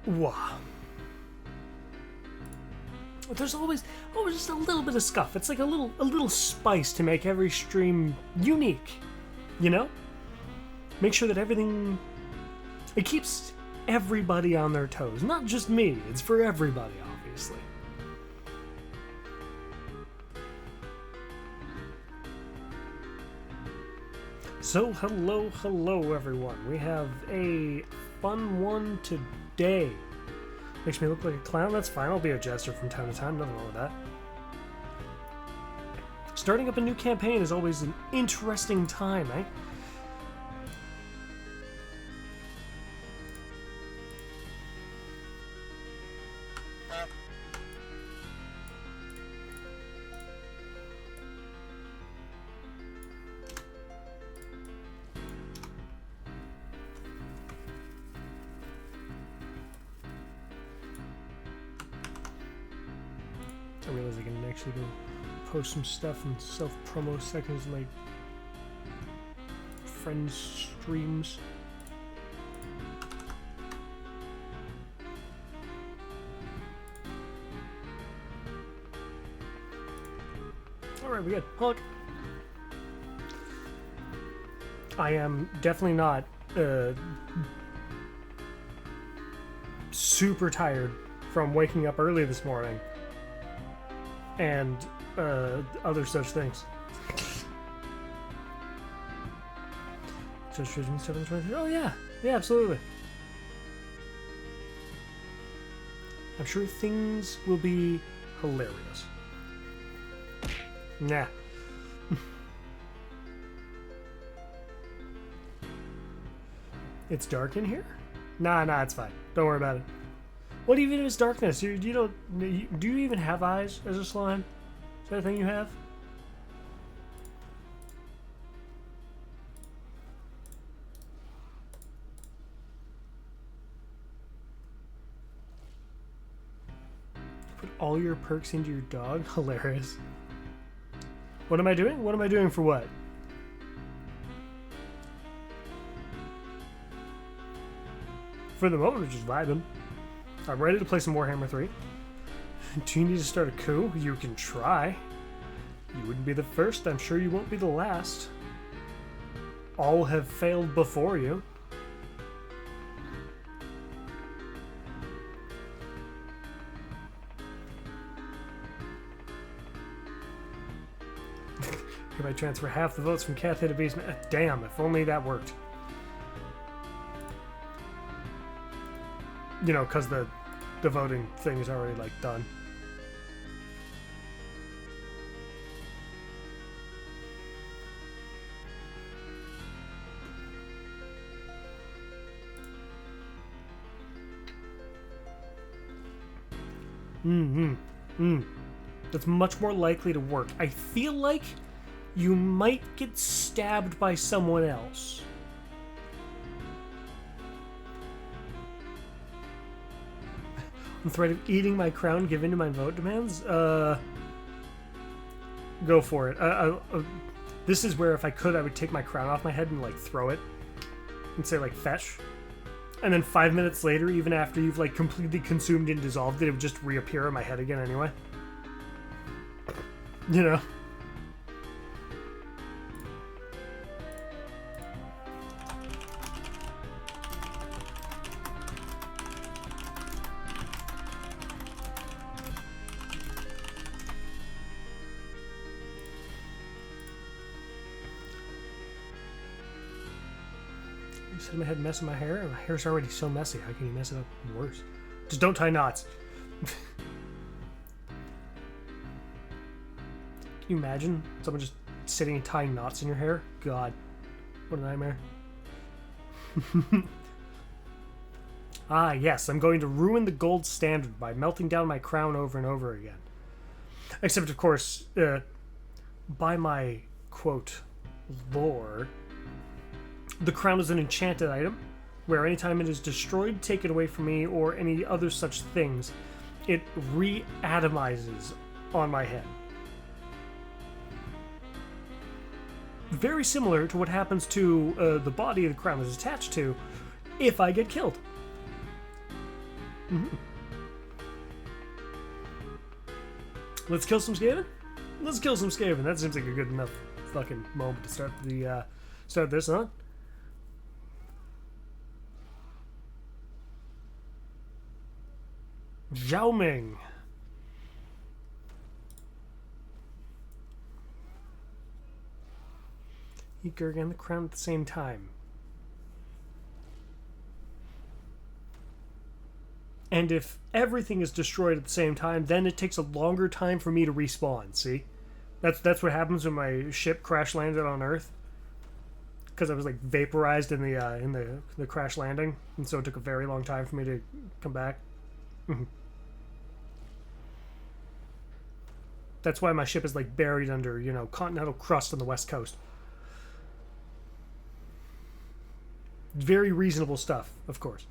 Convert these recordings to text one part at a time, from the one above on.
Wow. There's always just a little bit of scuff. It's like a little spice to make every stream unique, you know? Make sure that everything, it keeps everybody on their toes. Not just me, it's for everybody, obviously. So, hello everyone. We have a fun one today. Makes me look like a clown, that's fine. I'll be a jester from time to time, nothing wrong with that. Starting up a new campaign is always an interesting time, eh? I realize I can actually go post some stuff and self-promo seconds in my friends' streams. Alright, we good. Honk. I am definitely not super tired from waking up early this morning and other such things. Oh yeah, absolutely. I'm sure things will be hilarious. Nah. It's dark in here? Nah, it's fine. Don't worry about it. What even is darkness? Do you even have eyes as a slime? Is that a thing you have? Put all your perks into your dog? Hilarious. What am I doing? What am I doing for what? For the moment, we're just vibing. I'm ready to play some Warhammer 3. Do you need to start a coup? You can try. You wouldn't be the first, I'm sure you won't be the last. All have failed before you. If I transfer half the votes from Cathay to Basement, damn, if only that worked. You know, because the voting thing is already, like, done. That's much more likely to work. I feel like you might get stabbed by someone else. On the threat of eating my crown, give in to my vote demands? Go for it. This is where, if I could, I would take my crown off my head and, like, throw it. And say, like, fetch. And then 5 minutes later, even after you've, like, completely consumed and dissolved it, it would just reappear on my head again anyway. You know? Sit in my head, messing my hair. My hair's already so messy. How can you mess it up worse? Just don't tie knots. Can you imagine someone just sitting and tying knots in your hair? God, what a nightmare. Ah, yes, I'm going to ruin the gold standard by melting down my crown over and over again. Except, of course, by my, quote, lore, the crown is an enchanted item, where anytime it is destroyed, taken away from me, or any other such things, it re-atomizes on my head. Very similar to what happens to the body the crown is attached to if I get killed. Mm-hmm. Let's kill some Skaven? Let's kill some Skaven. That seems like a good enough fucking moment to start this, huh? Zhao Ming. Eager and the crown at the same time. And if everything is destroyed at the same time, then it takes a longer time for me to respawn. See, that's what happens when my ship crash landed on Earth, because I was like vaporized in the crash landing, and so it took a very long time for me to come back. That's why my ship is like buried under continental crust on the west coast. Very reasonable stuff, of course.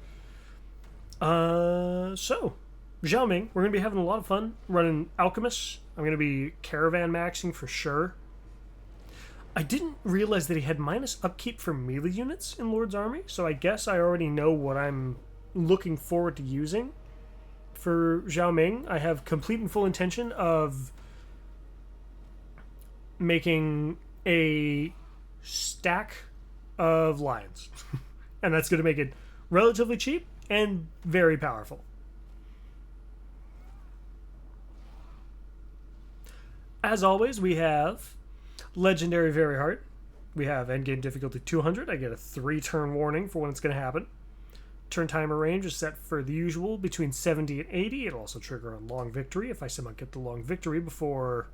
So, Zhao Ming, we're going to be having a lot of fun running Alchemists. I'm going to be caravan maxing for sure. I didn't realize that he had minus upkeep for melee units in Lord's Army, so I guess I already know what I'm looking forward to using for Zhao Ming. I have complete and full intention of making a stack of lions. And that's going to make it relatively cheap and very powerful. As always, we have Legendary Very Hard. We have Endgame Difficulty 200. I get a 3-turn warning for when it's going to happen. Turn timer range is set for the usual between 70 and 80. It'll also trigger a long victory if I somehow get the long victory before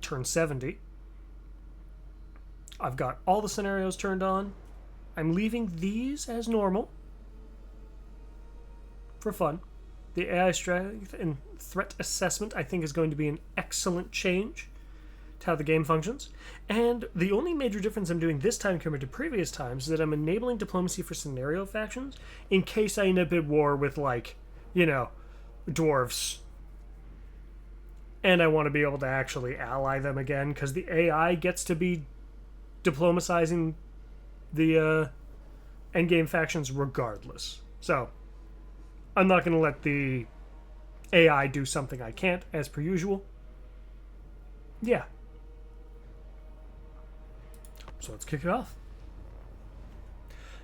turn 70. I've got all the scenarios turned on. I'm leaving these as normal for fun. The AI strength and threat assessment, I think, is going to be an excellent change to how the game functions. And the only major difference I'm doing this time compared to previous times is that I'm enabling diplomacy for scenario factions in case I end up at war with, dwarves. And I want to be able to actually ally them again, because the AI gets to be diplomatizing the endgame factions regardless. So, I'm not going to let the AI do something I can't, as per usual. Yeah. So let's kick it off.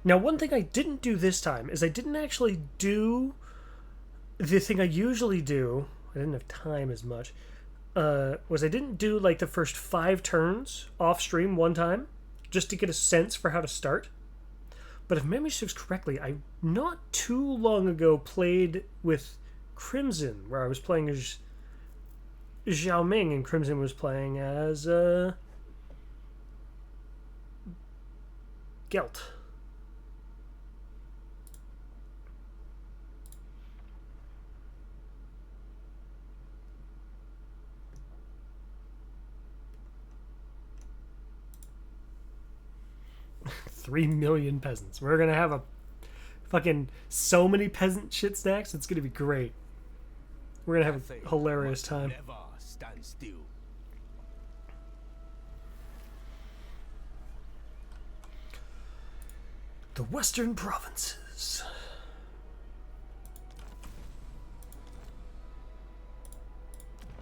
Now, one thing I didn't do this time is I didn't actually do the thing I usually do. I didn't have time as much. Was I didn't do the first 5 turns off stream one time, just to get a sense for how to start. But if memory serves correctly, I not too long ago played with Crimson, where I was playing as Zhao Ming, and Crimson was playing as Gelt. $3 million peasants. We're gonna have a fucking so many peasant shit stacks. It's gonna be great. We're gonna have a hilarious time. Never stand still. The Western Provinces.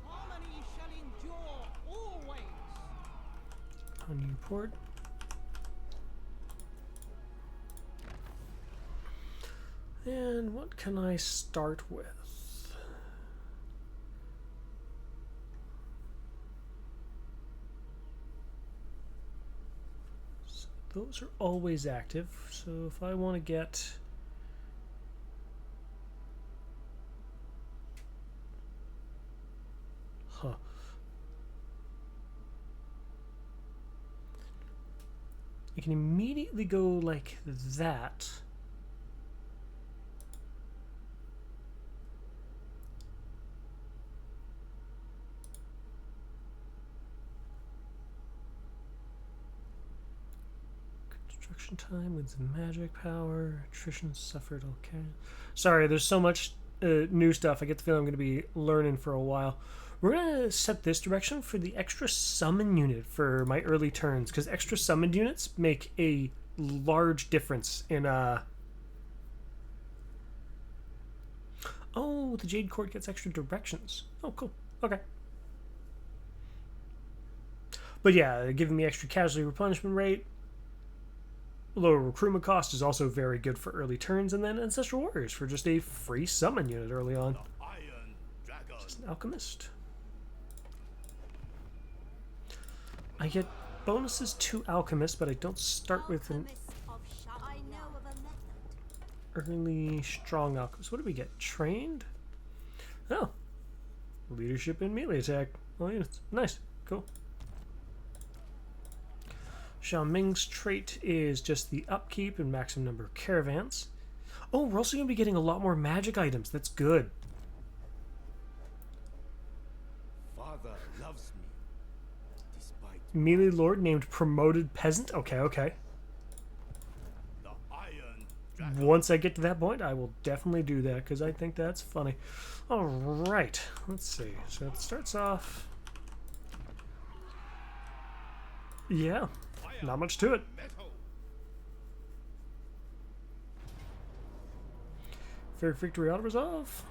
Harmony shall endure always. On Newport. And what can I start with? So those are always active. So if I want to get... Huh. You can immediately go like that. Time with magic power, attrition suffered. Okay, sorry, there's so much new stuff. I get the feeling I'm going to be learning for a while. We're going to set this direction for the extra summon unit for my early turns, because extra summoned units make a large difference in Oh, the Jade Court gets extra directions. Oh, cool. Okay. But yeah, giving me extra casualty replenishment rate. Lower recruitment cost is also very good for early turns, and then Ancestral Warriors for just a free summon unit early on. Just an Alchemist. I get bonuses to Alchemist, but I don't start with an early strong Alchemist. What do we get? Trained? Oh. Leadership in melee attack. All units. Nice. Cool. Zhao Ming's trait is just the upkeep and maximum number of caravans. Oh, we're also going to be getting a lot more magic items. That's good. Father loves me, despite Melee Lord named Promoted Peasant. Okay, okay. the Iron Dragon. Once I get to that point, I will definitely do that because I think that's funny. All right. Let's see. So it starts off... Yeah. Not much to it. Metal. Fair victory auto resolve.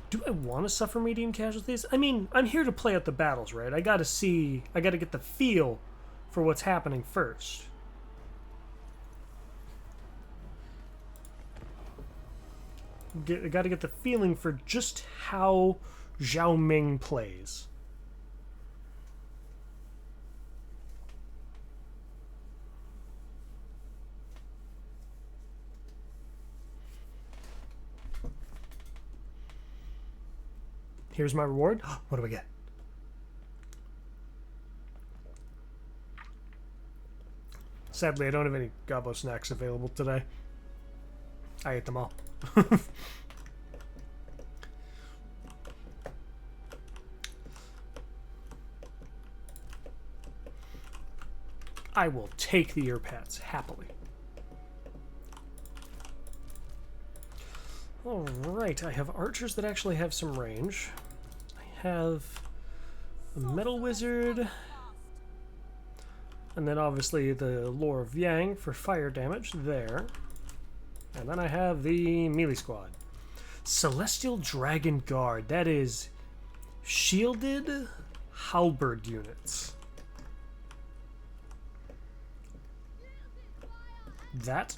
Do I want to suffer medium casualties? I mean, I'm here to play out the battles, right? I gotta get the feel for what's happening first. I gotta get the feeling for just how Zhao Ming plays. Here's my reward. What do I get? Sadly, I don't have any Gobbo snacks available today. I ate them all. I will take the ear pads happily. Alright, I have archers that actually have some range. I have a metal wizard. And then obviously the Lore of Yang for fire damage there. And then I have the melee squad. Celestial Dragon Guard. That is shielded halberd units. That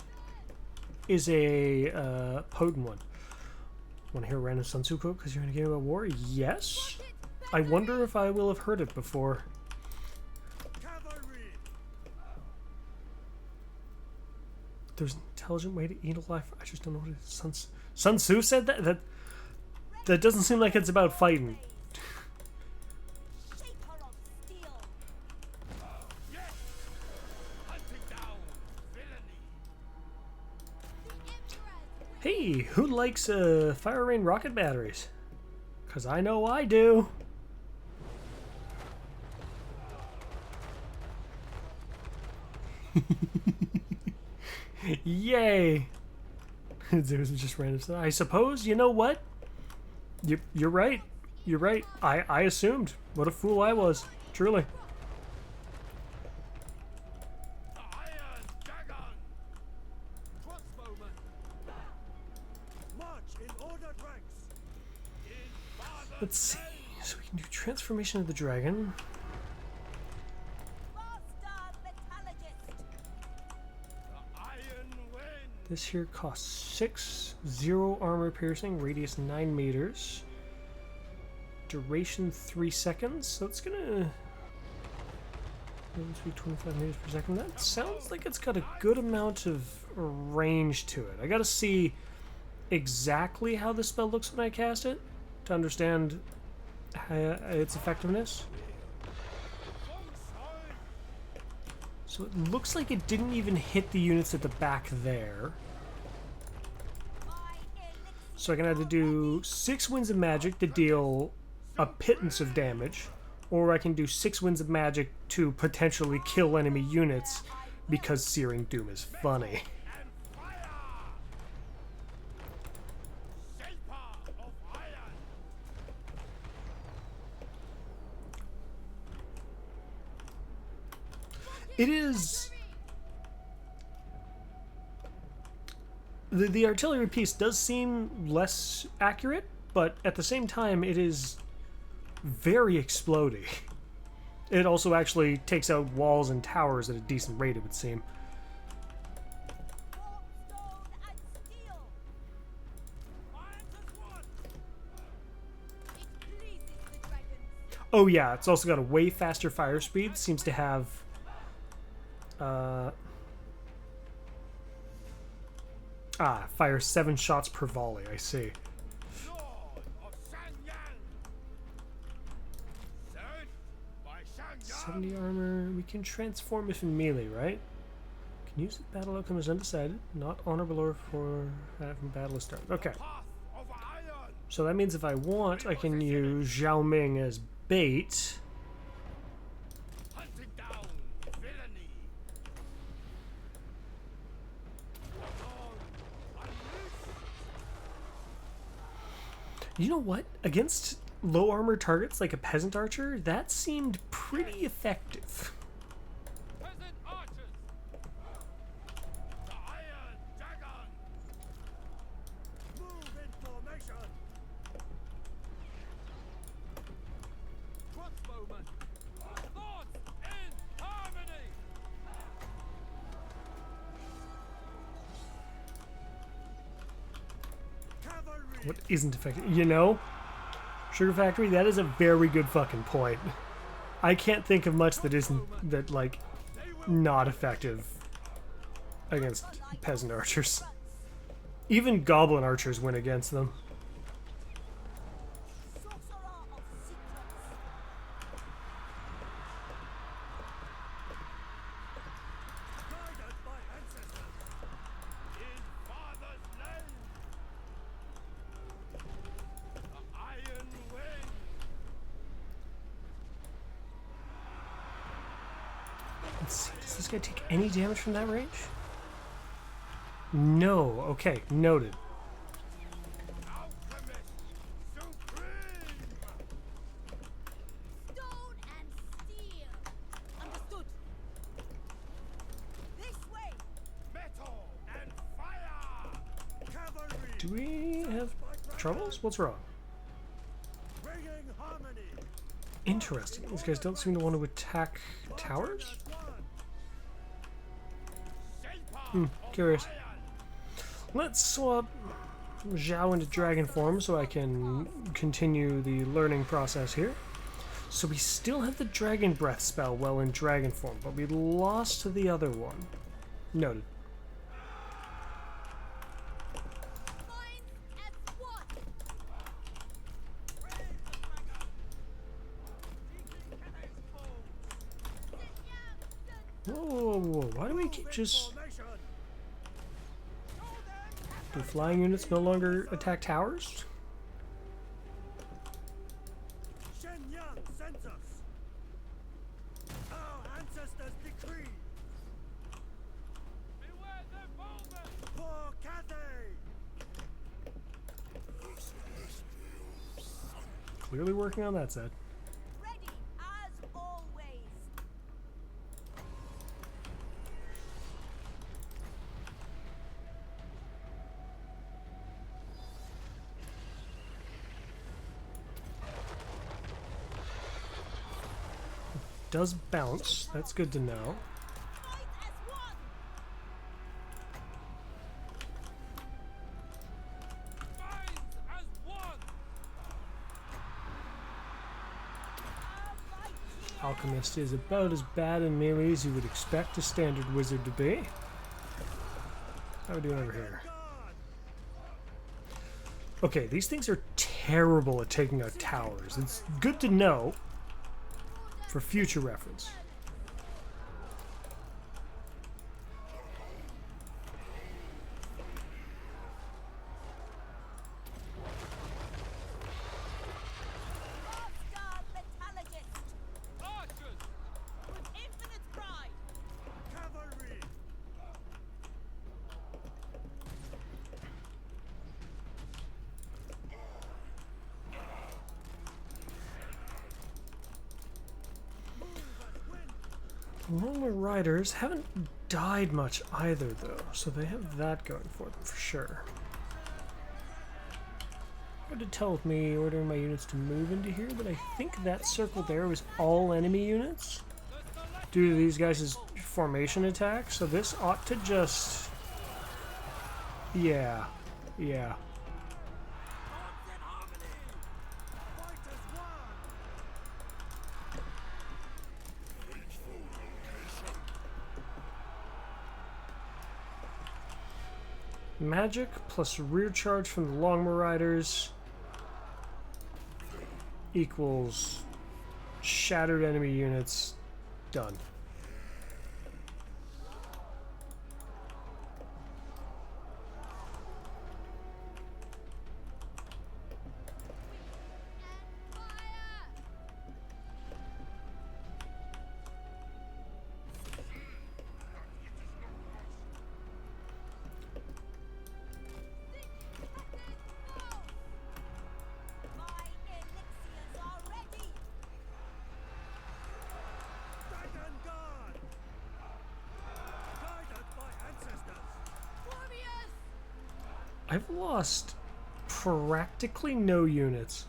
is a potent one. Want to hear a random Sun Tzu quote because you're in a game about war? Yes. I wonder if I will have heard it before. There's an intelligent way to eat a life. I just don't know what it is. Sun Tzu said that? That doesn't seem like it's about fighting. Hey, who likes fire rain rocket batteries? Because I know I do. Yay! There's just random stuff. I suppose, you know what? You're right. You're right. I assumed. What a fool I was. Truly. Let's see. So we can do Transformation of the Dragon. This here costs 6, 0 armor piercing, radius 9 meters, duration 3 seconds. So it's gonna be 25 meters per second. That sounds like it's got a good amount of range to it. I gotta see exactly how the spell looks when I cast it to understand its effectiveness. So it looks like it didn't even hit the units at the back there. So I can either do 6 Winds of Magic to deal a pittance of damage, or I can do 6 Winds of Magic to potentially kill enemy units because Searing Doom is funny. It is... The artillery piece does seem less accurate, but at the same time, it is very explodey. It also actually takes out walls and towers at a decent rate, it would seem. Warp stone and steel. Alliance as one. It pleases the dragons. Oh yeah, it's also got a way faster fire speed. Seems to have... fire 7 shots per volley, I see. Lord of Shanyang. Third by Shanyang. 70 armor. We can transform if in melee, right? Can use the battle outcome is undecided. Not honorable or for from battle is started. Okay. Path of iron. So that means if I want, I can use Zhao Ming as bait. Hunting down villainy. Dawn unleashed. You know what? Against low armor targets like a peasant archer, that seemed pretty effective. Peasant archers. The Iron Dragon. Move in formation. Crossbowmen. Thoughts in harmony. Cavalry. What isn't effective? You know? Sugar Factory, that is a very good fucking point. I can't think of much that isn't, that, like, not effective against peasant archers. Even goblin archers win against them. Sorcerer of secrets. Guided by ancestors. In father's name. The Iron Wing. Let's see, does this guy take any damage from that range? No. Okay, noted. Alchemist Supreme. Stone and steel. Understood. This way. Metal and fire. Cavalry. Do we have troubles? What's wrong? Bringing harmony. Interesting. These guys don't seem to want to attack towers? Shaper of Curious. iron. Let's swap Zhao into dragon form so I can continue the learning process here. So we still have the dragon breath spell well in dragon form, but we lost the other one. Noted. Minds as one. Whoa, whoa, whoa. Why do we keep just... Formation. Do flying units no longer attack towers? Shenyang sends us. Our ancestors decree. Beware their bowmen. For Cathay. Clearly working on that side. Ready as always. Does bounce. That's good to know. Fight as one. Minds as one. Alchemist is about as bad in melee as you would expect a standard wizard to be. How are we doing over here? Okay, these things are terrible at taking out towers. It's good to know for future reference. Star metallurgist. Archers with infinite pride. Cavalry. Roller riders haven't died much either, though, so they have that going for them for sure. Hard to tell with me ordering my units to move into here, but I think that circle there was all enemy units due to these guys' formation attack, so this ought to just... Yeah. Arms in harmony! Fight as one! Magic plus rear charge from the Longbow Riders equals shattered enemy units. Done. My elixirs are ready. Dragon Guard! Guided by ancestors! Warriors! I've lost practically no units.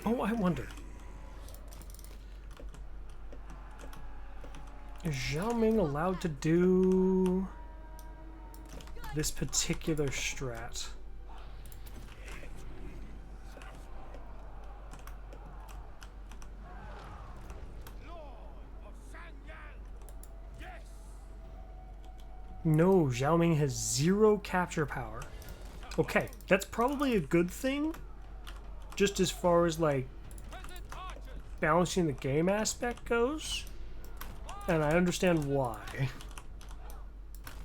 Oh, I wonder. Is Zhao Ming allowed to do this particular strat? Lord of Shanyang! Yes! No, Zhao Ming has 0 capture power. Okay, that's probably a good thing, just as far as like Present archers! balancing the game aspect goes, and I understand why.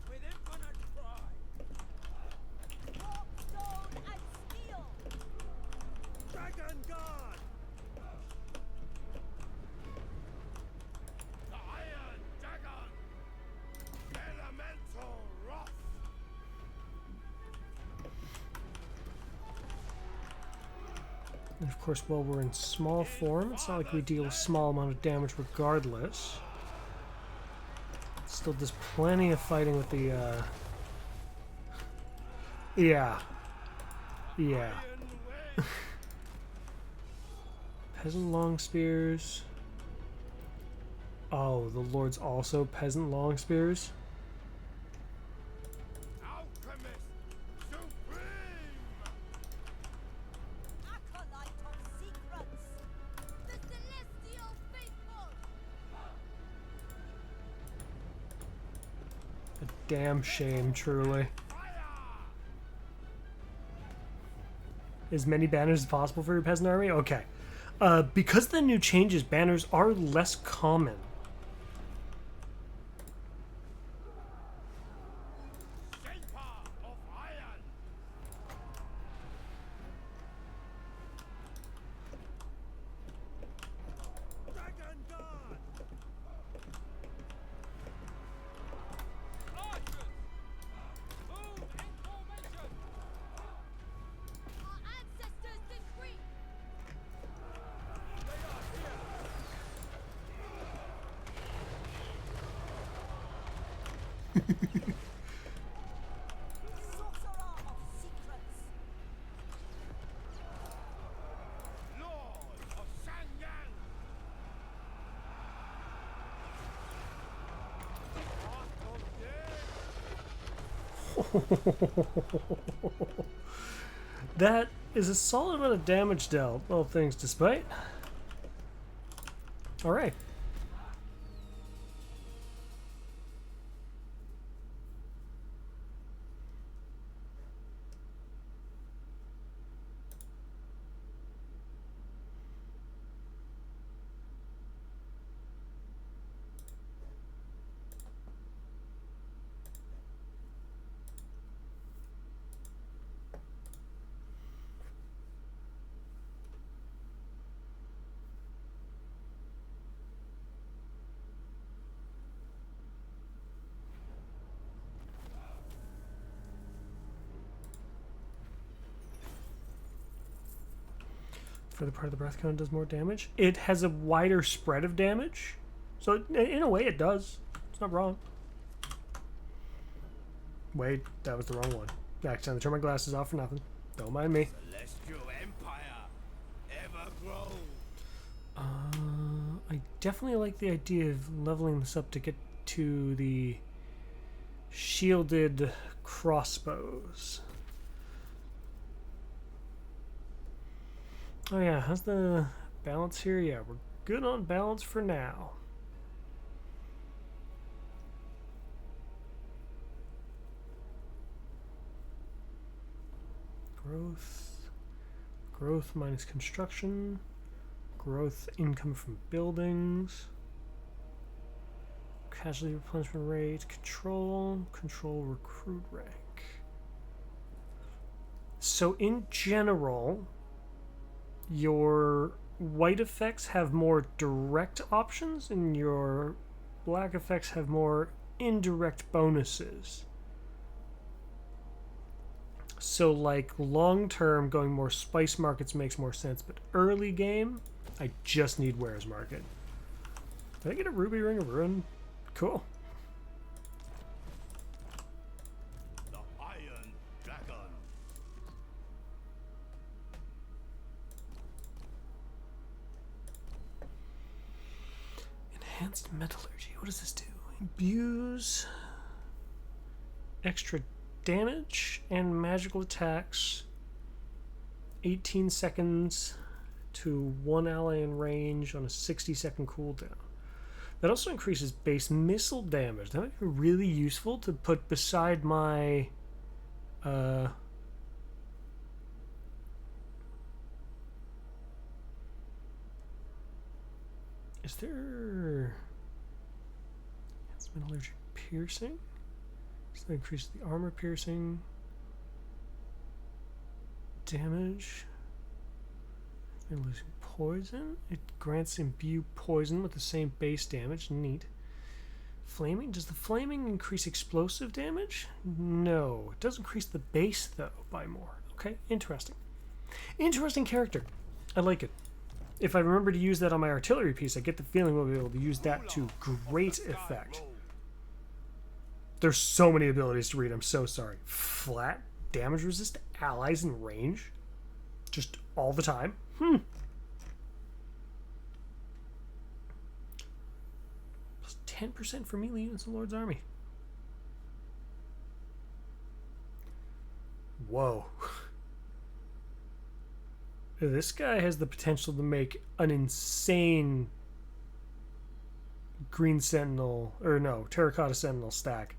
With infinite pride! Warp stone and steel! Dragon Guard! The Iron Dragon! Elemental Wrath! And of course, while we're in small form, it's not like we deal a small amount of damage regardless. Still does plenty of fighting with the, Yeah. Yeah. Iron Wave! Peasant long spears. Oh, the Lord's also peasant long spears? Alchemist Supreme! Acolyte of secrets! The celestial faithful! A damn shame, truly. Fire! As many banners as possible for your peasant army? Okay. Because of the new changes, banners are less common. Shaper of Iron! Dragon Guard! Archers! Move in formation! Our ancestors decree! They are here! Sorcerer of secrets! Lord of Shanyang! Heart of Death! That is a solid amount of damage dealt, all things despite. Alright. For the part of the breath cone does more damage. It has a wider spread of damage. So in a way it does. It's not wrong. Wait, that was the wrong one. I accidentally turned my glasses off for nothing. Don't mind me. Celestial Empire, ever grow. I definitely like the idea of leveling this up to get to the shielded crossbows. Oh yeah, how's the balance here? Yeah, we're good on balance for now. Growth minus construction, growth income from buildings, casualty replenishment rate, control recruit rank. So in general, your white effects have more direct options and your black effects have more indirect bonuses. So like long term, going more spice markets makes more sense, but early game, I just need Ware's Market. Did I get a Ruby Ring of Ruin? Cool. The Iron Dragon. Enhanced Metallurgy. What does this do? Imbues extra damage and magical attacks. 18 seconds to one ally in range on a 60-second cooldown. That also increases base missile damage. That might be really useful to put beside my is there it's metallurgy piercing? So that increases the armor piercing damage. You're losing poison. It grants imbue poison with the same base damage. Neat. Flaming? Does the flaming increase explosive damage? No. It does increase the base, though, by more. Okay, interesting. Interesting character. I like it. If I remember to use that on my artillery piece, I get the feeling we'll be able to use that to great effect. There's so many abilities to read. I'm so sorry. Flat damage resist allies in range. Just all the time. Plus 10% for melee units in Lord's Army. Whoa. This guy has the potential to make an insane Green Sentinel, or no, Terracotta Sentinel stack.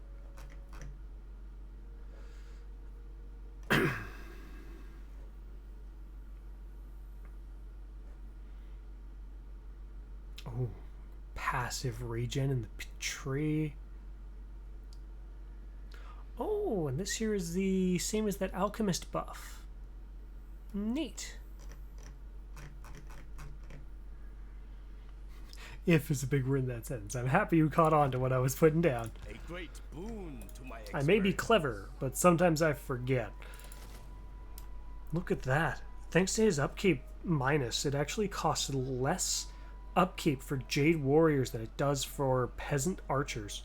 Oh, passive regen in the tree. Oh, and this here is the same as that alchemist buff. Neat. If is a big word in that sentence. I'm happy you caught on to what I was putting down. A great boon to my I may be experience. clever, but sometimes I forget. Look at that. Thanks to his upkeep minus, it actually costs less upkeep for Jade Warriors than it does for Peasant Archers.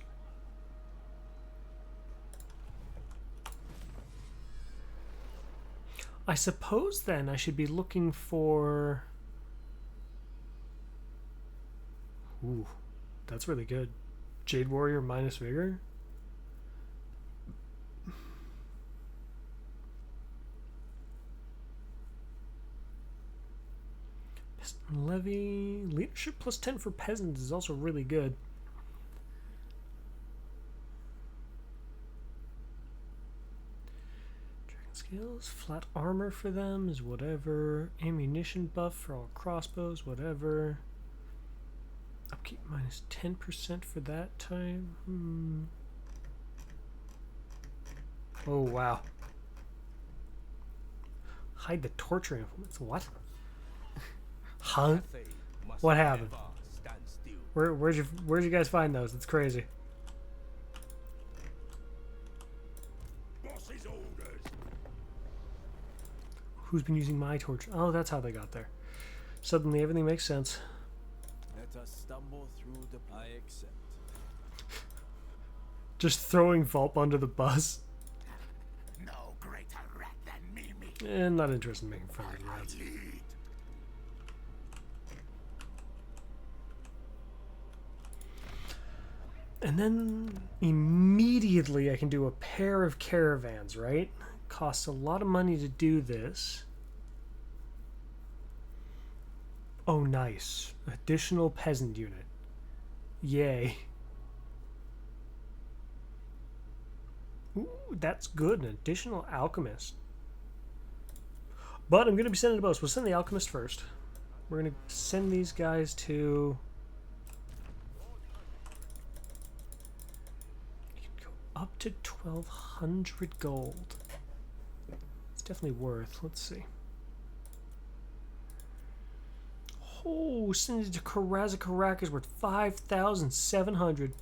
I suppose then I should be looking for... Ooh, that's really good. Jade Warrior minus Vigor? Piston Levy. Leadership plus 10 for Peasants is also really good. Dragon Scales. Flat armor for them is whatever. Ammunition buff for all crossbows, whatever. Upkeep minus 10% for that time. Oh, wow. Hide the torture implements. What? Huh? Faith must What happened? never stand still. Where'd you guys find those? It's crazy. Boss's orders. Who's been using my torture? Oh, that's how they got there. Suddenly everything makes sense. Let us stumble through the. I accept. Just throwing Volp under the bus. No greater rat than Mimi. Not interested in making friends with rats. Lead. And then immediately I can do a pair of caravans, right? Costs a lot of money to do this. Oh, nice. Additional peasant unit. Yay. Ooh, that's good. An additional alchemist. But I'm going to be sending both. We'll send the alchemist first. We're going to send these guys to... You can go up to 1,200 gold. It's definitely worth. Let's see. Oh, send it to Karazakarak is worth 5,700.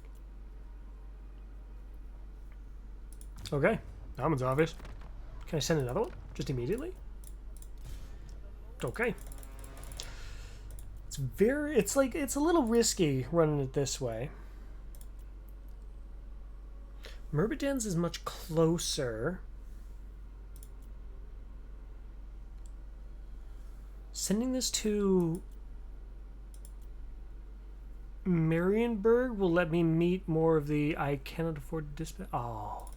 Okay, that one's obvious. Can I send another one? Just immediately? Okay. It's a little risky running it this way. Myrmidons is much closer. Sending this to Marienburg will let me meet more of the I cannot afford to dispatch. Oh.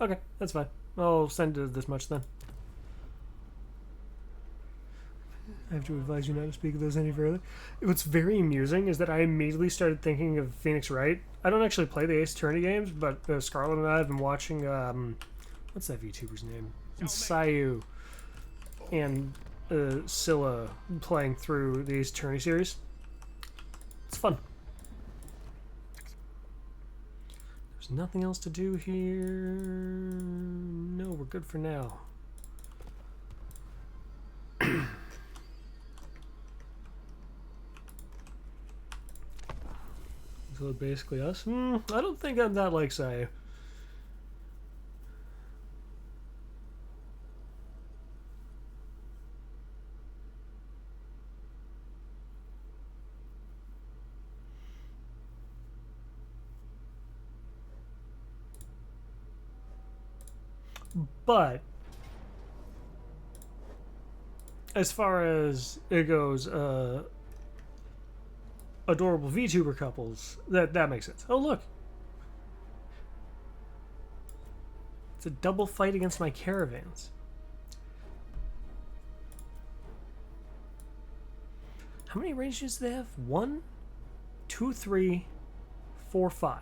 Okay, that's fine. I'll send it this much then. I have to advise you not to speak of those any further. What's very amusing is that I immediately started thinking of Phoenix Wright. I don't actually play the Ace Attorney games, but Scarlett and I have been watching, what's that VTuber's name? Sayu and Scylla playing through the Ace Attorney series. It's fun. There's nothing else to do here. No, we're good for now. So basically us? I don't think I'm that like Sayu. But as far as it goes, adorable VTuber couples, that makes sense. Oh look, it's a double fight against my caravans. How many ranges do they have? 1, 2, 3, 4, 5.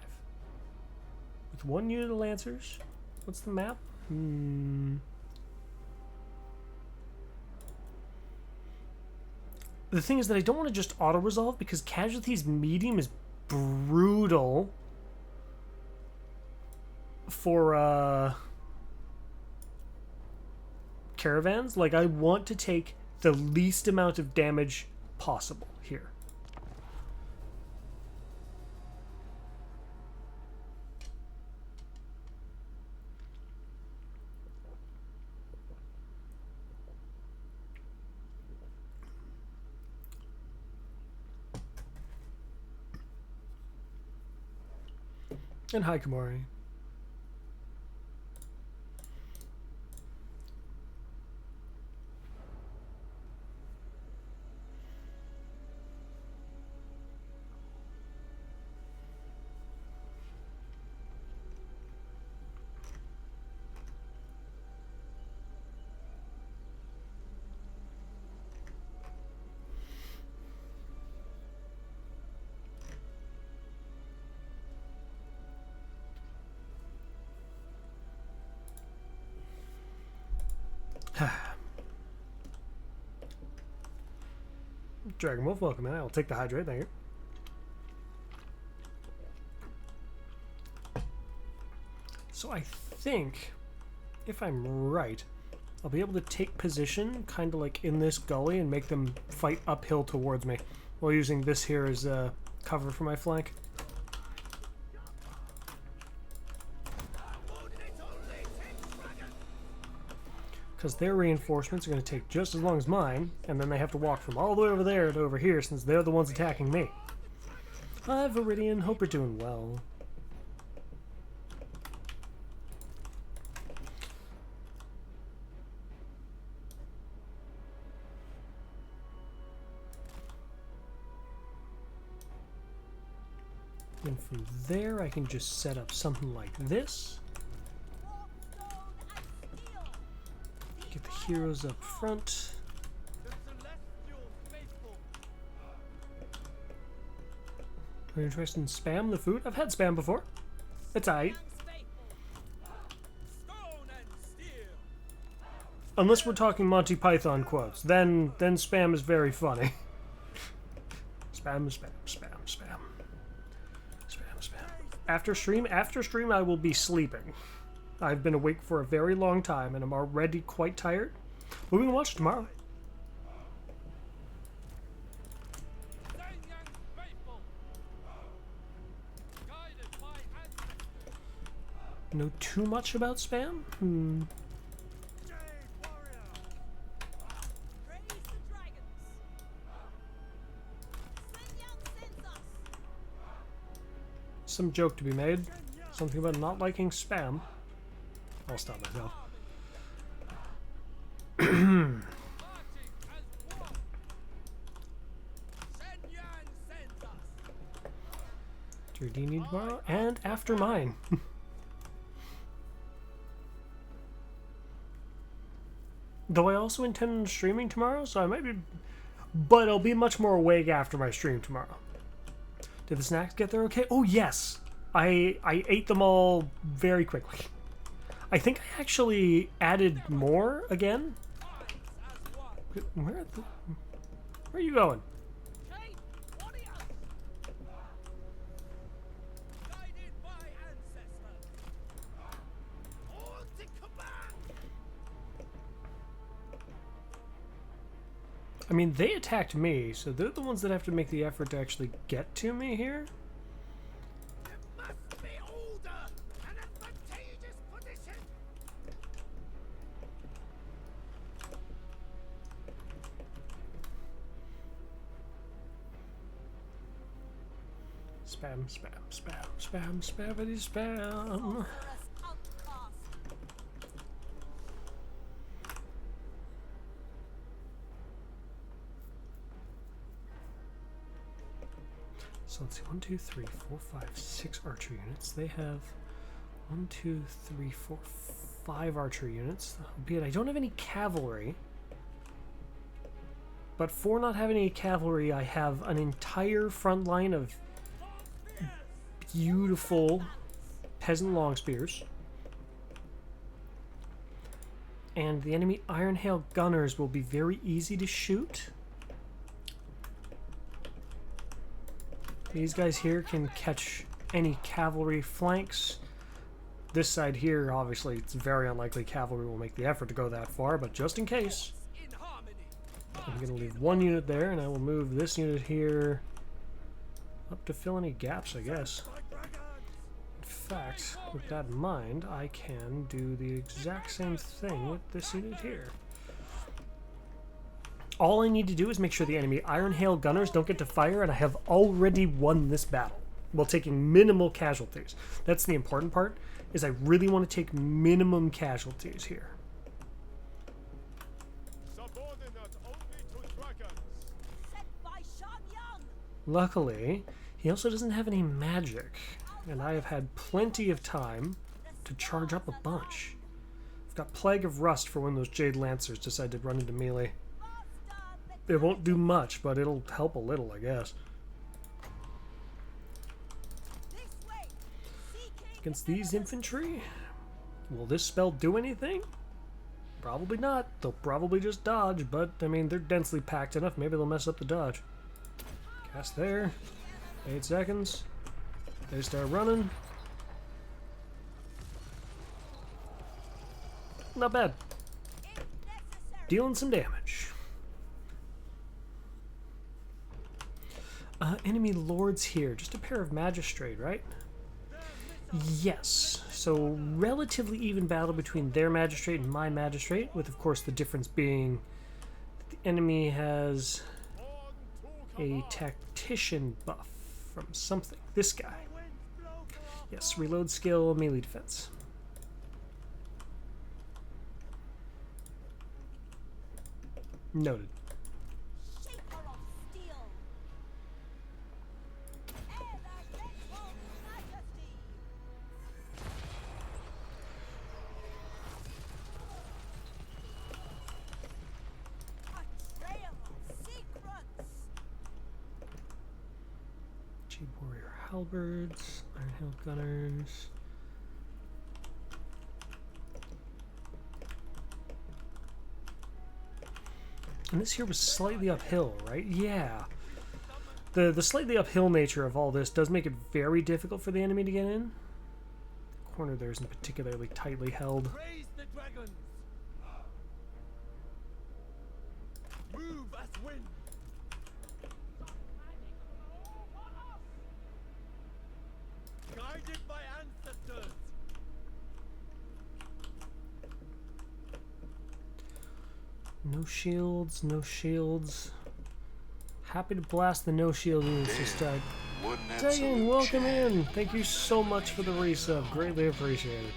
With 1 unit of lancers. What's the map? The thing is that I don't want to just auto-resolve because casualties medium is brutal for caravans. Like, I want to take the least amount of damage possible here. And hi, Kamari. Dragon Wolf, welcome in. I'll take the hydrate, thank you. So I think, if I'm right, I'll be able to take position kind of like in this gully and make them fight uphill towards me while using this here as cover for my flank. Because their reinforcements are going to take just as long as mine, and then they have to walk from all the way over there to over here since they're the ones attacking me. Hi, Viridian. Hope you're doing well. And from there, I can just set up something like this. Get the heroes up front. The celestial faithful. Are you interested in spam, the food? I've had spam before. It's aight. Stone and steel. Unless we're talking Monty Python quotes, then spam is very funny. Spam, spam, spam, spam. Spam, spam. After stream, I will be sleeping. I've been awake for a very long time and I'm already quite tired. But we can watch it tomorrow. Faithful. Guided by ancestors. Know too much about spam? Jade warrior. Praise the dragons. Sun Yang sends us. Some joke to be made. Something about not liking spam. I'll stop myself. Marching as one. Shen Yan sends us. Giardini tomorrow and after mine. Though I also intend on streaming tomorrow, so I might be... But I'll be much more awake after my stream tomorrow. Did the snacks get there okay? Oh, yes! I ate them all very quickly. I think I actually added more again. Where are you going? Jade warriors. Guided by ancestors. All to command. I mean, they attacked me, so they're the ones that have to make the effort to actually get to me here. Must be older. An advantageous position. Spam, spam, spam, spam, spammity spam. Sorceress outcast. So let's see, 1, 2, 3, 4, 5, 6 archer units. They have 1, 2, 3, 4, 5 archer units. Albeit I don't have any cavalry. But for not having any cavalry, I have an entire front line of beautiful peasant long spears. And the enemy Iron Hail gunners will be very easy to shoot. These guys here can catch any cavalry flanks. This side here, obviously, it's very unlikely cavalry will make the effort to go that far, but just in case, In harmony. I'm going to leave one unit there, and I will move this unit here up to fill any gaps, I guess. In fact, with that in mind, I can do the exact same thing with this unit here. All I need to do is make sure the enemy Iron Hail gunners don't get to fire, and I have already won this battle while taking minimal casualties. That's the important part, is I really want to take minimum casualties here. Subordinate only to dragons. Sent by Shan Yang. Luckily, he also doesn't have any magic, and I have had plenty of time to charge up a bunch. I've got Plague of Rust for when those Jade Lancers decide to run into melee. It won't do much, but it'll help a little, I guess. This way. Seeking Against these infantry, will this spell do anything? Probably not. They'll probably just dodge, but, I mean, they're densely packed enough. Maybe they'll mess up the dodge. Cast there. 8 seconds. They start running. Not bad. if necessary. Dealing some damage. Enemy lords here. Just a pair of magistrate, right? Yes. So relatively even battle between their magistrate and my magistrate, with of course the difference being that the enemy has a tactician buff from something. This guy. Yes, reload skill, melee defense. Noted. Shaper of steel. Elemental majesty. A trail of secrets. Jade Warrior Halberds, Ironhill Gunners. And this here was slightly uphill, right? Yeah. The slightly uphill nature of all this does make it very difficult for the enemy to get in. The corner there isn't particularly tightly held. Raise the dragons. Move as wind. Guided by ancestors. No shields, no shields. Happy to blast the no shield units to start. Dang, welcome in! Thank you so much for the resub. Greatly appreciated.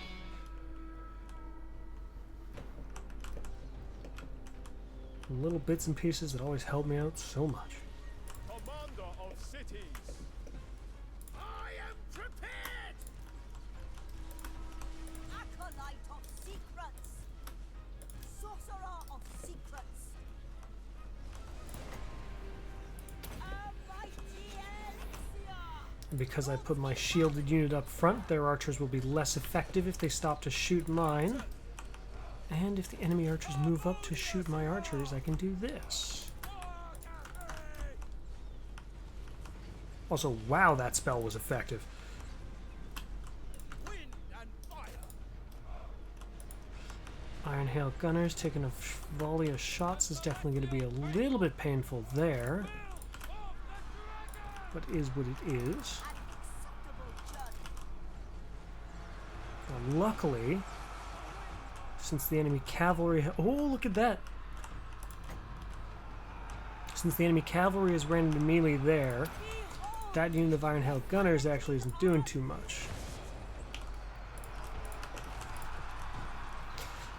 Little bits and pieces that always help me out so much. Commander of cities. I am prepared. Acolyte of secrets. Sorcerer of secrets. A mighty Elixir. And because I put my shielded unit up front, their archers will be less effective if they stop to shoot mine. And if the enemy archers move up to shoot my archers, I can do this. Also, wow, that spell was effective. Wind and fire. Iron Hail Gunners taking a volley of shots is definitely going to be a little bit painful there. But is what it is. An acceptable journey. Now, luckily, since the enemy cavalry... Oh, look at that! Since the enemy cavalry has ran into melee there, that unit of Iron Hail Gunners actually isn't doing too much.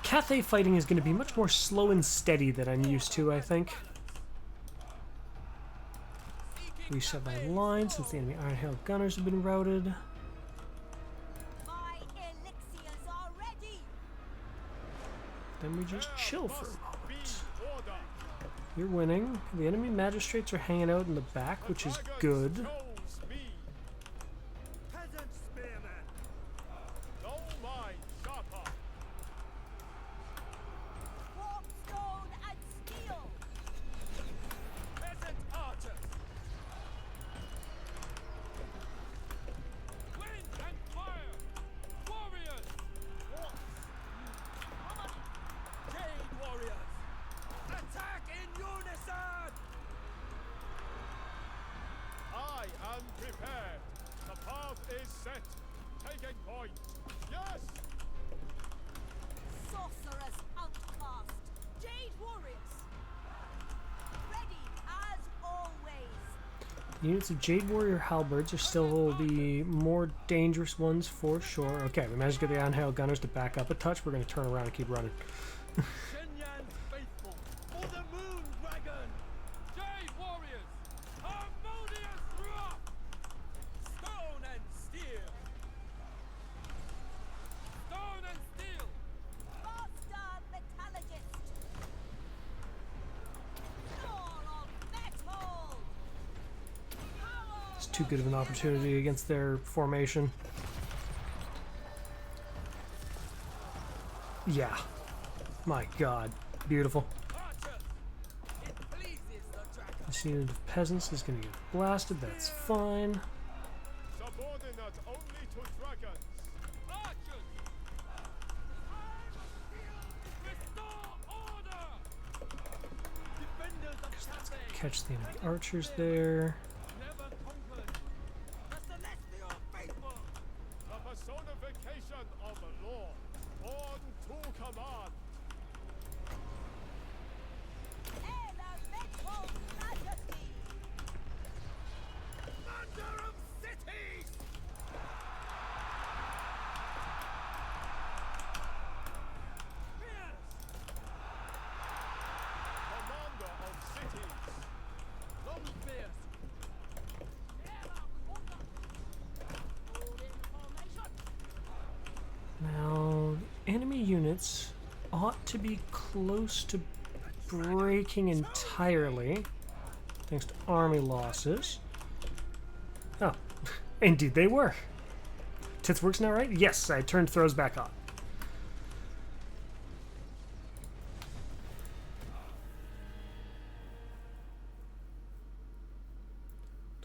Cathay fighting is going to be much more slow and steady than I'm used to, I think. Reset my line since the enemy Iron Hail Gunners have been routed. My elixirs are ready. Then we just chill for a Be moment. order. You're winning. The enemy magistrates are hanging out in the back, which is good. Chose me. Peasant spearmen. No mind sharper. Warp stone and steel. Peasant archers. Wind and fire. Warriors. Jade warriors. Attack in unison. I am prepared. The path is set. Taking point. Yes. Sorceress outcast. Jade warriors. Ready as always. Units of Jade Warrior Halberds are still the more dangerous ones for sure. Okay, we managed to get the Iron Hail Gunners to back up a touch. We're going to turn around and keep running. Shenyan's faithful for the moon dragon. Jade warriors. Harmonious rock. Stone and steel. Stone and steel. Master metallurgist. Sword of metal. Power. It's too good of an opportunity against their formation. Yeah. My god. Beautiful. Archers. It pleases the dragon. This unit of peasants is going to get blasted. That's fine. Subordinate only to dragons. Archers. Restore order. Defenders of Cathay. Catch the enemy archers there. Never conquered. The celestial faithful. The units ought to be close to breaking entirely, thanks to army losses. Oh, indeed they were. Tits works now, right? Yes, I turned throws back on.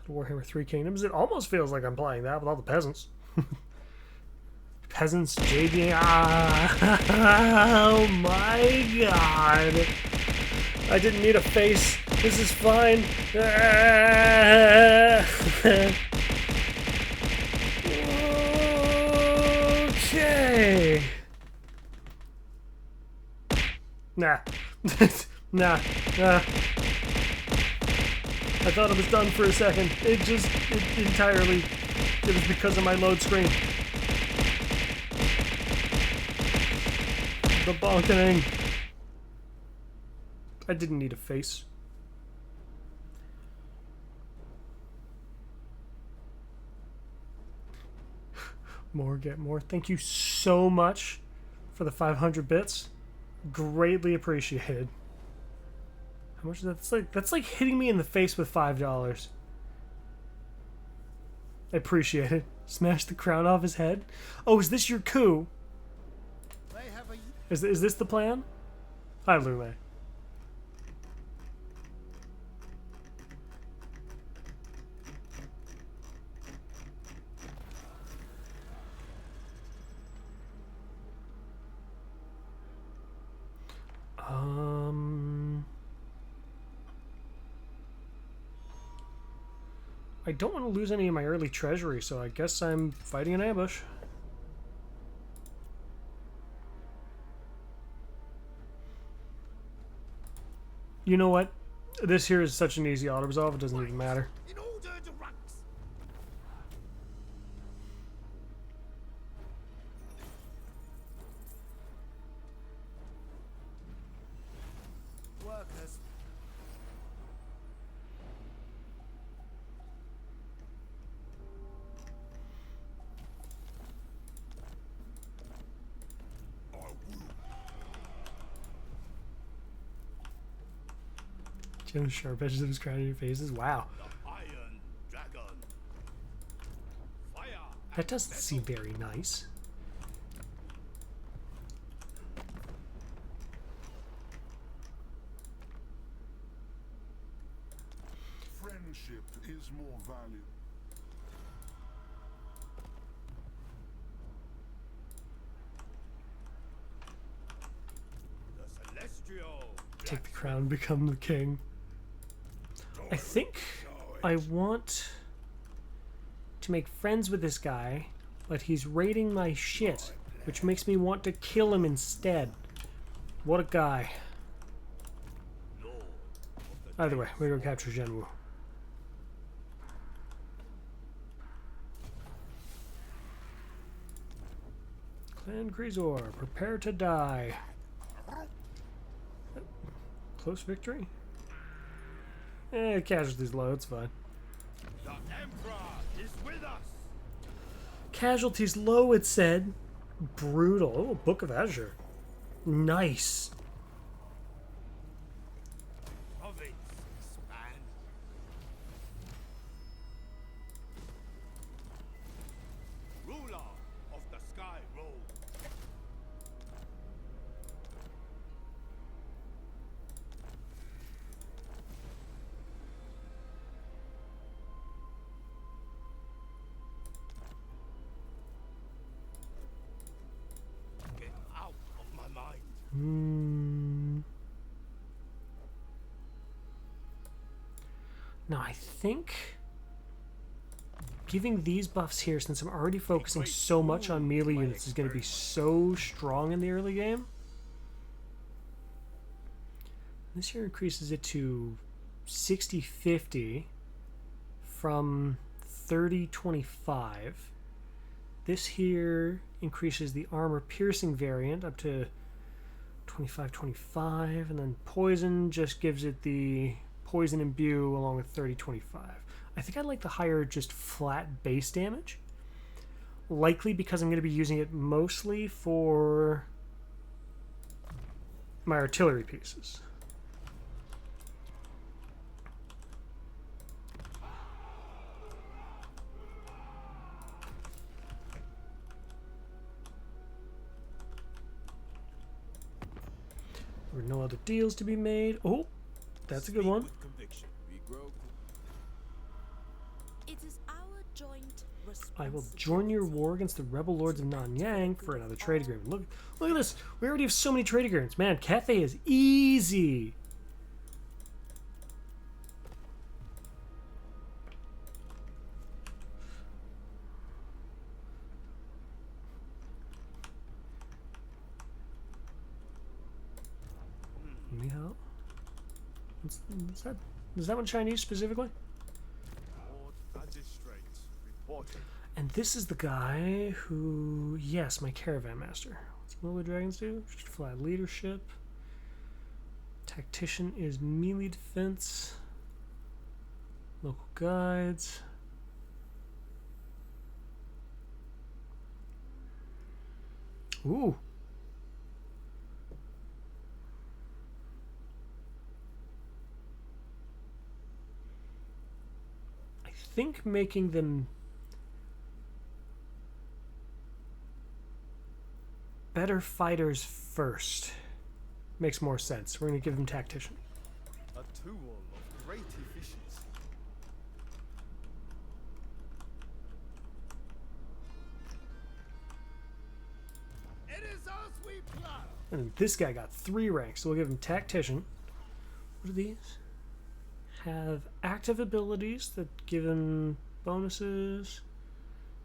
Warhammer 3 Kingdoms. It almost feels like I'm playing that with all the peasants. Peasants, JD. Oh my god. I didn't need a face. This is fine. Okay. Nah. Nah. I thought it was done for a second. It entirely, it was because of my load screen. The bonking. I didn't need a face. More, get more. Thank you so much for the 500 bits. Greatly appreciated. How much is that? That's like hitting me in the face with $5. I appreciate it. Smash the crown off his head. Oh, is this your coup? Is this the plan? Hi, Lume. I don't want to lose any of my early treasury, so I guess I'm fighting an ambush. You know what? This here is such an easy auto-resolve, it doesn't even matter. In order to ranks. Workers. Jim sharp edges of his crown in your faces. Wow. The Iron Dragon. Fire. That doesn't seem very nice. Friendship is more valuable. The Celestial. Take the crown, become the king. I think I want to make friends with this guy, but he's raiding my shit, which makes me want to kill him instead. What a guy. Either way, we're gonna go capture Zhenwu. Clan Grisor, prepare to die. Close victory? Casualties low, it's fine. The Emperor is with us. Casualties low, it said. Brutal. Oh, Book of Azure. Nice. Province expand. Ruler of the Sky Road. Get out of my mind. Now, I think giving these buffs here, since I'm already focusing so much on melee units, is going to be so strong in the early game. This here increases it to 60-50 from 30-25. This here increases the armor piercing variant up to 25-25, and then poison just gives it the poison imbue along with 30-25. I think I like the higher just flat base damage. Likely because I'm going to be using it mostly for my artillery pieces. There were no other deals to be made. Oh, that's a good one. With conviction. We grow. It is our joint I will join your war against the rebel lords of Nanyang for another trade agreement. Look at this. We already have so many trade agreements. Man, Cathay is easy. Mihao? Is that one Chinese specifically? Lord Magistrate. Reporting. And this is the guy who, yes, my caravan master. What's Willow Dragons do? Flat leadership. Tactician is melee defense. Local guides. Ooh. I think making them better fighters first makes more sense. We're going to give them tactician. A tool of great efficiency. It is as we plan. And then this guy got 3 ranks, so we'll give him tactician. What are these? Have active abilities that give him bonuses.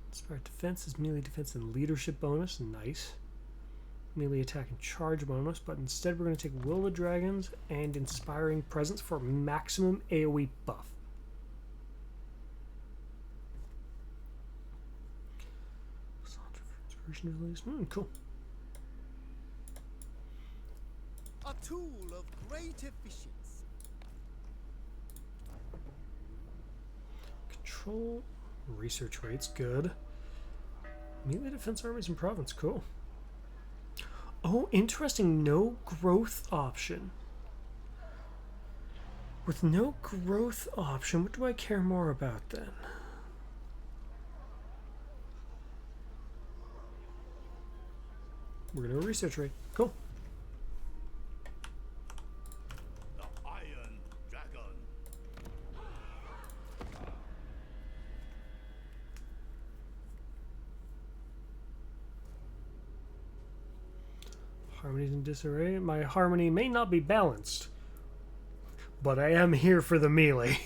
Inspired defense is melee defense and leadership bonus. Nice. Melee attack and charge bonus, but instead we're going to take Will of the Dragons and Inspiring Presence for maximum AoE buff. Version release. Cool. A tool of great efficiency. Control. Research rates, good. Melee defense armies in province, cool. Oh, interesting, no growth option. With no growth option, what do I care more about then? We're gonna research rate, cool. The Iron Dragon. Harmony's in disarray. My harmony may not be balanced, but I am here for the melee.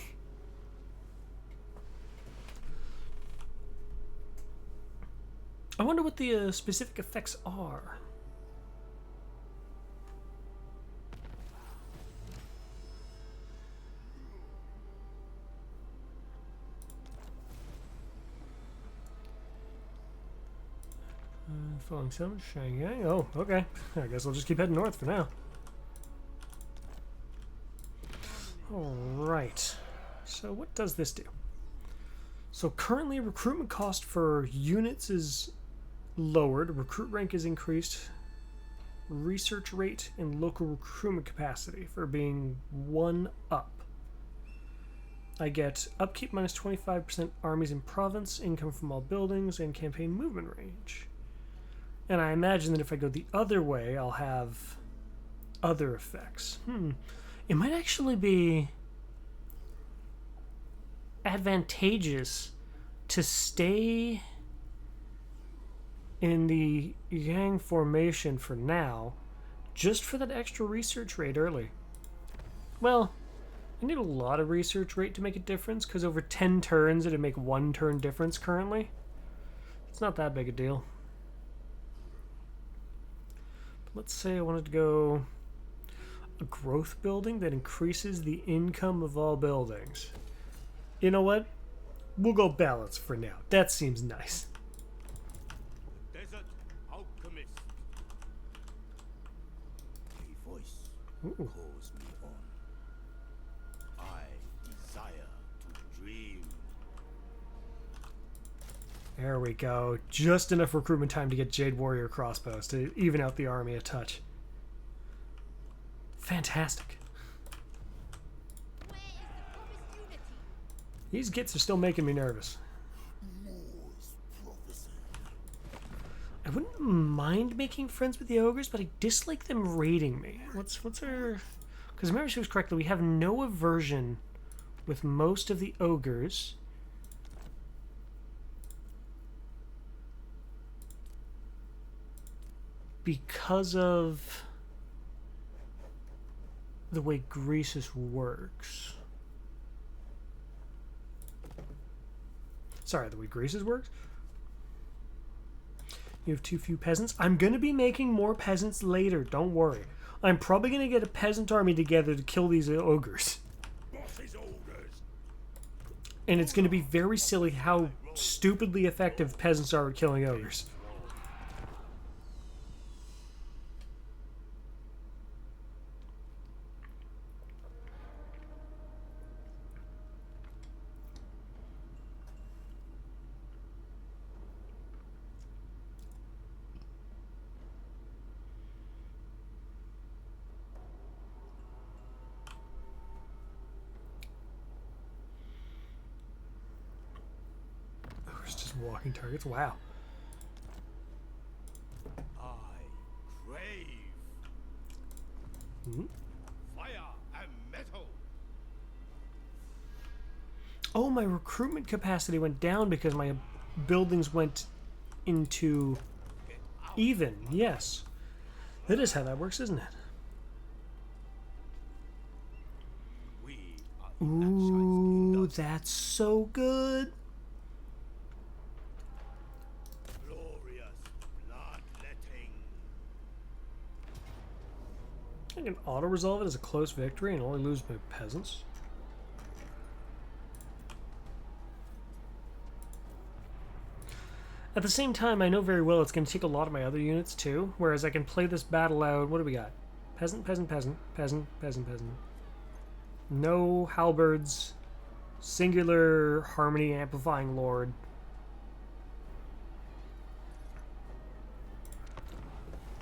I wonder what the specific effects are. Falling Sun, Shanghai. Oh, okay. I guess I'll just keep heading north for now. Alright. So what does this do? So currently recruitment cost for units is lowered. Recruit rank is increased. Research rate and local recruitment capacity for being 1 up. I get upkeep minus 25% armies in province, income from all buildings, and campaign movement range. And I imagine that if I go the other way, I'll have other effects. It might actually be advantageous to stay in the Yang formation for now, just for that extra research rate early. Well, I need a lot of research rate to make a difference, because over 10 turns it'd make 1 turn difference currently. It's not that big a deal. Let's say I wanted to go a growth building that increases the income of all buildings. You know what? We'll go balance for now. That seems nice. Desert Alchemist. A voice Ooh. calls me on. I desire to dream. There we go. Just enough recruitment time to get Jade Warrior crossbows to even out the army a touch. Fantastic. Where is the promised unity? These gits are still making me nervous. Moore's prophecy. I wouldn't mind making friends with the ogres, but I dislike them raiding me. What's our... Because if memory serves correctly, we have no aversion with most of the ogres. Because of the way Greasus works. Sorry, the way Greasus works? You have too few peasants? I'm going to be making more peasants later, don't worry. I'm probably going to get a peasant army together to kill these ogres. Boss's orders. And it's going to be very silly how stupidly effective peasants are at killing ogres. Ogres just walking targets? Wow. I crave Hmm? fire and metal. Oh, my recruitment capacity went down because my buildings went into even. Yes. That is how that works, isn't it? We are in Ooh, Akshi's that's so good. glorious bloodletting. I can auto-resolve it as a close victory and only lose my peasants. At the same time, I know very well it's going to take a lot of my other units too, whereas I can play this battle out. What do we got? Peasant, peasant, peasant, peasant, peasant, peasant. No halberds. Singular harmony amplifying lord.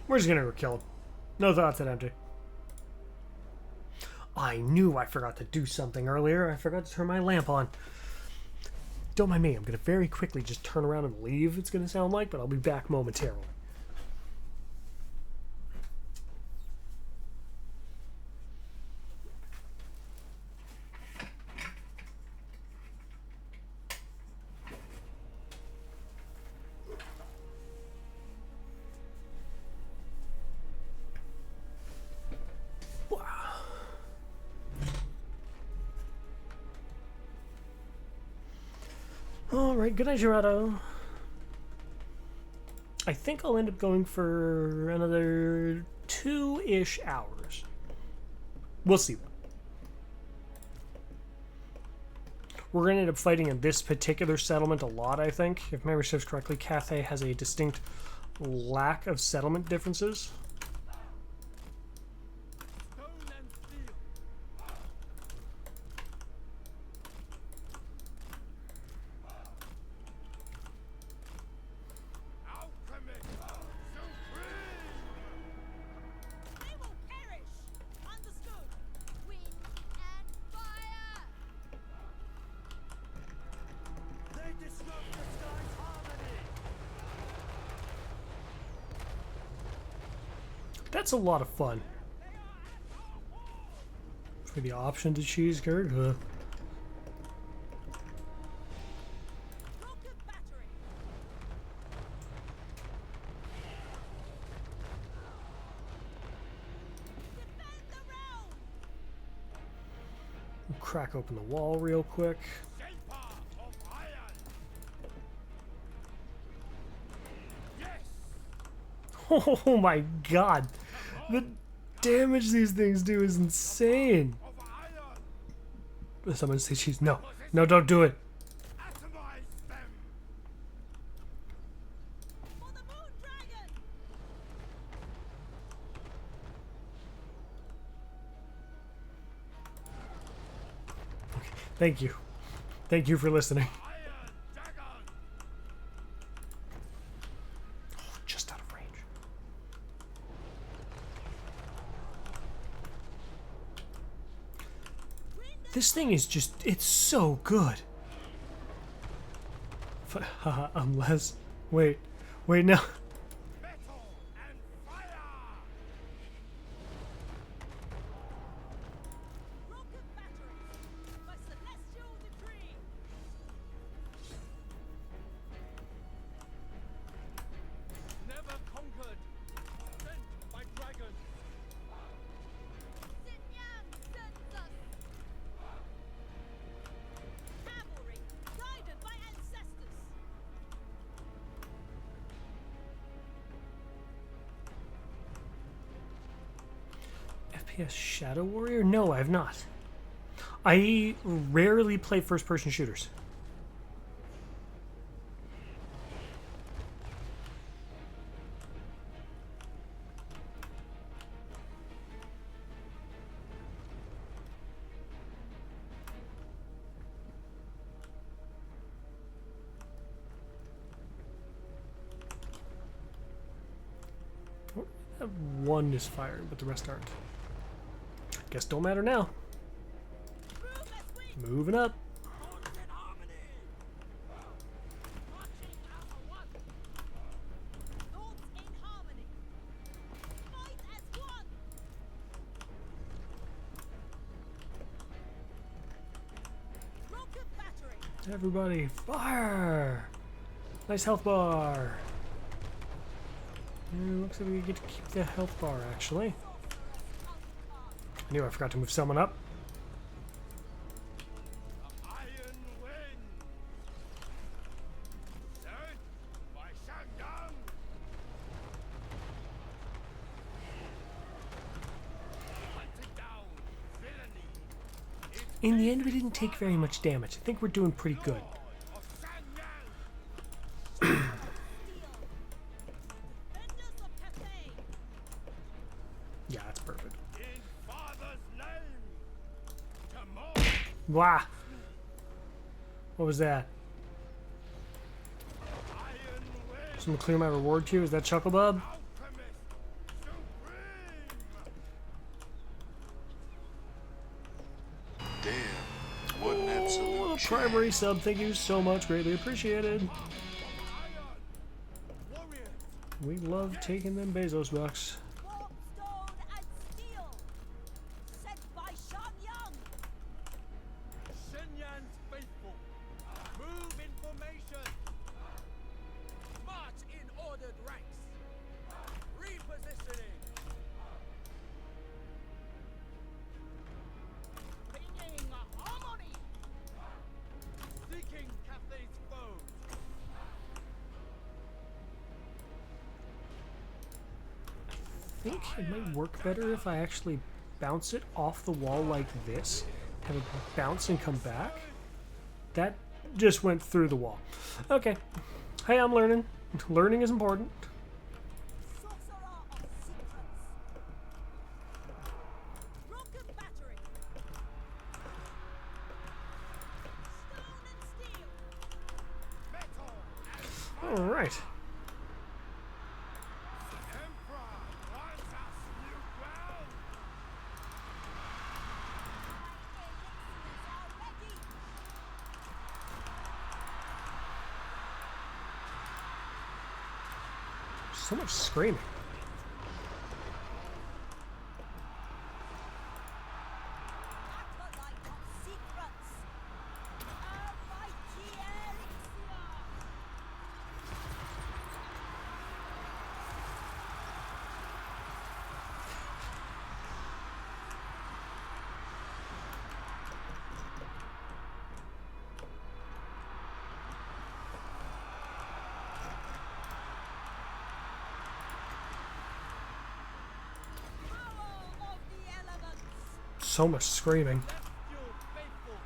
We're just going to kill him. No thoughts at empty. I knew I forgot to do something earlier. I forgot to turn my lamp on. Don't mind me. I'm going to very quickly just turn around and leave, it's going to sound like, but I'll be back momentarily. Alright, good night, Gerardo. I think I'll end up going for another 2-ish hours. We'll see. We're going to end up fighting in this particular settlement a lot, I think. If memory serves correctly, Cathay has a distinct lack of settlement differences. Stone and steel. Alchemy supreme. They will perish. Understood. Wind and fire. They disrupt the sky's harmony. That's a lot of fun. For the option to choose, Gerd. Rocket battery. Defend the realm. We'll crack open the wall real quick. Shaper of iron. Yes. Oh my god. The damage these things do is insane. Of iron. Someone say cheese. No. No, don't do it. Atomize them. For the moon dragon. Thank you. Thank you for listening. Iron dragon. Just out of range. This thing is just, it's so good. Haha, unless, wait, no. Metal and fire! Rocket batteries by celestial decree. Never conquered! Sent by dragons! Xinyan sends us. Cavalry guided by ancestors. FPS Shadow Warrior? No, I have not. I rarely play first-person shooters. One is firing, but the rest aren't. Guess don't matter now. Move as we Moving up. march in harmony. Marching as one. Thoughts in harmony. Fight as one. Rocket battery. Everybody, fire! Nice health bar. Looks like we get to keep the health bar, actually. I knew I forgot to move someone up. Iron Wind! Sent by Shangyang! Hunted down villainy! In the end, we didn't take very much damage. I think we're doing pretty good. Of Shangyang! Steel. Defenders of Cathay. Yeah, that's perfect. In Father's name! Come on! Blah! What was that? Iron Wind! Someone clear my reward queue? Is that Chucklebub? Alchemist! Supreme! Damn, what an absolute Oh, the shame. primary sub, thank you so much. Greatly appreciated. Iron! Warriors! We love taking them Bezos bucks. Warp stone and steel. Sent by Shangyang. Shenyan's faithful! Move in formation! March in ordered ranks! Repositioning! Bringing harmony! Seeking Cathay's foes! I think it might work better if I actually bounce it off the wall like this. Have it bounce and come back. That just went through the wall. Okay. Hey, I'm learning. Learning is important. Sorcerer of secrets. Rocket battery. Stone and steel. Metal! Alright. Emperor wants us new ground! My elixirs are ready. So much screaming. Acolyte of secrets. A mighty elixir. Power of the elements. So much screaming. Celestial faithful!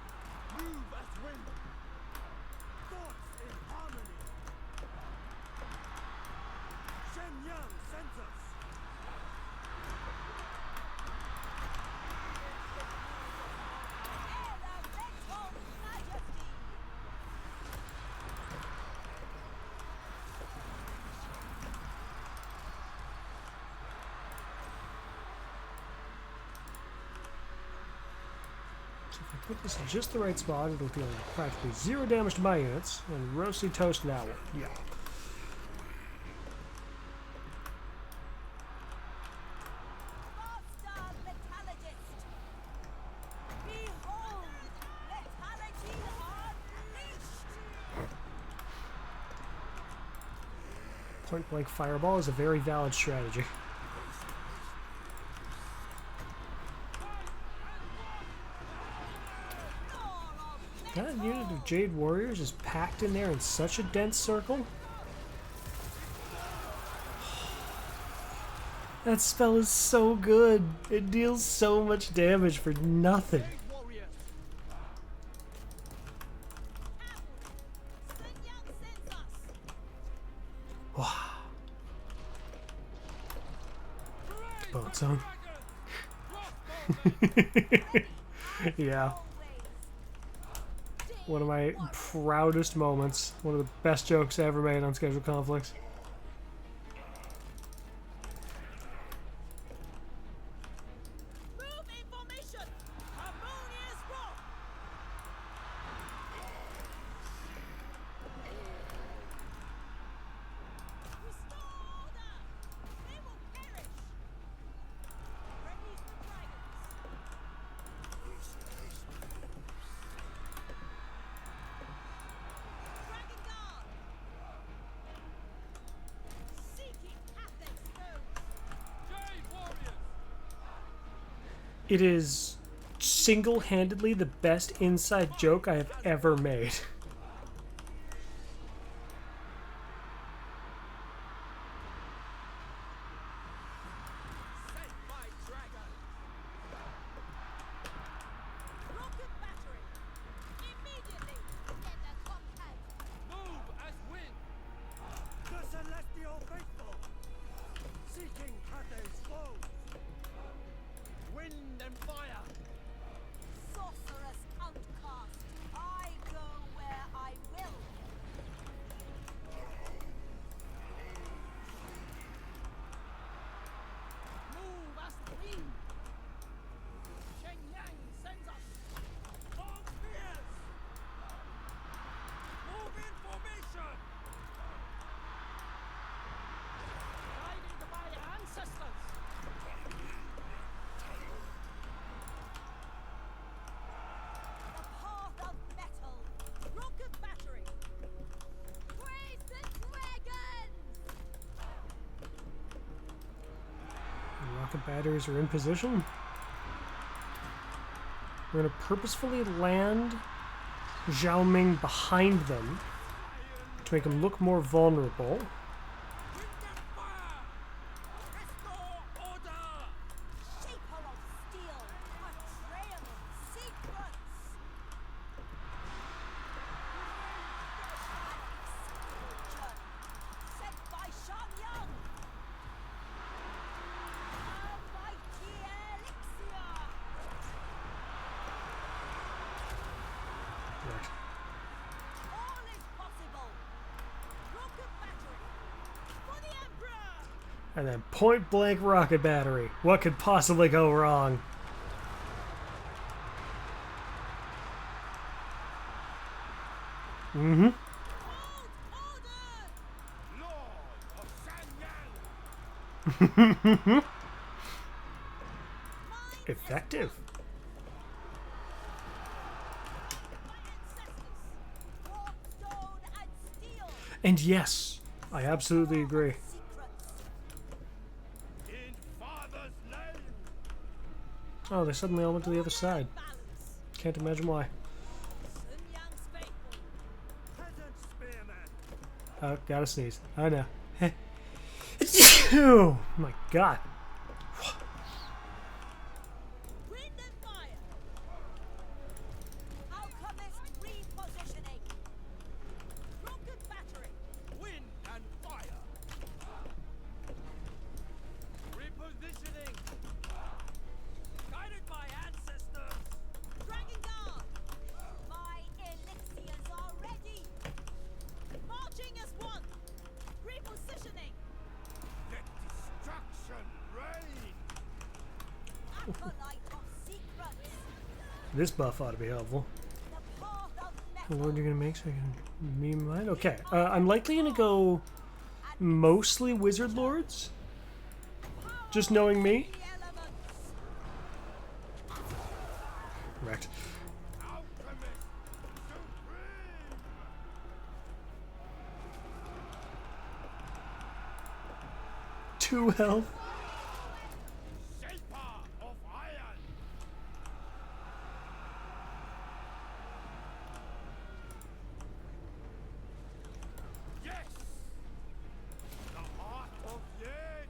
Move as wind! Thoughts in harmony! Shenyang sends us! Elemental majesty. So if I put this in just the right spot, it'll deal practically 0 damage to my units, and roasty toast that one. Yeah. Master Metallurgist! Behold! Lethality unleashed! Point blank fireball is a very valid strategy. That unit of Jade Warriors is packed in there in such a dense circle. That spell is so good. It deals so much damage for nothing. Jade warriors. Sun Yang sends us! Wow. Praise Bone the zone. dragon. Yeah. Always! One of my proudest moments. One of the best jokes I ever made on Scheduled Conflicts. Move in formation! Harmonious rock! Restore order! They will perish! Raise the dragons! Dragon Guard! Seeking Athens stones! Jade warriors. It is single-handedly the best inside joke I have ever made. Sent by dragon. Rocket battery! Immediately! Get the compound! Move as wind. The celestial faithful, seeking Hathor's foes. Wind and fire. Sorcerous outcast! I go where I will! Move as wind. Shenyang sends us. On fierce. Move in formation. Guided by ancestors. The path of metal! Rocket battery! Praise the dragons! Rocket batteries are in position. We're going to purposefully land Zhao Ming behind them to make them look more vulnerable. Wind and fire. Restore order. Shaper of steel! A trail of secrets! An execution sent by Shan a mighty elixir! Right. All is possible! Rocket battery! For the Emperor! And then point blank rocket battery. What could possibly go wrong? Mm-hmm. Hold order! Lord of Shanyang. Mind Effective. my ancestors! Wrought stone and steel! And yes, I absolutely agree. Secrets! In father's name. Oh, they suddenly all went to the other side. Balance! Can't imagine why. Sun Yang's faithful! Peasant spearman, Oh, gotta sneeze. I know. Oh my god. Wind and fire! Alchemist repositioning! Rocket battery! Wind and fire. Repositioning. Guided by ancestors. Dragon Guard! My elixirs are ready! Marching as one! Repositioning! Let destruction reign. Acolyte of secrets! This buff ought to be helpful. The path of The metal. Lord you're gonna make so I can meme mine? Okay. I'm likely gonna go mostly Wizard Lords. Just knowing me. The elements. Correct. Alchemist supreme! 2 health. Shaper of iron! Yes! The heart of yin!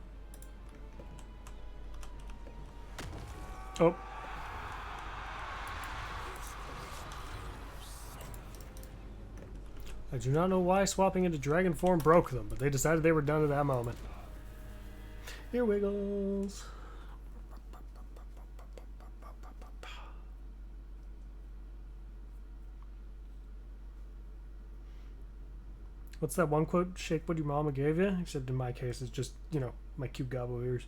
Oh. I do not know why swapping into dragon form broke them, but they decided they were done at that moment. Here wiggles. What's that one quote? Shake what your mama gave you? Except in my case, it's just, you know, my cute gobble ears.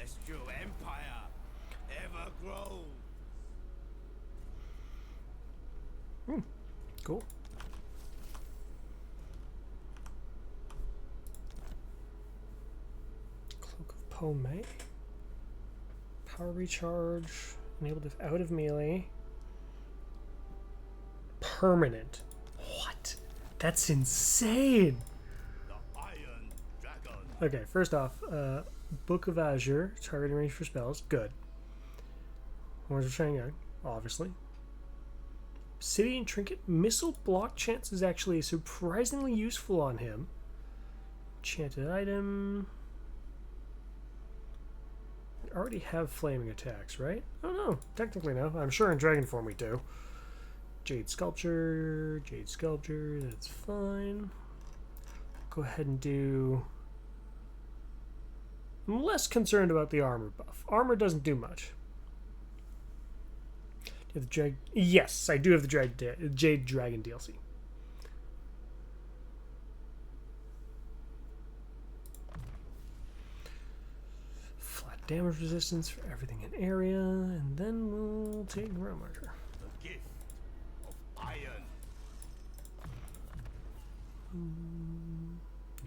Celestial empire ever grows. Cool. Cloak of Pomei. Power recharge. Enabled if out of melee. Permanent. What? That's insane! The Iron Dragon. Okay, first off, Book of Azure, targeting range for spells, good. Horns of Shining Young, obviously. Obsidian Trinket, Missile Block Chance is actually surprisingly useful on him. Enchanted item. We already have flaming attacks, right? Oh no, technically no. I'm sure in Dragon form we do. Jade Sculpture, that's fine. Go ahead and do... I'm less concerned about the armor buff. Armor doesn't do much. Do you have the drag? Yes, I do have the Jade Dragon DLC. Flat damage resistance for everything in area, and then we'll take Ground Marker. The gift of iron.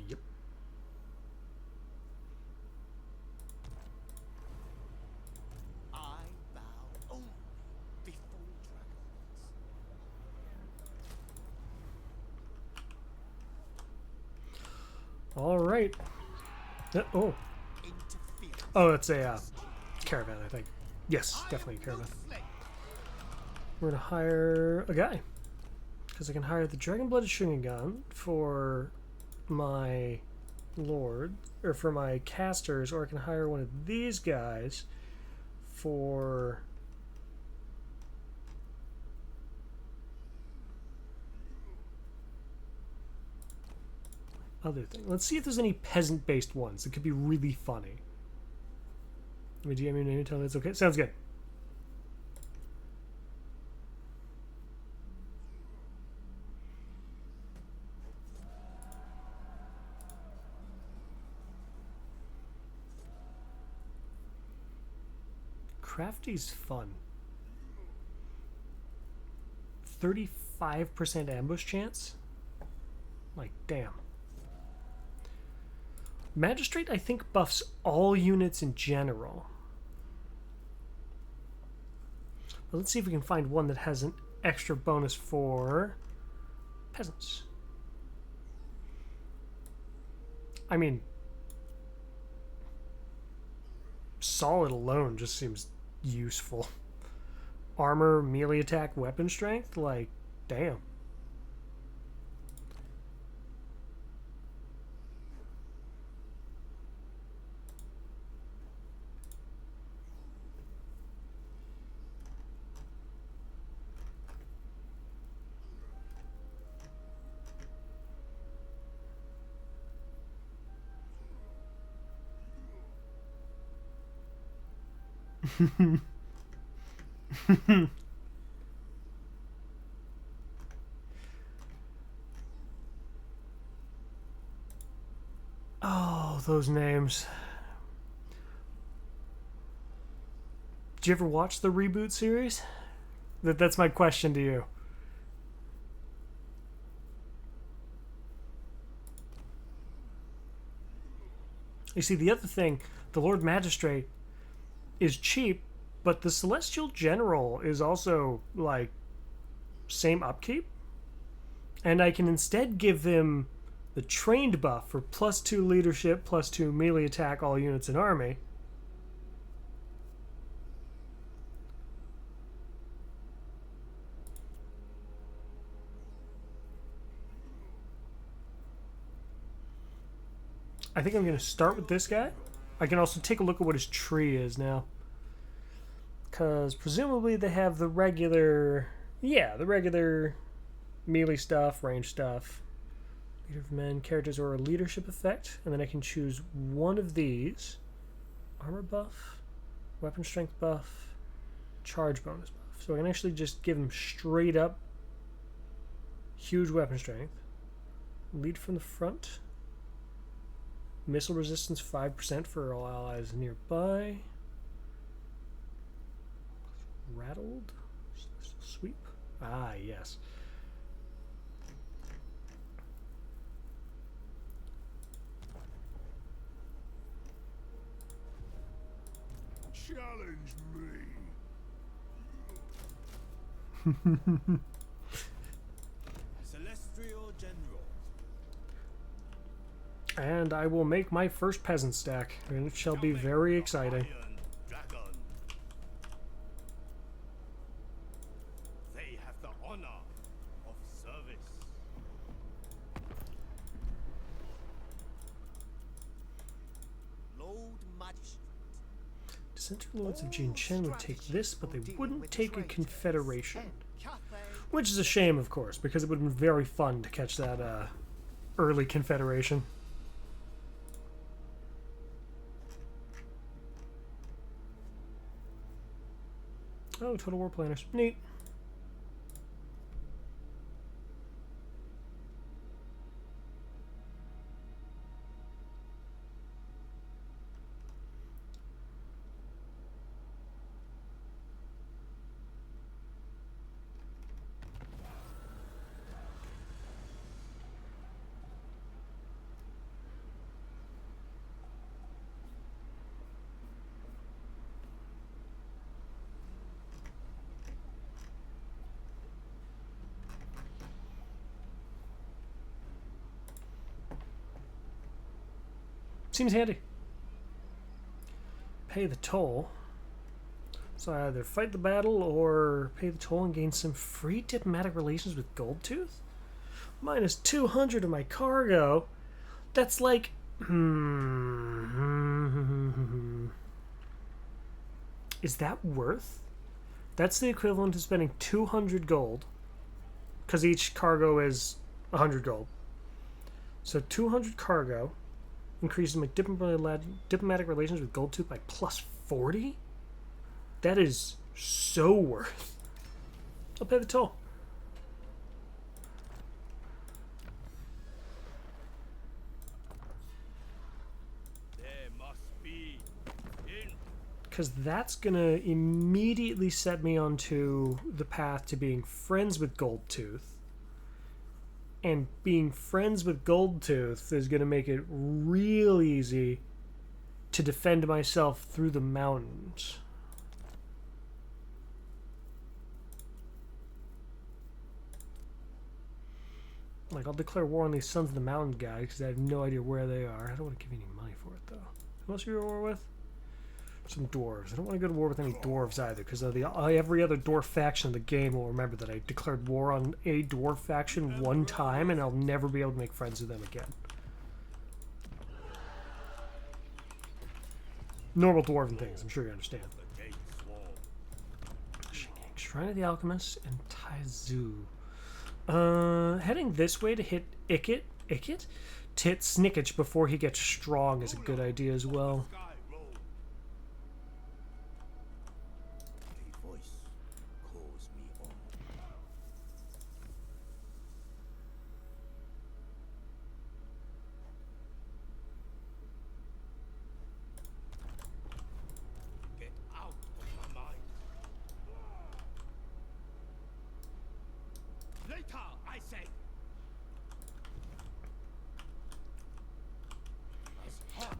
Yep. I bow only before dragons. All right. Oh, Interference. oh, it's a caravan, I think. Yes, definitely a caravan. We're gonna hire a guy because I can hire the Dragon-Blooded Shinigami for my lord, or for my casters, or I can hire one of these guys for other thing. Let's see if there's any peasant-based ones that could be really funny. I mean, do you have your name and tell me it's okay? Sounds good. Crafty's fun. 35% ambush chance? Like, damn. Magistrate, I think, buffs all units in general. But let's see if we can find one that has an extra bonus for peasants. I mean, solid alone just seems useful. Armor, melee attack, weapon strength, like, damn. Oh, those names. Did you ever watch the reboot series? That's my question to you. You see, the other thing, the Lord Magistrate is cheap, but the Celestial General is also, like, same upkeep. And I can instead give them the trained buff for +2 leadership, +2 melee attack all units in army. I think I'm going to start with this guy. I can also take a look at what his tree is now. Because presumably they have the regular... Yeah, the regular melee stuff, range stuff. Leader of men, characters, or a leadership effect. And then I can choose one of these. Armor buff, weapon strength buff, charge bonus buff. So I can actually just give him straight up huge weapon strength. Lead from the front. Missile resistance 5% for all allies nearby. Rattled. Sweep. Ah, yes. Challenge me. Celestial General. And I will make my first peasant stack, and it shall be very exciting. Iron Dragon. They have the honor of service. Lord Magistrate. Dissenter Lords of Jinchen would take this, but they wouldn't take a Confederation. Which is a shame, of course, because it would have been very fun to catch that early Confederation. Oh, Total War Planners. Neat. Seems handy. Pay the toll. So I either fight the battle or pay the toll and gain some free diplomatic relations with Goldtooth? Minus 200 of my cargo. That's like... Is that worth? That's the equivalent to spending 200 gold. Because each cargo is 100 gold. So 200 cargo increases my diplomatic relations with Goldtooth by +40? That is so worth. I'll pay the toll. There must be Because that's going to immediately set me onto the path to being friends with Goldtooth. And being friends with Goldtooth is going to make it real easy to defend myself through the mountains. Like, I'll declare war on these Sons of the Mountain guys because I have no idea where they are. I don't want to give you any money for it, though. Who else are you at war with? Some dwarves. I don't want to go to war with any dwarves either, because every other dwarf faction in the game will remember that I declared war on a dwarf faction one time, and I'll never be able to make friends with them again. Normal dwarven things, I'm sure you understand. Shrine of the Alchemist and Taizu. Heading this way to hit Ikit? To hit Snickich before he gets strong is a good idea as well. Greater, I say.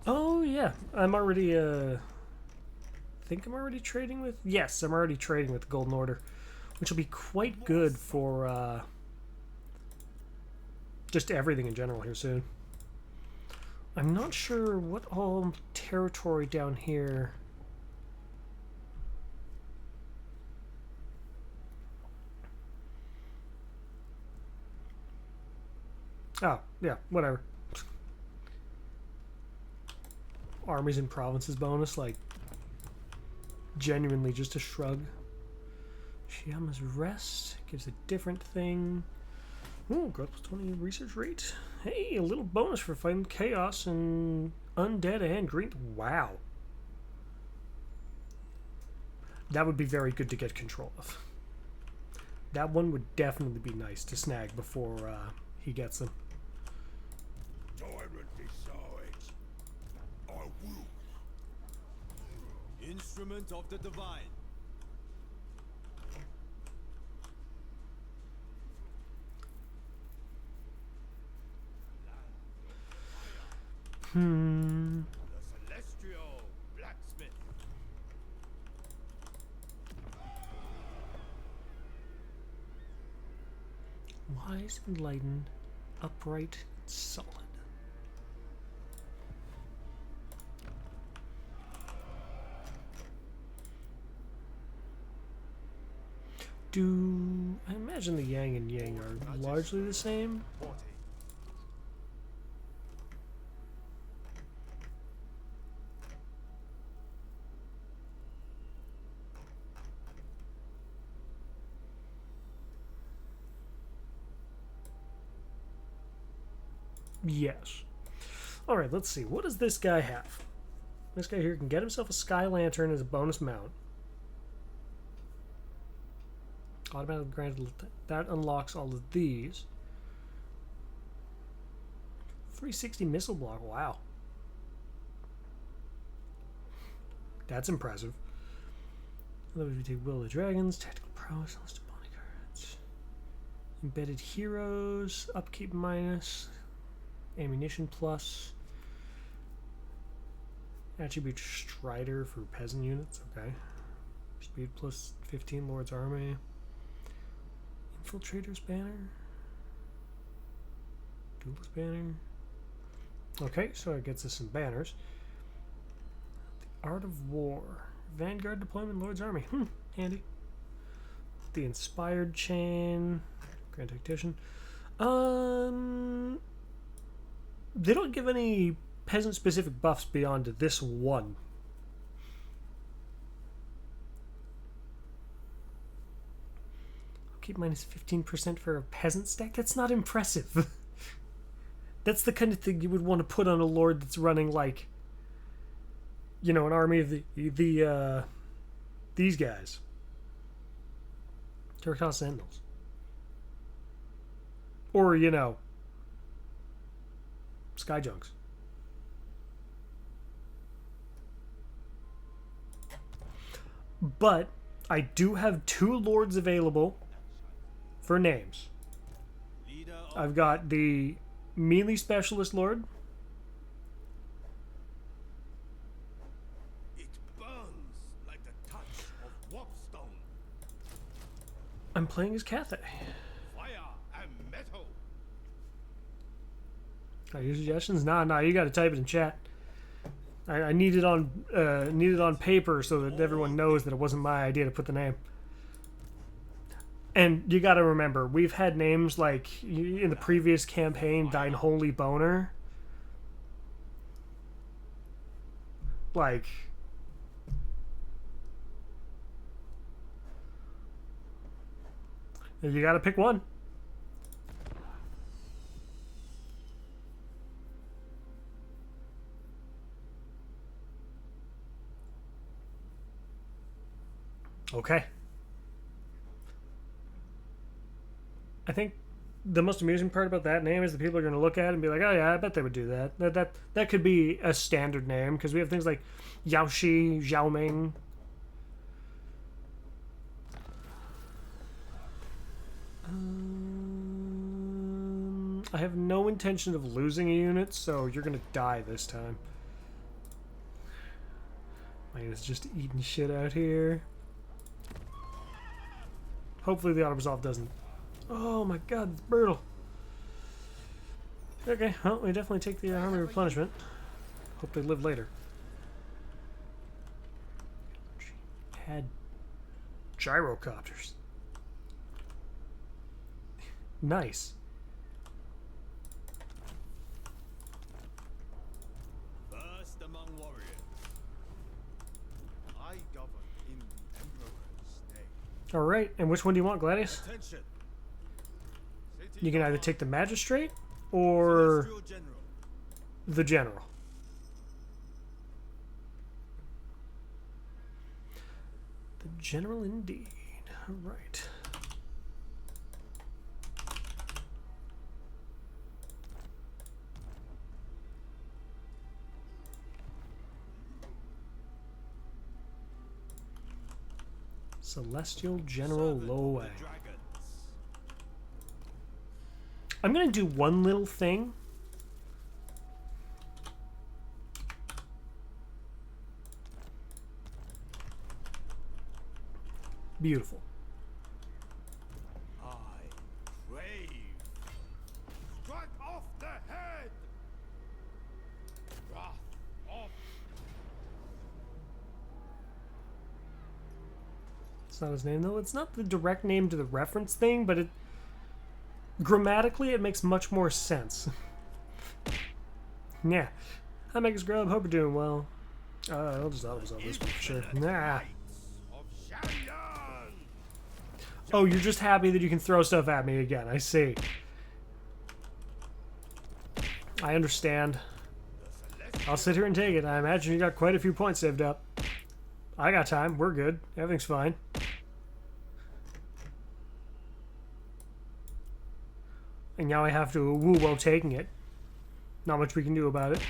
Oh yeah, I'm already think I'm already trading with. Yes, I'm already trading with the Golden Order, which will be quite good for just everything in general here soon. I'm not sure what all territory down here. Oh, yeah, whatever. Armies and provinces bonus, like, genuinely just a shrug. Shiyama's Rest gives a different thing. Ooh, growth plus 20 research rate. Hey, a little bonus for fighting chaos and undead and green. Wow. That would be very good to get control of. That one would definitely be nice to snag before he gets them. Tyrant decides. I will. Instrument of the divine. Hmm. The celestial blacksmith. Wise, enlightened, upright, solid. I imagine the yang and yang are largely the same? 40. Yes. Alright, let's see. What does this guy have? This guy here can get himself a Sky Lantern as a bonus mount. Automatically granted. That unlocks all of these. 360 missile block. Wow. That's impressive. Otherwise, we take Will of the Dragons, Tactical Prowess, list of bodyguards. Embedded Heroes, Upkeep minus, Ammunition plus. Attribute Strider for peasant units. Okay. Speed plus 15, Lord's Army. Infiltrator's Banner. Duelist Banner. Okay, so it gets us some banners. The Art of War. Vanguard deployment, Lord's Army. Handy. The Inspired Chain. Grand Tactician. They don't give any peasant-specific buffs beyond this one. Keep minus 15% for a peasant stack? That's not impressive. That's the kind of thing you would want to put on a lord that's running, like, you know, an army of these guys. Terracotta Sentinels. Or, you know, Skyjunks. But I do have 2 lords available for names. I've got the melee specialist lord. It burns like the touch of warpstone. I'm playing as Cathay. Fire and metal. Your suggestions? Nah, you gotta type it in chat. I need it on paper so that everyone knows that it wasn't my idea to put the name. And you gotta remember, we've had names like in the previous campaign, Thine Holy Boner. Like, you gotta pick one. Okay. I think the most amusing part about that name is that people are going to look at it and be like, oh yeah, I bet they would do that. That could be a standard name, because we have things like Yaoshi, Zhao Ming. I have no intention of losing a unit, so you're gonna die this time. My unit's just eating shit out here. Hopefully the auto-resolve doesn't... Oh my god, it's brutal. Okay, well, we definitely take the army replenishment. Hope they live later. Had gyrocopters. Nice. First among warriors. I govern in the Emperor's name. Alright, and which one do you want, Gladius? Attention. You can either take the magistrate or Celestial General. the general. The general indeed. Alright. Celestial General Servant of the Lowe. Dragons. I'm gonna do one little thing. Beautiful. I crave. Strike off the head. Wrath off. It's not his name though. It's not the direct name to the reference thing, but it grammatically it makes much more sense. Yeah. Hi Megas Grub, hope you're doing well. I'll just auto-resolve this one for sure. Nah. Of Shanyan. Oh, you're just happy that you can throw stuff at me again. I see. I understand. I'll sit here and take it. I imagine you got quite a few points saved up. I got time. We're good. Everything's fine. And now I have to woo while taking it. Not much we can do about it.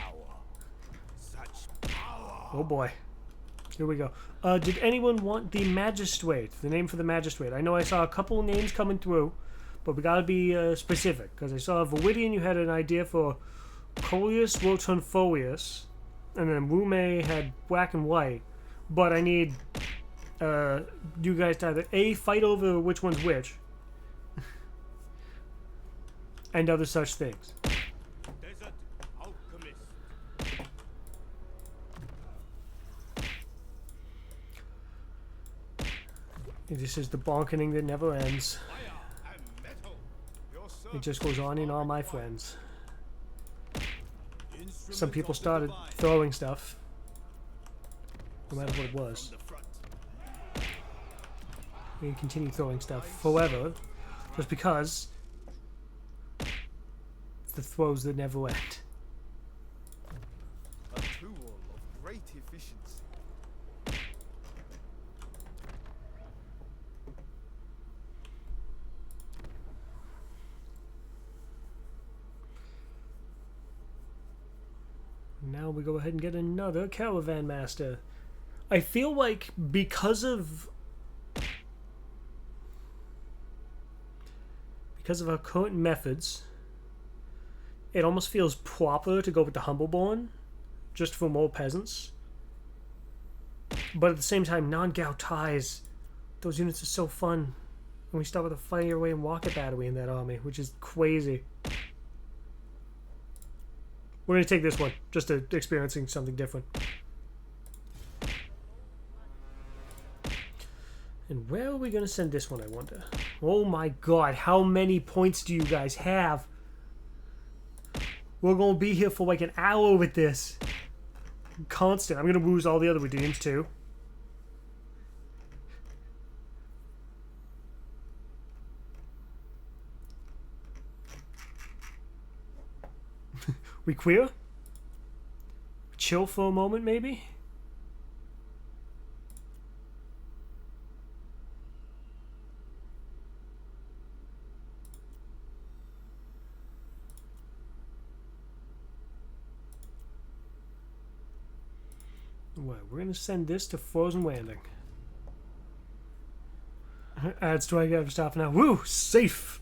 Such power. Oh boy. Here we go. Did anyone want the magistrate? The name for the magistrate? I know I saw a couple of names coming through, but we gotta be specific. Because I saw Viridian, you had an idea for Coleus Rotunfolius. And then Wume had black and white. But I need you guys to either A, fight over which one's which. And other such things. Desert alchemist. This is the bonkening that never ends. Fire and metal. Your It just goes on and on, my friends. Instruments Some people of the started divine. throwing stuff. No matter what it was. From the front. We can continue throwing stuff forever. Just because it's the throws that never end. A tool of great efficiency. Now we go ahead and get another caravan master. I feel like because of our current methods, it almost feels proper to go with the Humbleborn, just for more peasants. But at the same time, non-Gao ties, those units are so fun. And we start with a fire away and rocket battery in that army, which is crazy. We're going to take this one, just to experiencing something different. And where are we going to send this one, I wonder? Oh my god, how many points do you guys have? We're going to be here for like an hour with this. Constant. I'm going to lose all the other redeems too. We queer? Chill for a moment, maybe? Well, we're going to send this to Frozen Landing. Adds to I gotta stop now. Woo! Safe!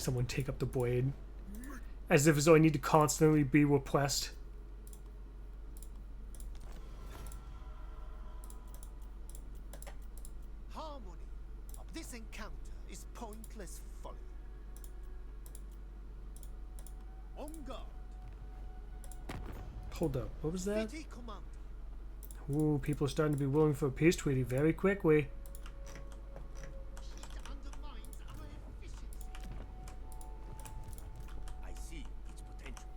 Someone take up the blade. As if as though I need to constantly be repressed. Harmony of this encounter is pointless folly. On guard. Hold up, what was that? Viti Commander. Ooh, people are starting to be willing for a peace treaty very quickly. It undermines our efficiency. I see its potential.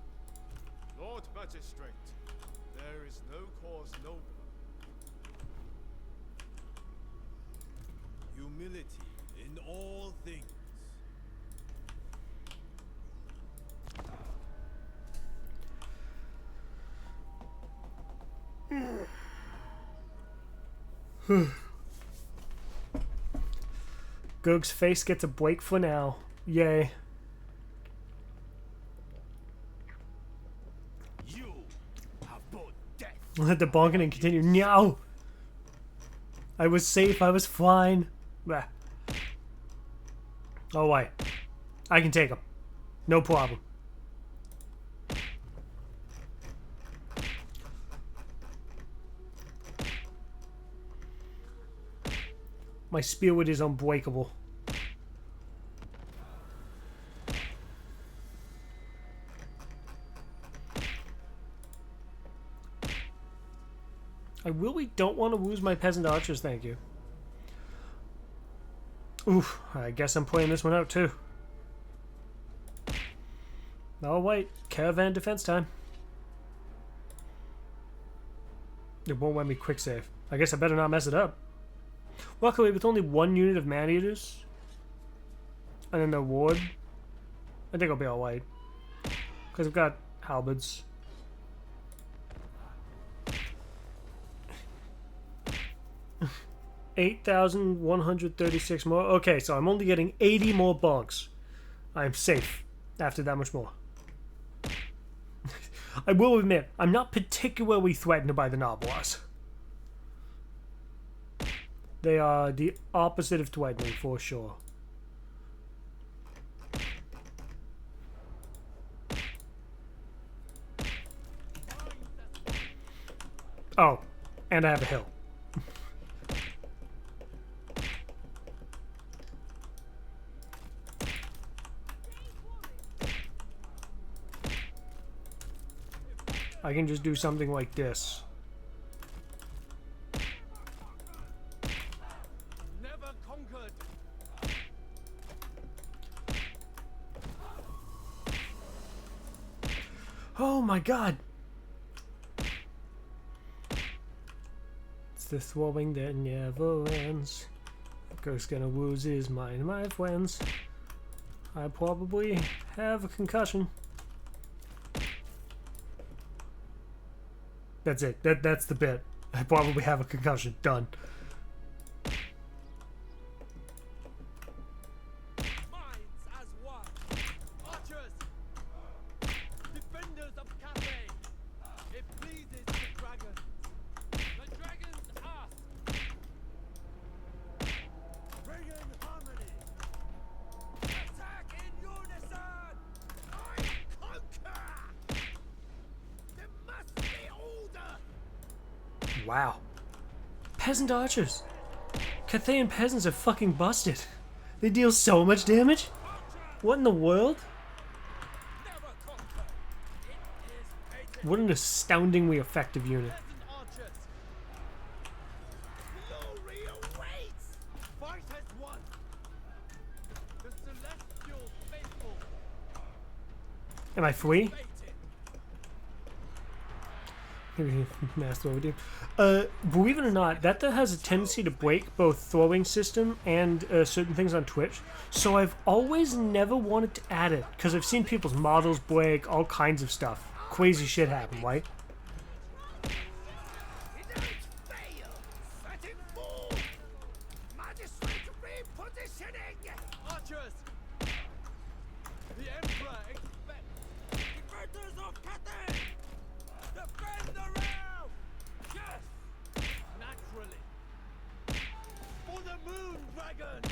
Lord Magistrate, there is no cause nobler. Humility in all things. Gug's face gets a break for now. Yay. You have brought death. Let the bonking continue. No! I was safe, I was fine. Bah. Oh, wait. I can take him. No problem. My spirit is unbreakable. I really don't want to lose my peasant archers, thank you. Oof, I guess I'm playing this one out too. Oh wait, caravan defense time. It won't let me quick save. I guess I better not mess it up. Luckily, with only one unit of man-eaters, and then the ward, I think I'll be alright. Because I've got halberds. $8,136 more. Okay, so I'm only getting 80 more bugs. I'm safe after that much more. I will admit, I'm not particularly threatened by the Noblars. They are the opposite of threatening, for sure. Oh, and I have a hill. I can just do something like this. Never conquered. Oh my god! It's the throwing that never ends. Ghost gonna lose his mind, my friends. I probably have a concussion. That's it. That's the bit. I probably have a concussion. Done. Minds as one. Archers. Defenders of Cathay. It pleases the dragons. The dragons ask. Bring in harmony. Attack in unison. I conquer. There must be order. Wow. Peasant archers. Cathayan peasants are fucking busted. They deal so much damage. What in the world? Never conquer. It is fated. What an astoundingly effective unit. Peasant archers. Glory awaits. Fight as one. The celestial faithful. Am I free? Fated. Master overdue. Believe it or not, that has a tendency to break both throwing system and certain things on Twitch. So I've always never wanted to add it because I've seen people's models break, all kinds of stuff. Crazy shit happen, right? It don't fail. Setting full. Magistrate repositioning. Archers. The Emperor expects. Defenders of Cathay. Defend the realm. Yes. Naturally. For the moon dragon.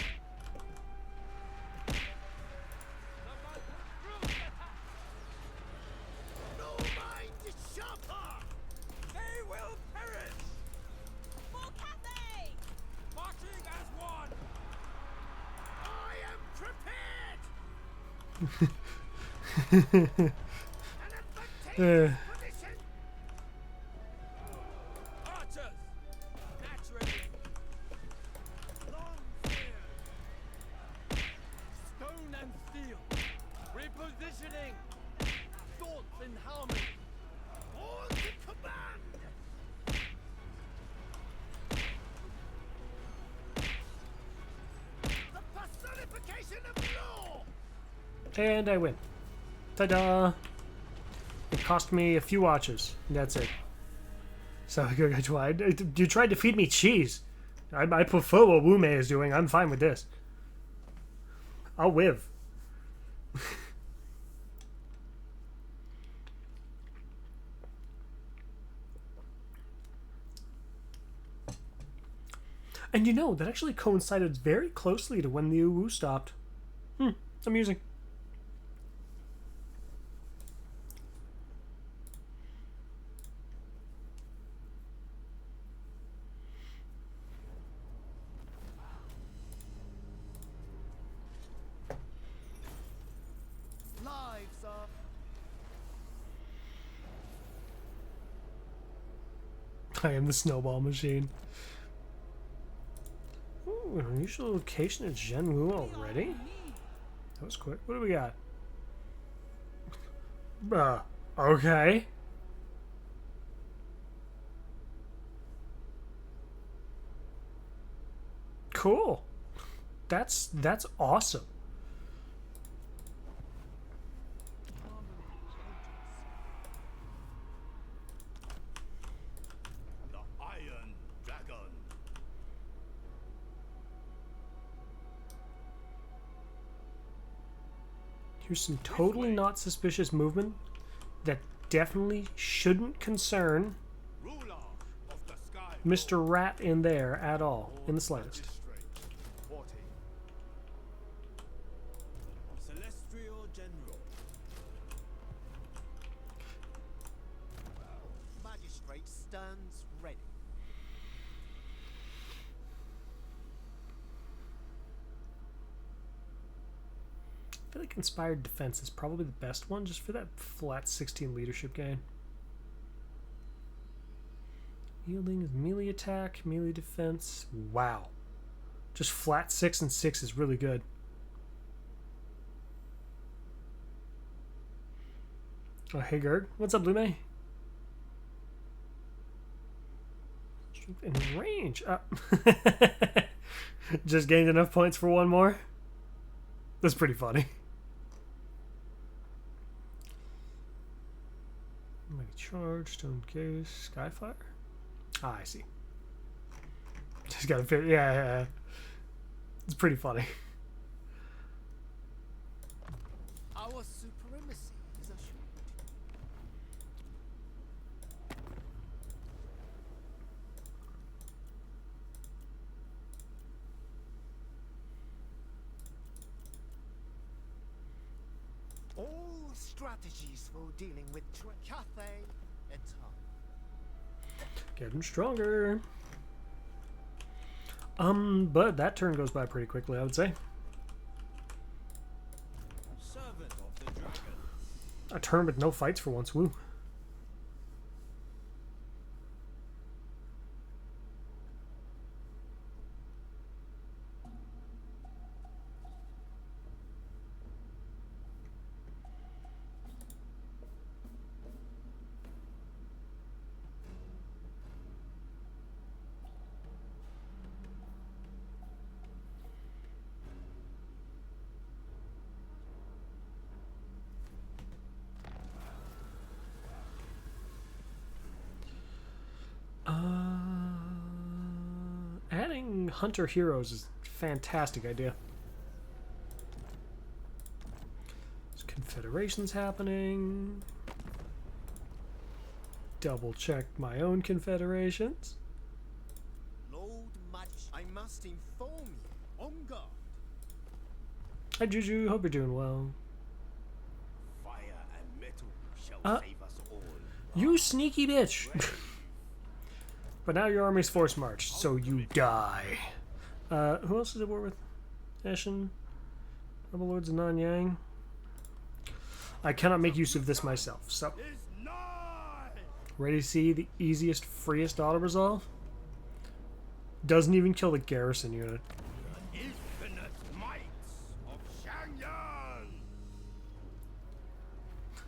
Archers! Naturally! Long spears! Stone and steel! Repositioning! Thoughts in harmony! All to command! The personification of law! And I win. Ta-da! It cost me a few watches. And that's it. So you tried to feed me cheese. I prefer what Wume is doing. I'm fine with this. I'll live. And you know, that actually coincided very closely to when the Uwu stopped. Amusing. Lives are I am the snowball machine. Ooh, an unusual location at Zhenwu already? That was quick. What do we got? Okay. Cool. That's awesome. The Iron Dragon! Here's some totally not suspicious movement that definitely shouldn't concern Ruler of the sky! Mr. Rat in there at all, in the slightest. Magistrate, 40. Celestial General. magistrate stands ready. I feel like Inspired Defense is probably the best one just for that flat 16 leadership gain. Yielding is melee attack, melee defense. Wow. Just flat 6 and 6 is really good. Oh, hey Gerg. What's up, Blue May? Strength and range. Just gained enough points for one more? That's pretty funny. Mighty Charge, Stone Gaze, Skyfire? Ah, I see. Just gotta figure. Yeah. It's pretty funny. Our supremacy is assured. All strategies for dealing with Cathay et al. Getting stronger. But that turn goes by pretty quickly, I would say. Servant of the Dragon. A turn with no fights for once. Woo. Adding hunter heroes is a fantastic idea. There's confederations happening. Double check my own confederations. Lord Magistrate, I must inform you. On guard. Hi Juju, hope you're doing well. Fire and metal shall save us all. You sneaky bitch! But now your army's force marched, so you die. Who else is at war with? Eshin? Rebel Lords of Nanyang? I cannot make use of this myself, so... is nigh. Ready to see the easiest, freest auto-resolve? Doesn't even kill the garrison unit. Infinite might of Shangyang.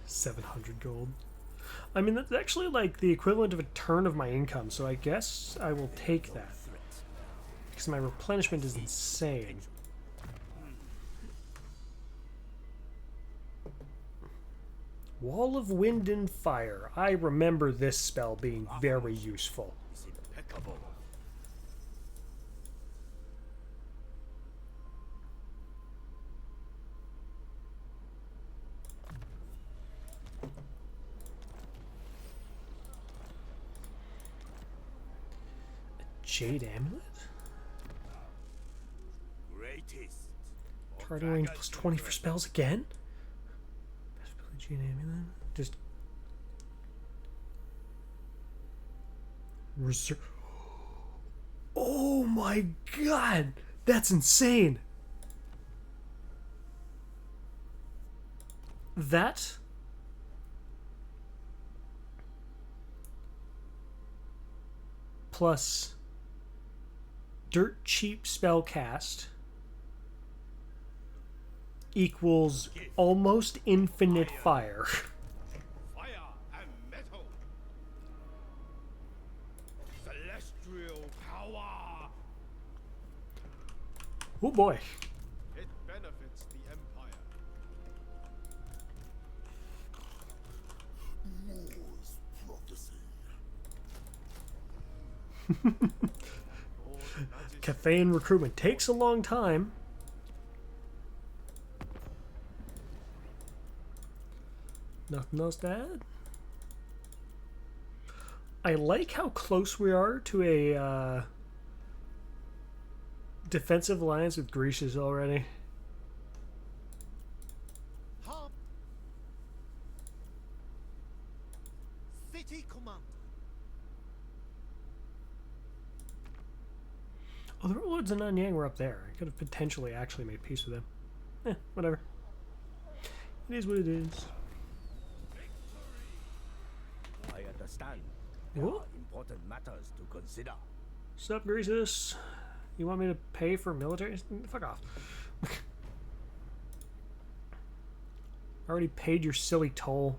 700 gold. I mean, that's actually like the equivalent of a turn of my income, so I guess I will take that. Because my replenishment is insane. Wall of Wind and Fire. I remember this spell being very useful. Is impeccable. Jade Amulet? Greatest. Targeting range plus 20 for spells again? Best ability Jade Amulet? Just... Reserve... Oh my god! That's insane! That... plus... dirt cheap spell cast equals almost infinite fire. Fire and metal. Celestial power. Oh boy. It benefits the Empire. Moore's prophecy. Lord Majesty. Cathayan recruitment takes a long time. Nothing else to add. I like how close we are to a defensive alliance with Grecius already. Harm. City commander. Oh, the Warlords of Nanyang were up there. I could have potentially actually made peace with them. Whatever. It is what it is. I understand. What? There are important matters to consider. Sup, Greasus? You want me to pay for military? Fuck off. I already paid your silly toll.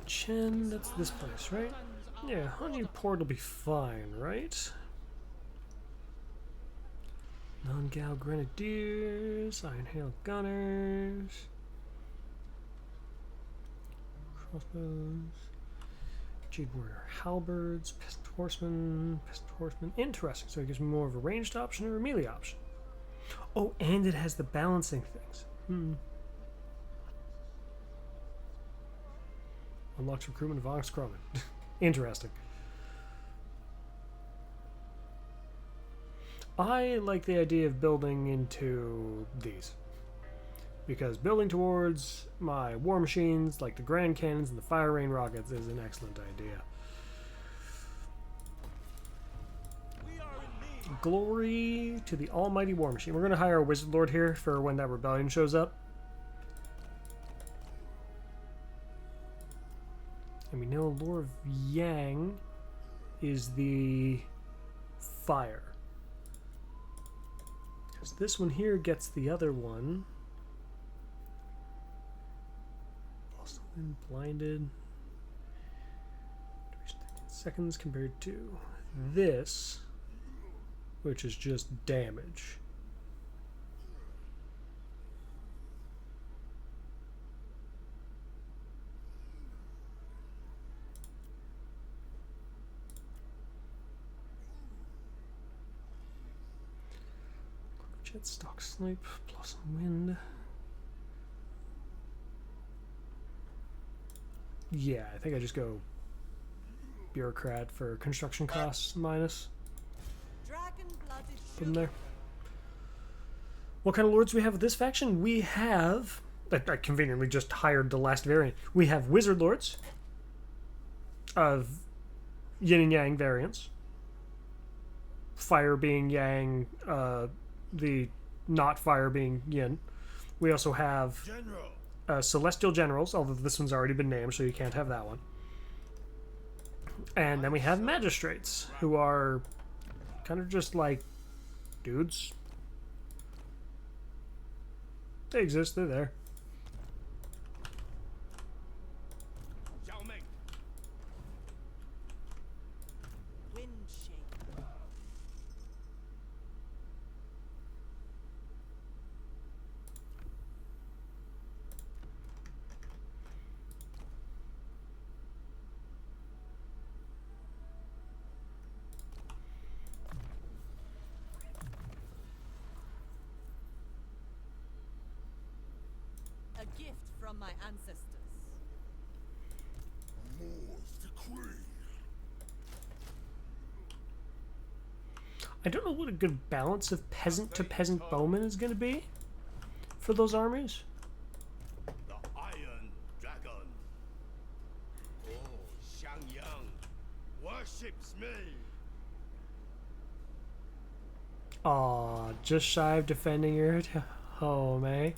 Chen, that's this place, right? Yeah, Honey Port will be fine, right? Non-Gal Grenadiers, Iron Hail Gunners, Crossbows, Jade Warrior Halberds, Peasant Horsemen, Interesting, so it gives me more of a ranged option or a melee option. Oh, and it has the balancing things. Unlocks recruitment of Onyx Croman. Interesting. I like the idea of building into these. Because building towards my war machines, like the Grand Cannons and the Fire Rain Rockets, is an excellent idea. Glory to the almighty war machine. We're going to hire a Wizard Lord here for when that rebellion shows up. And we know Lore of Yang is the fire. Because this one here gets the other one. Also been blinded. Seconds compared to this, which is just damage. Jet Stock Snipe, Blossom Wind. Yeah, I think I just go bureaucrat for construction costs minus. Dragon-blooded Put them there. What kind of lords do we have with this faction? We have... I conveniently just hired the last variant. We have wizard lords of yin and yang variants. Fire being yang, the not fire being yin. We also have celestial generals, although this one's already been named, so you can't have that one. And then we have magistrates, who are kind of just like dudes. They exist, they're there. Zhao Ming. wind shape. A gift from my ancestors. More's decree. I don't know what a good balance of peasant to peasant bowman is going to be for those armies. The Iron Dragon. Oh, Xiangyang worships me. Aw, just shy of defending your home, eh?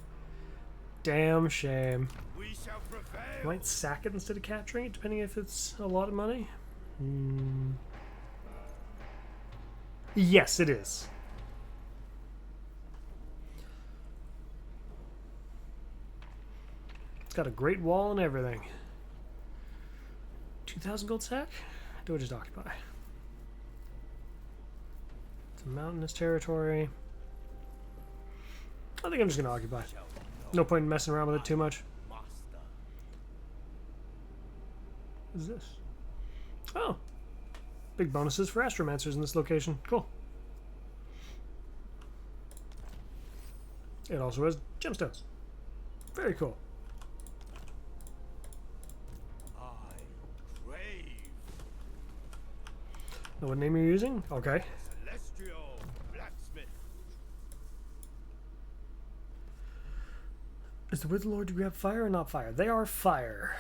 Damn shame. We shall prevail. Might sack it instead of capturing it, depending if it's a lot of money. Yes, it is. It's got a great wall and everything. 2,000 gold sack? Do I just occupy? It's a mountainous territory. I think I'm just going to occupy. No point in messing around with it too much. Master. What is this? Oh. Big bonuses for astromancers in this location. Cool. It also has gemstones. Very cool. I crave Know what name you're using? Okay. celestial blacksmith. Is the Wizard Lord to grab fire or not fire? They are fire.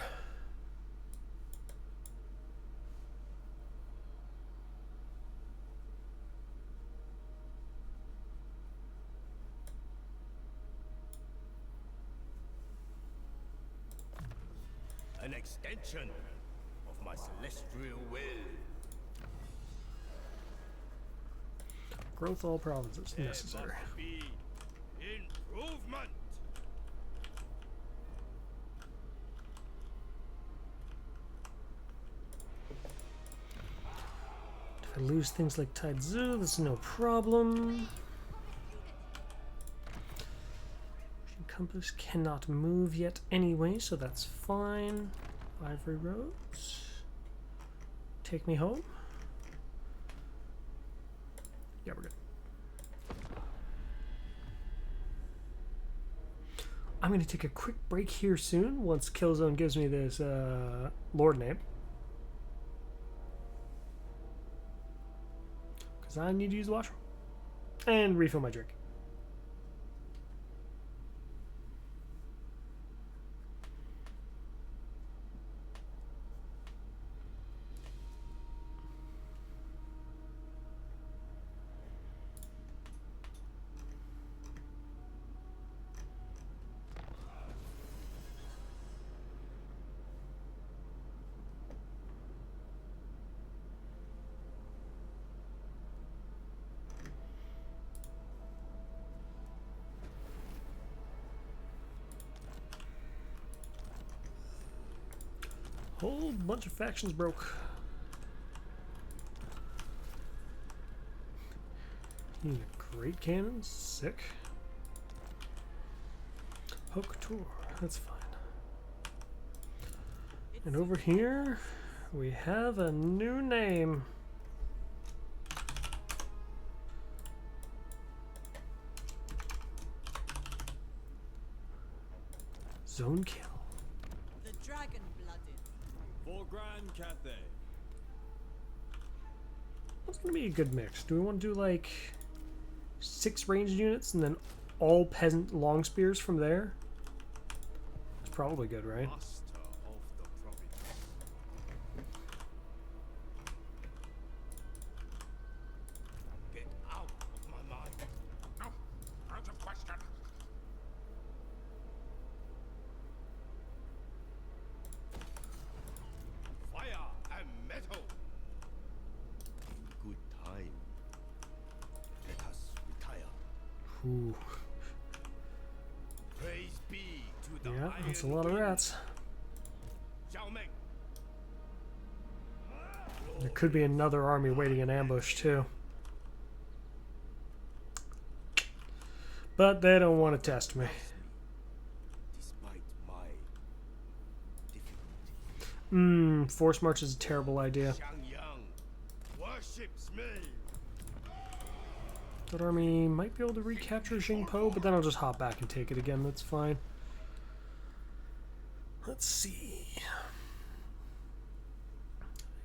An extension of my celestial will. Growth all provinces There necessary. must be improvement. If I lose things like Taizu, this is no problem. Compass cannot move yet anyway, so that's fine. Ivory Roads. Take me home. Yeah, we're good. I'm going to take a quick break here soon once Killzone gives me this Lord name. Because I need to use the washroom. And refill my drink. Whole bunch of factions broke. Need a great cannon, sick. Hook tour, that's fine. And over here, we have a new name. Zone kill. The dragon-blooded. Cathay. What's gonna be a good mix? Do we want to do like 6 ranged units and then all peasant long spears from there? That's probably good, right? Master of the province. Get out of my mind. No, out of question. Fire and metal. In good time. Let us retire. Ooh. Praise be to the Yeah, that's a Iron lot of Wind. rats. Zhao Ming. There could be another army waiting in ambush too. But they don't want to test me. Despite my difficulty. Force march is a terrible idea. Xiangyang worships me. That army might be able to recapture Jingpo, but then I'll just hop back and take it again. That's fine. Let's see.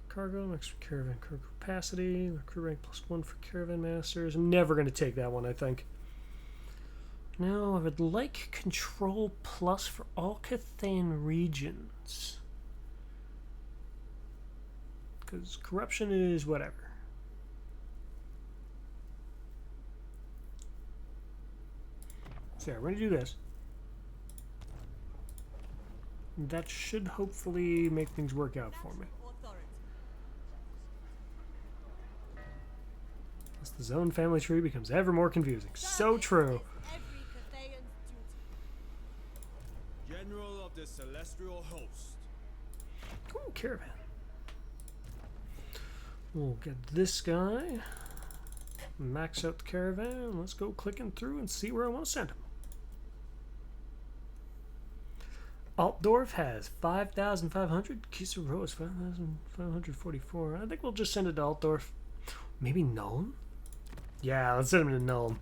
Cargo, next caravan crew capacity, crew rank +1 for caravan masters. I'm never going to take that one, I think. No, I would like control plus for all Cathayan regions. Because corruption is whatever. So yeah, we're going to do this. That should hopefully make things work out for me. Authority. As the zone family tree becomes ever more confusing. So true. Every Cathayan's duty. General of the Celestial Host. Ooh, caravan. We'll get this guy. Max out the caravan. Let's go clicking through and see where I want to send him. Altdorf has 5,500. Kisaro has 5,544. I think we'll just send it to Altdorf. Maybe Nuln? Yeah, let's send him to Nuln.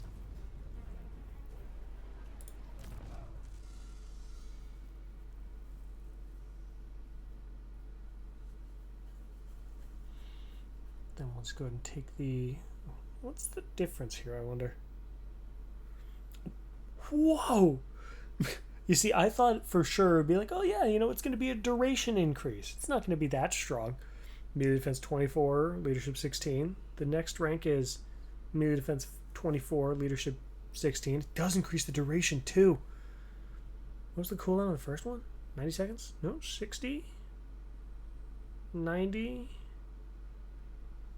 Then let's go ahead and take the... What's the difference here, I wonder? Whoa! You see, I thought for sure it'd be like, oh yeah, it's going to be a duration increase. It's not going to be that strong. Melee defense 24, leadership 16. The next rank is melee defense 24, leadership 16. It does increase the duration too. What was the cooldown on the first one? 90 seconds? No, 60? 90?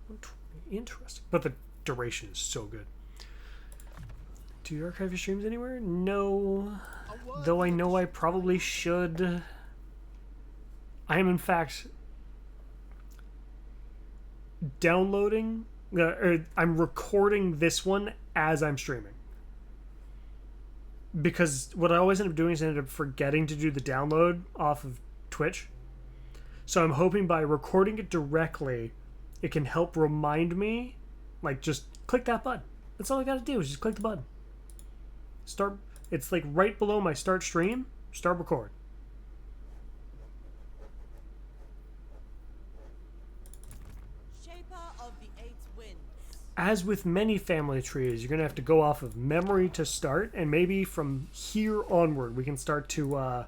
120. Interesting. But the duration is so good. Do you archive your streams anywhere? No. Though I know I probably should. I am, in fact, downloading, or I'm recording this one as I'm streaming. Because what I always end up doing is I end up forgetting to do the download off of Twitch. So I'm hoping by recording it directly, it can help remind me, like, just click that button. That's all I gotta do is just click the button. Start. It's like right below my start stream, start record. Shaper of the Eight Winds. As with many family trees, you're going to have to go off of memory to start, and maybe from here onward we can start to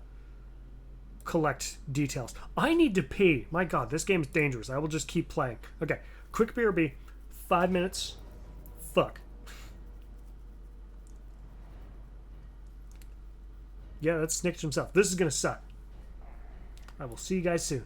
collect details. I need to pee. My god, this game is dangerous. I will just keep playing. Okay, quick BRB, 5 minutes. Fuck. Yeah, that's snitched himself. This is going to suck. I will see you guys soon.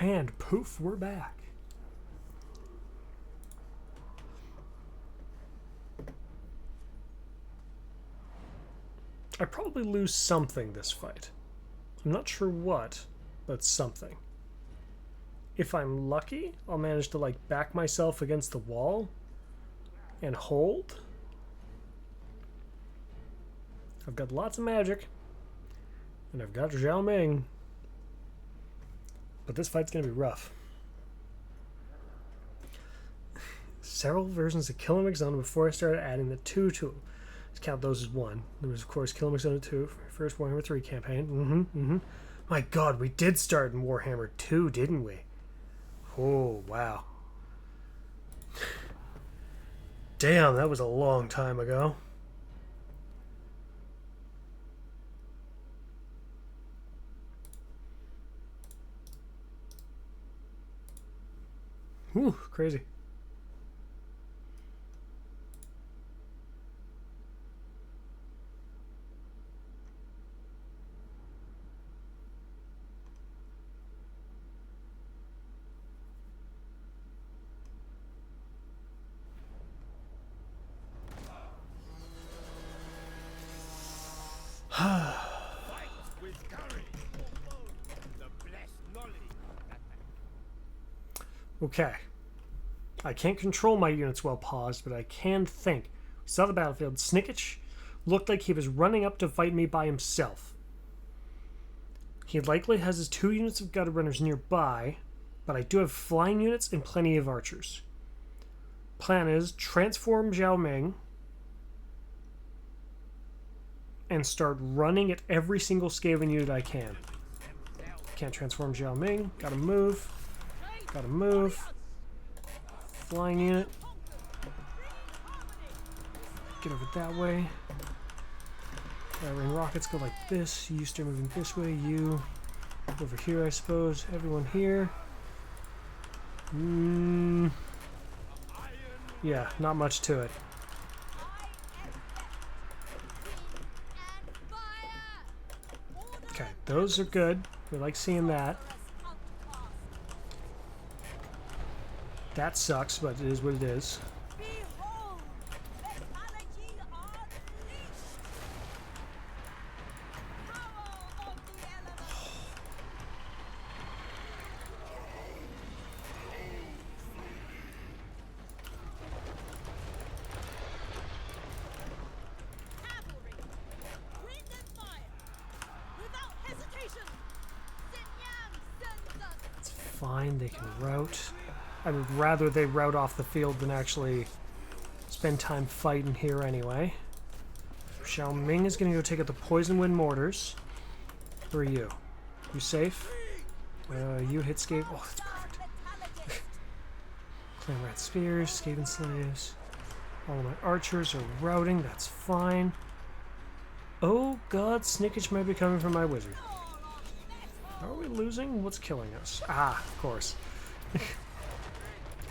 And poof, we're back. I probably lose something this fight. I'm not sure what, but something. If I'm lucky, I'll manage to like back myself against the wall and hold. I've got lots of magic, and I've got Zhao Ming, but this fight's gonna be rough. Several versions of Killer McZone before I started adding the 2 to them. Let's count those as 1. There was, of course, Killer McZone 2, first Warhammer 3 campaign. My god, we did start in Warhammer 2, didn't we? Oh, wow. Damn, that was a long time ago. Whew, crazy. With courage. The blessed knowledge. Okay. I can't control my units while paused, but I can think. We saw the battlefield. Snickich looked like he was running up to fight me by himself. He likely has his 2 units of gutter runners nearby, but I do have flying units and plenty of archers. Plan is transform Zhao Ming and start running at every single Skaven unit I can. Can't transform Zhao Ming. Gotta move. Gotta move. Flying unit. Get over that way. Rain rockets go like this. You start moving this way. You over here, I suppose. Everyone here. Yeah, not much to it. Okay, those are good. We like seeing that. That sucks, but it is what it is. Behold, lethality unleashed. Power of the elements. Cavalry, wind and fire, without hesitation. Sinyang sends us. It's fine, they can route. I would rather they route off the field than actually spend time fighting here anyway. Zhao Ming is going to go take out the Poison Wind Mortars. Where are you? You safe? You hit Scave. Oh, that's perfect. Clan Rat Spears, Skaven Slaves. All of my archers are routing. That's fine. Oh god, Snickage might be coming from my wizard. Are we losing? What's killing us? Ah, of course.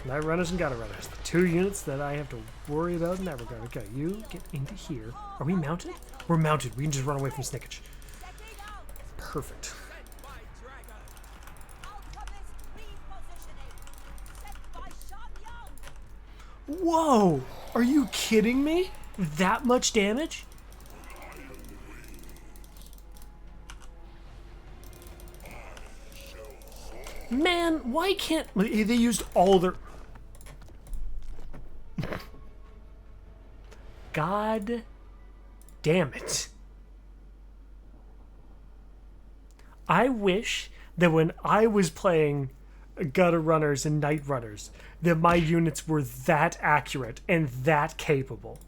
Night Runners and Gutter Runners. The 2 units that I have to worry about in that regard. Okay, you get into here. Are we mounted? We're mounted. We can just run away from Snickage. Perfect. Alchemist repositioning. Set by Shan Yang. Whoa! Are you kidding me? That much damage? Man, why can't they used all their God damn it. I wish that when I was playing Gutter Runners and Night Runners, that my units were that accurate and that capable.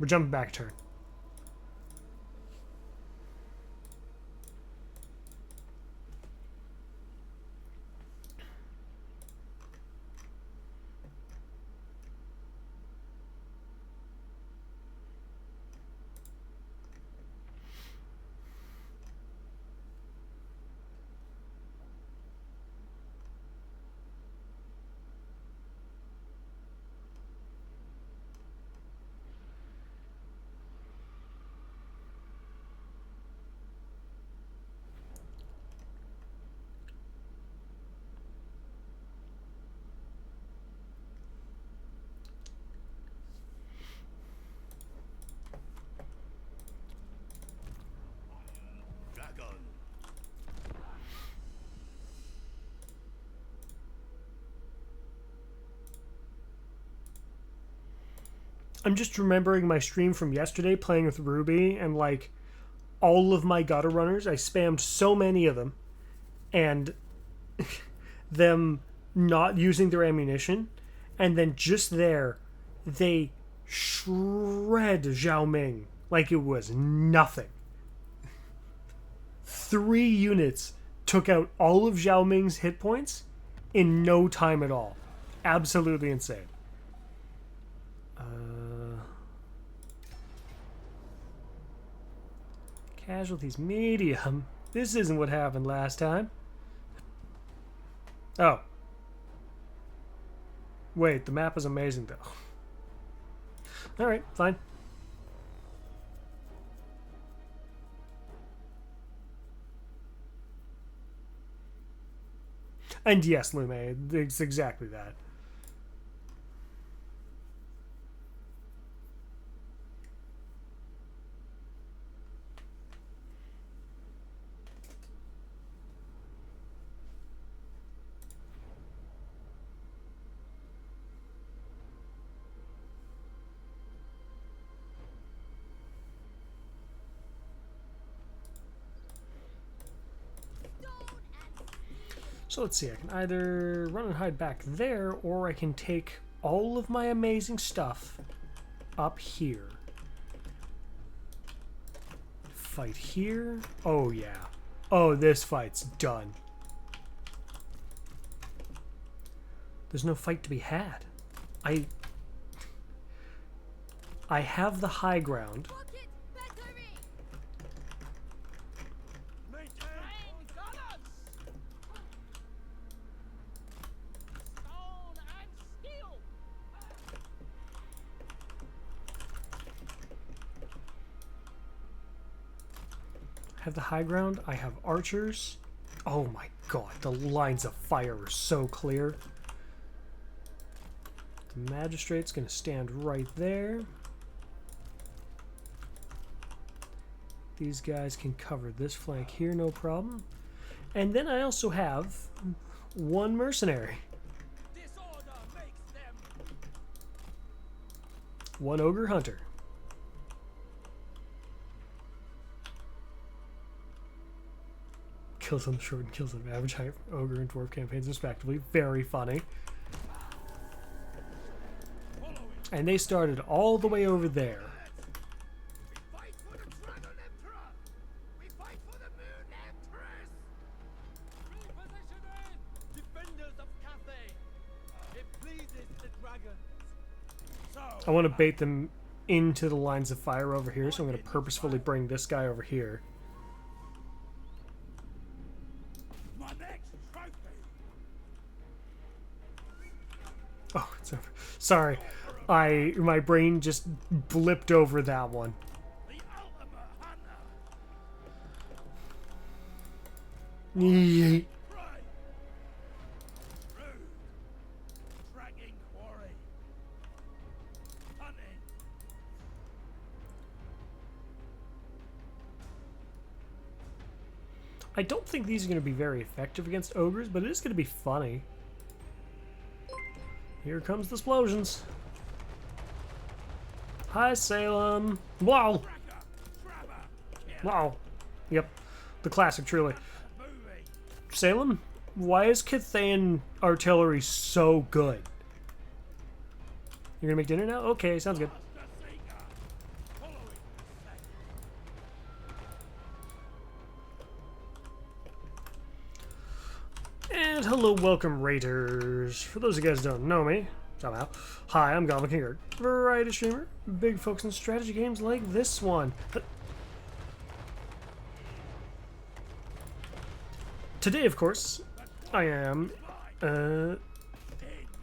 We're jumping back a turn. I'm just remembering my stream from yesterday playing with Ruby and like all of my gutter runners. I spammed so many of them and them not using their ammunition, and then just there they shred Zhao Ming like it was nothing. 3 units took out all of Zhao Ming's hit points in no time at all. Absolutely insane. Casualties medium. This isn't what happened last time. Oh. Wait, the map is amazing though. Alright, fine. And yes, Lume, it's exactly that. So let's see, I can either run and hide back there, or I can take all of my amazing stuff up here. Fight here. Oh yeah. Oh, this fight's done. There's no fight to be had. I have the high ground. Rocket battery! Train gunners! Stone and steel! I have the high ground. I have archers. Oh my god, the lines of fire are so clear. The magistrate's gonna stand right there. These guys can cover this flank here, no problem. And then I also have 1 mercenary. Disorder makes them 1 ogre hunter. Kills on the short and kills on the average height for ogre and dwarf campaigns respectively. Very funny. And they started all the way over there. We fight for the Dragon Emperor! We fight for the Moon Empress! repositioning! Defenders of Cathay! It pleases the dragons. So, I want to bait them into the lines of fire over here, so I'm going to purposefully bring this guy over here. my next trophy! Oh, it's over. Sorry. My brain just blipped over that one. The ultimate hunter! Yeet. Prey! Rude! Dragging quarry! Hunting! I don't think these are going to be very effective against ogres, but it is going to be funny. Here comes the explosions. Hi, Salem. Wow. Tracker! Trapper! Kill! Wow. Yep. The classic, truly. Movie! Salem, why is Cathayan artillery so good? You're going to make dinner now? Okay, sounds good. The Seeker! Following the And hello, welcome, Raiders. For those of you guys who don't know me, somehow, hi, I'm Goblin King, variety streamer, big focus on strategy games like this one. Today, of course, I am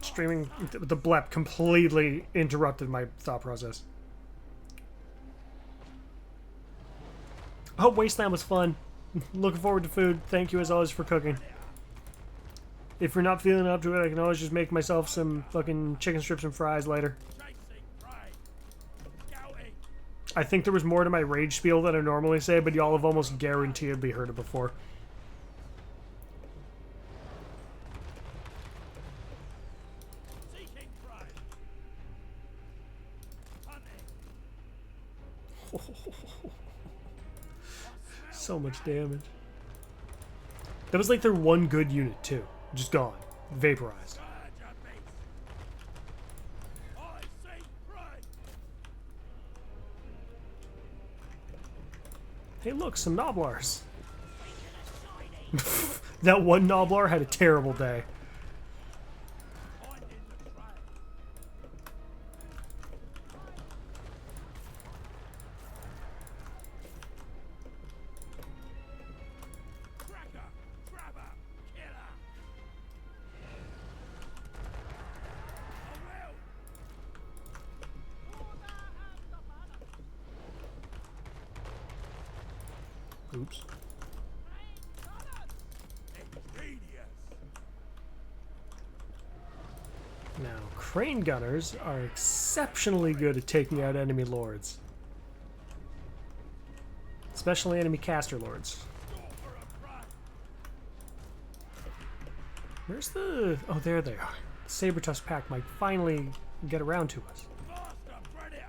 streaming. The blep completely interrupted my thought process. I hope Wasteland was fun. Looking forward to food. Thank you as always for cooking. If you're not feeling up to it, I can always just make myself some fucking chicken strips and fries later. chasing prey! Scouting! I think there was more to my rage spiel than I normally say, but y'all have almost guaranteedly heard it before. Seeking prey! So much damage. That was like their one good unit too. Just gone. Vaporized. Charge your base. I see prey. Hey look, some Noblars. That one Noblar had a terrible day. Finding the trail. Cracker, grabber, killer. I will. Oops. Ingenious. Now, crane gunners are exceptionally good at taking out enemy lords. Especially enemy caster lords. Go for a run. Where's the... Oh, there they are. The Sabertusk pack might finally get around to us. Faster, predator.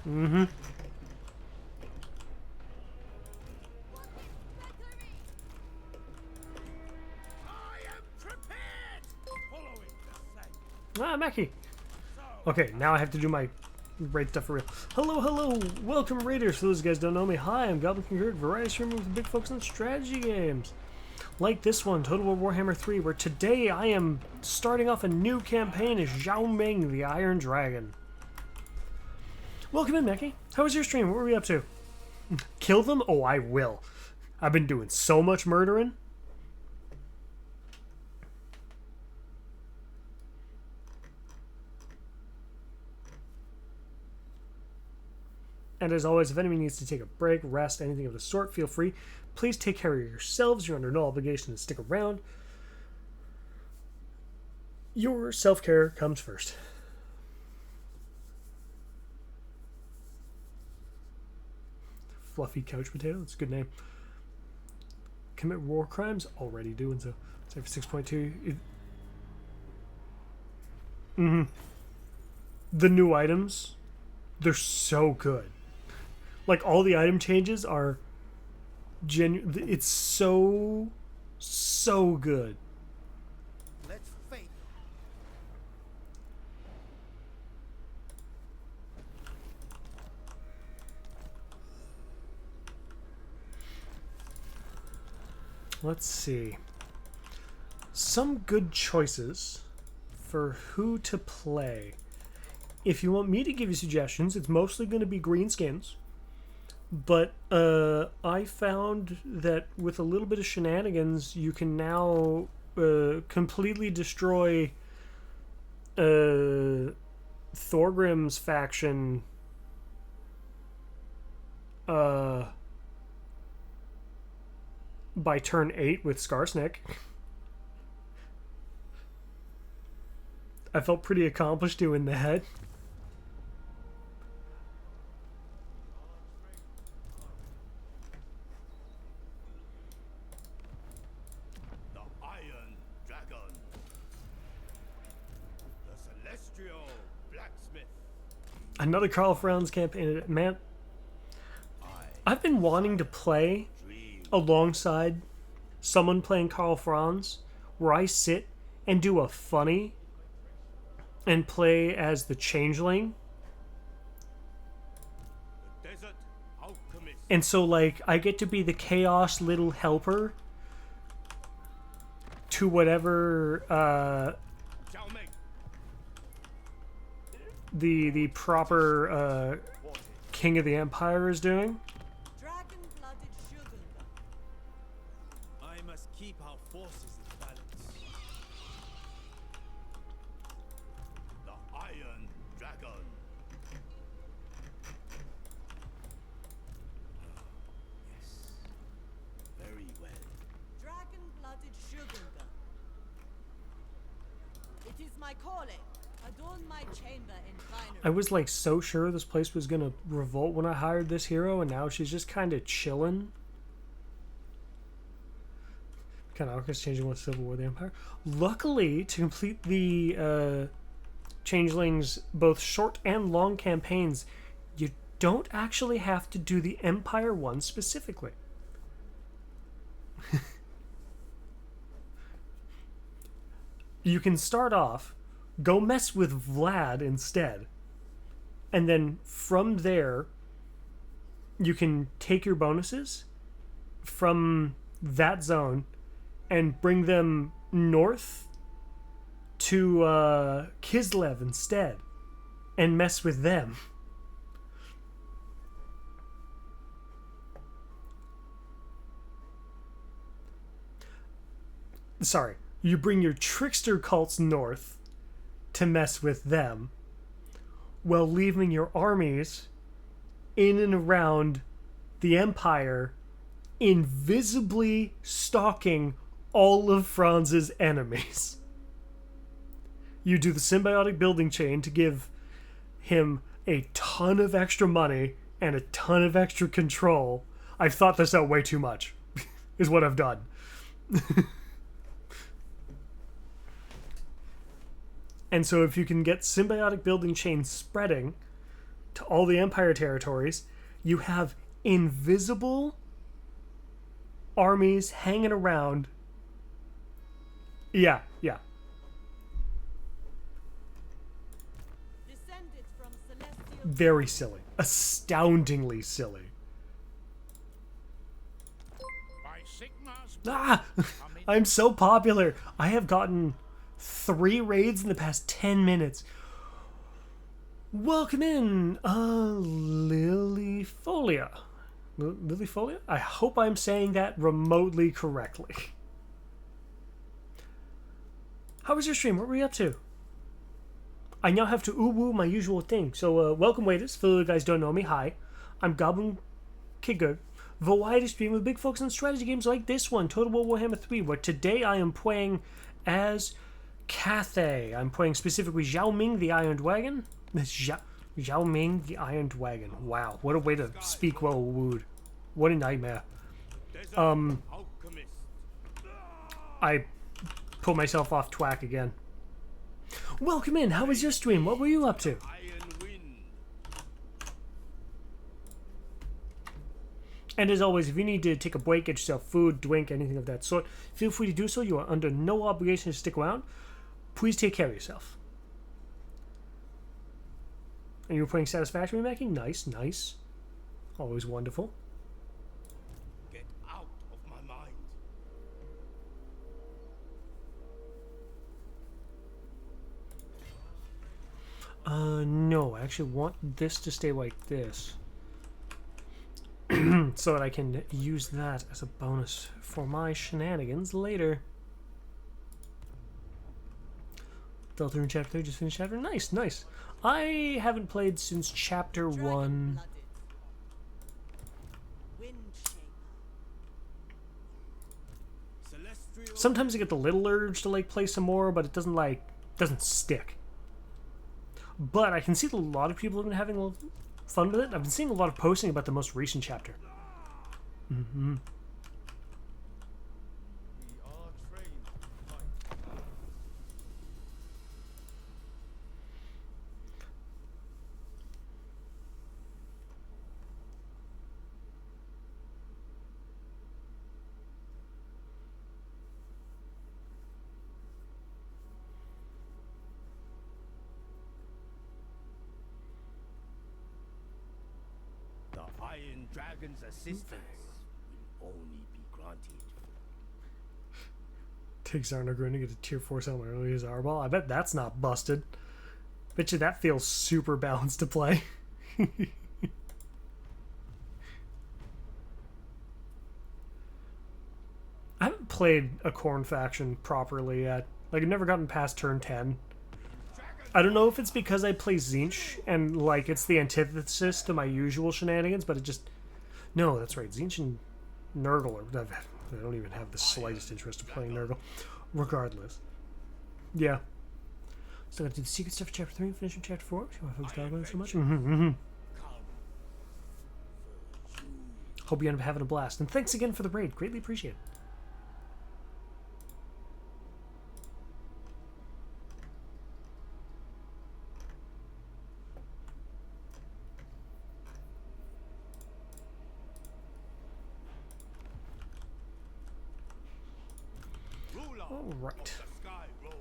Mm-hmm. I am prepared! Following the same. Ah, Mackie. Okay, now I have to do my raid stuff for real. Hello, hello, welcome raiders. For those of you guys who don't know me, hi, I'm Goblin King Kirk, variety streamer with a big focus on strategy games. Like this one, Total War Warhammer 3, where today I am starting off a new campaign as Zhao Ming, the Iron Dragon. Welcome in, Mackie. How was your stream? What were we up to? Kill them? Oh, I will. I've been doing so much murdering. And as always, if anyone needs to take a break, rest, anything of the sort, feel free. Please take care of yourselves. You're under no obligation to stick around. Your self-care comes first. Fluffy Couch Potato, that's a good name. Commit war crimes? Already doing so. Save for 6.2. The new items, they're so good. Like, all the item changes are genuine. It's so good. Let's fake. Let's see. Some good choices for who to play. If you want me to give you suggestions, it's mostly going to be green skins. But I found that with a little bit of shenanigans, you can now completely destroy Thorgrim's faction by turn 8 with Skarsnik. I felt pretty accomplished doing that. The Iron Dragon. The Celestial Blacksmith. Another Karl Franz campaign. Man, I've been wanting to play Dream. alongside someone playing Karl Franz, where I sit and do a funny and play as the Changeling. The Desert Alchemist. And so, like, I get to be the chaos little helper to whatever Zhao Ming. the proper King of the Empire is doing. Dragon-blooded Shogunga. I must keep our forces in balance. The Iron Dragon. Yes. Very well. Dragon-blooded Shogunga. It is my calling. Adorn my chamber in finery. I was like so sure this place was gonna revolt when I hired this hero, and now she's just kind of chilling. Kind of awkward changing one Civil War of the Empire. Luckily, to complete the Changelings both short and long campaigns, you don't actually have to do the Empire one specifically. You can start off, go mess with Vlad instead, and then from there, you can take your bonuses from that zone and bring them north to Kislev instead and mess with them. Sorry, you bring your trickster cults north to mess with them while leaving your armies in and around the Empire, invisibly stalking all of Franz's enemies. You do the symbiotic building chain to give him a ton of extra money and a ton of extra control. I've thought this out way too much, is what I've done. And so if you can get symbiotic building chain spreading to all the Empire territories, you have invisible armies hanging around. Yeah. Descended from celestial. Very silly. Astoundingly silly. By Sigma's Ah! I'm so popular. I have gotten 3 raids in the past 10 minutes. Welcome in, Lilyfolia. Lilyfolia? I hope I'm saying that remotely correctly. How was your stream? What were you up to? I now have to woo my usual thing. So, welcome, waiters. For you guys don't know me, hi. I'm Goblin Kicker. Variety stream with big focus on strategy games like this one, Total War Warhammer 3, where today I am playing as Cathay. I'm playing specifically Zhao Ming, the Iron Dragon. Zhao Ming, the Iron Dragon. Wow, what a way to speak well wooed. What a nightmare. alchemist. I put myself off track again. Welcome in. How was your stream? What were you up to? Iron wind. And as always, if you need to take a break, get yourself food, drink, anything of that sort, feel free to do so. You are under no obligation to stick around. Please take care of yourself. And you were playing Satisfactory Making? Nice. Always wonderful. Get out of my mind. No, I actually want this to stay like this. So that I can use that as a bonus for my shenanigans later. Delta in chapter 3, just finished chapter. Nice. I haven't played since chapter 1. Dragon-blooded. Wind shaper. Celestial. Sometimes I get the little urge to like play some more, but it doesn't stick. But I can see that a lot of people have been having a little fun with it. I've been seeing a lot of posting about the most recent chapter. Mm-hmm. We are trained to fight. The Iron Dragon's assistance will only be granted. Takes Arnogrin to get a tier 4 settlement early as Arbol. I bet that's not busted. Bet you that feels super balanced to play. I haven't played a Khorne faction properly yet. Like, I've never gotten past turn 10. I don't know if it's because I play Tzeentch and, like, it's the antithesis to my usual shenanigans, but it just... No, that's right. Tzeentch and Nurgle are... I don't even have the slightest interest in playing Nurgle. Regardless. Yeah. Still gotta do the secret stuff for chapter 3 and finish in chapter 4. See why folks talk about it so much. Hope you end up having a blast. And thanks again for the raid. Greatly appreciate it. Ruler All right. of the Sky Road.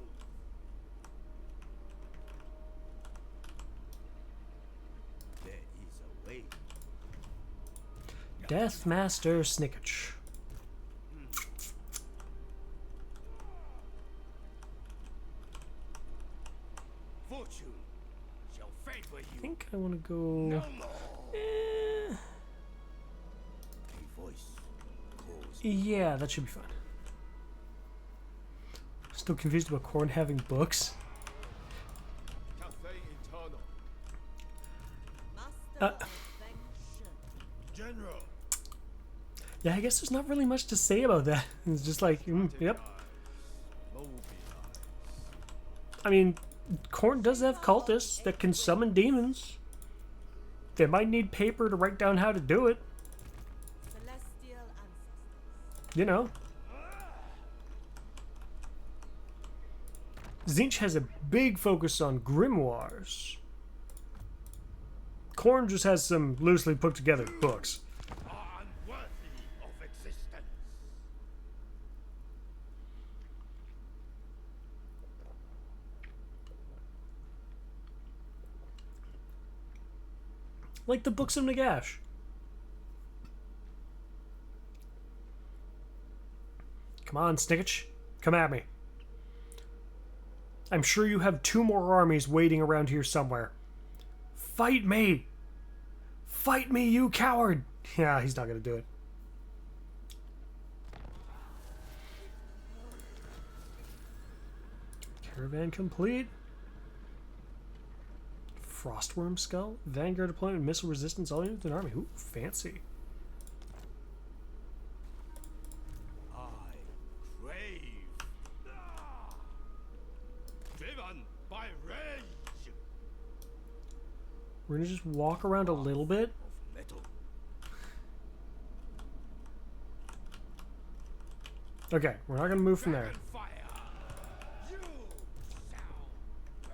There is a way. Deathmaster Snicketch. Fortune shall favor I you. think I want to go... No more. Eh, A voice calls. yeah, that should be fine. Still confused about Corn having books. Cathay Eternal. Master of Feng Shen. General. Yeah, I guess there's not really much to say about that. It's just like, yep. Mobilize. I mean, Corn does have cultists that can summon demons. They might need paper to write down how to do it. Celestial ancestors. You know. Zinch has a big focus on grimoires. Corn just has some loosely put together books. Are unworthy of existence. Like the books of Nagash. Come on, Snicketch. Come at me. I'm sure you have 2 more armies waiting around here somewhere. Fight me! Fight me, you coward! Yeah, he's not gonna do it. Caravan complete. Frostworm skull. Vanguard deployment, missile resistance, all units in army. Ooh, fancy. I crave. Driven by rage We're gonna just walk around a little bit. of metal. Okay, we're not gonna move from there. Dragon fire. You shall burn.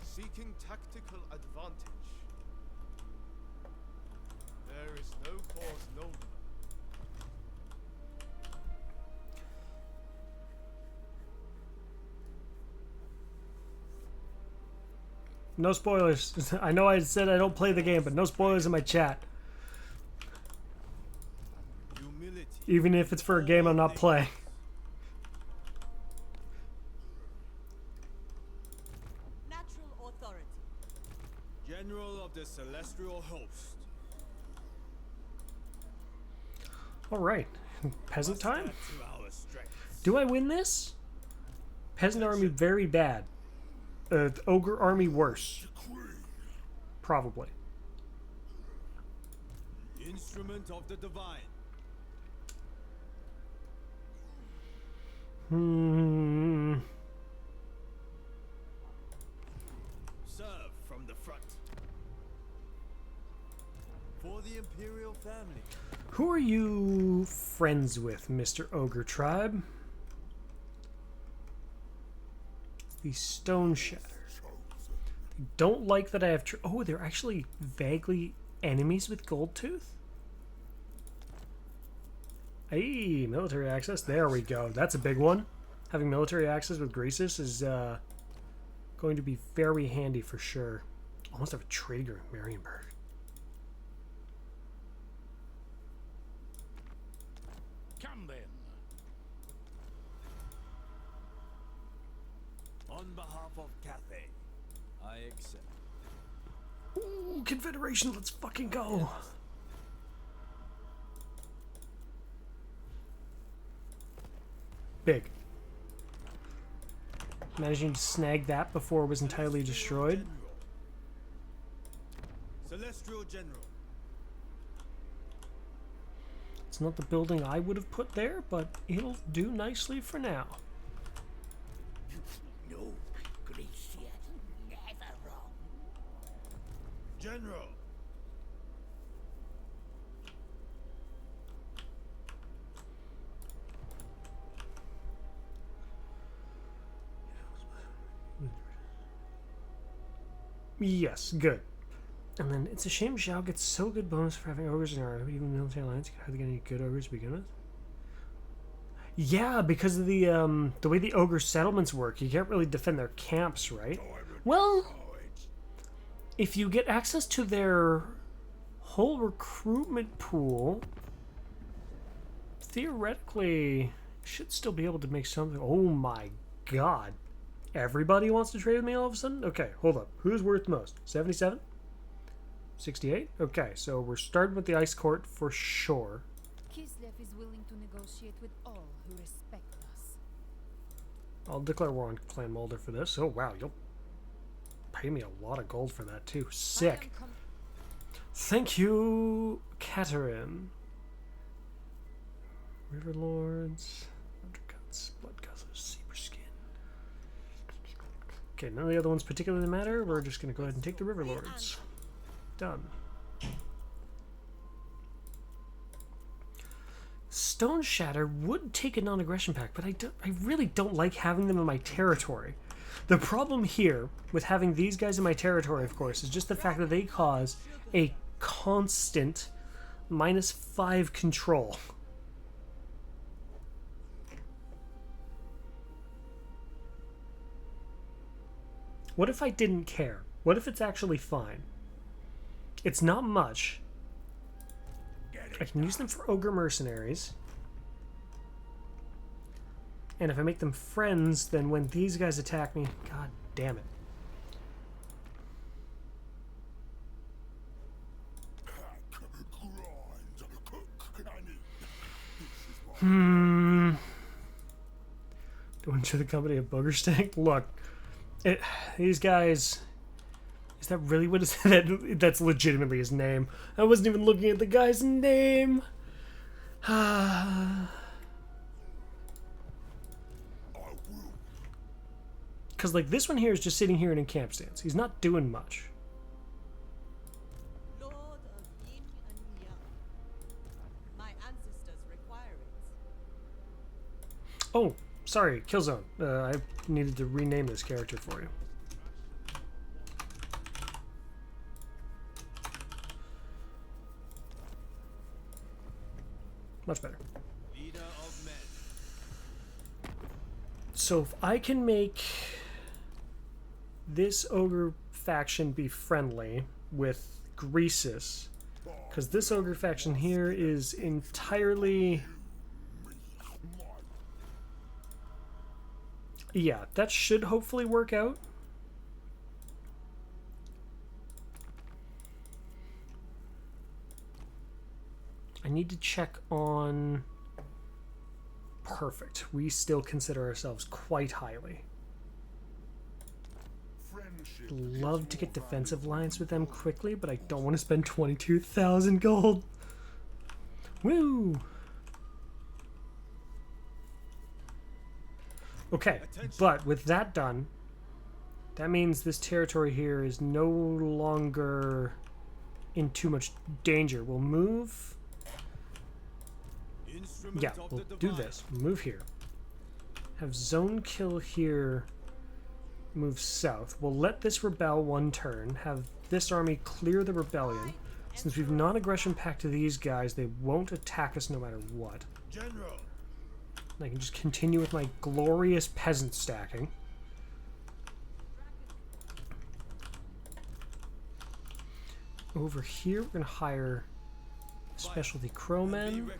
Seeking tactical advantage. There is no cause nobler. No spoilers. I know I said I don't play the game, but no spoilers in my chat. Humility. Even if it's for a game I'm not playing. Natural authority. General of the Celestial Host. Alright. Peasant time? To our strength. Do I win this? Peasant army very bad. Ogre army worse. Probably. Instrument of the Divine. Serve from the front. For the Imperial family. Who are you friends with, Mr. Ogre Tribe? The Stone Shatters. They don't like that I have... oh, they're actually vaguely enemies with Goldtooth? Hey, military access. There we go. That's a big one. Having military access with Gracis is going to be very handy for sure. Almost have a trade in Marienburg. Come then. On behalf of Cathay, I accept. Ooh, Confederation, let's fucking go. Big. Managing to snag that before it was entirely destroyed. Celestial General. It's not the building I would have put there, but it'll do nicely for now. General. Yes, good. And then it's a shame Zhao gets so good bonus for having ogres in our army. Even military alliance, you can hardly get any good ogres to begin with. Yeah, because of the way the ogre settlements work, you can't really defend their camps, right? Well, if you get access to their whole recruitment pool, theoretically, you should still be able to make something. Oh my god. Everybody wants to trade with me all of a sudden? Okay, hold up. Who's worth most? 77? 68? Okay, so we're starting with the ice court for sure. Kislev is willing to negotiate with all who respect us. I'll declare war on Clan Mulder for this. Oh wow, you'll pay me a lot of gold for that too. Sick. Thank you, Katerin. Riverlords, Undercuts, Bloodguzzlers, Saber Skin. Okay, none of the other ones particularly matter. We're just going to go ahead and take the Riverlords. Done. Stone Shatter would take a non-aggression pact, but I really don't like having them in my territory. The problem here with having these guys in my territory, of course, is just the fact that they cause a constant -5 control. What if I didn't care? What if it's actually fine? It's not much. I can use them for ogre mercenaries. And if I make them friends, then when these guys attack me, god damn it. Go into the company of Boogerstank? Look, these guys... Is that really what is that? That's legitimately his name. I wasn't even looking at the guy's name. Because, like, this one here is just sitting here in a camp stance. He's not doing much. Lord of Yin and Yang. My ancestors require it. Oh, sorry, Killzone. I needed to rename this character for you. Much better. Leader of men. So if I can make this ogre faction be friendly with Greasus, because this ogre faction here is entirely... Yeah, that should hopefully work out. I need to check on... Perfect. We still consider ourselves quite highly. Love to get defensive lines with them quickly, but I don't want to spend 22,000 gold. Woo! Okay, but with that done, that means this territory here is no longer in too much danger. We'll move... Yeah, we'll do this. Move here. Have zone kill here. Move south. We'll let this rebel one turn. Have this army clear the rebellion. Since we've non-aggression pact to these guys, they won't attack us no matter what. General. And I can just continue with my glorious peasant stacking. Over here, we're going to hire specialty crowmen.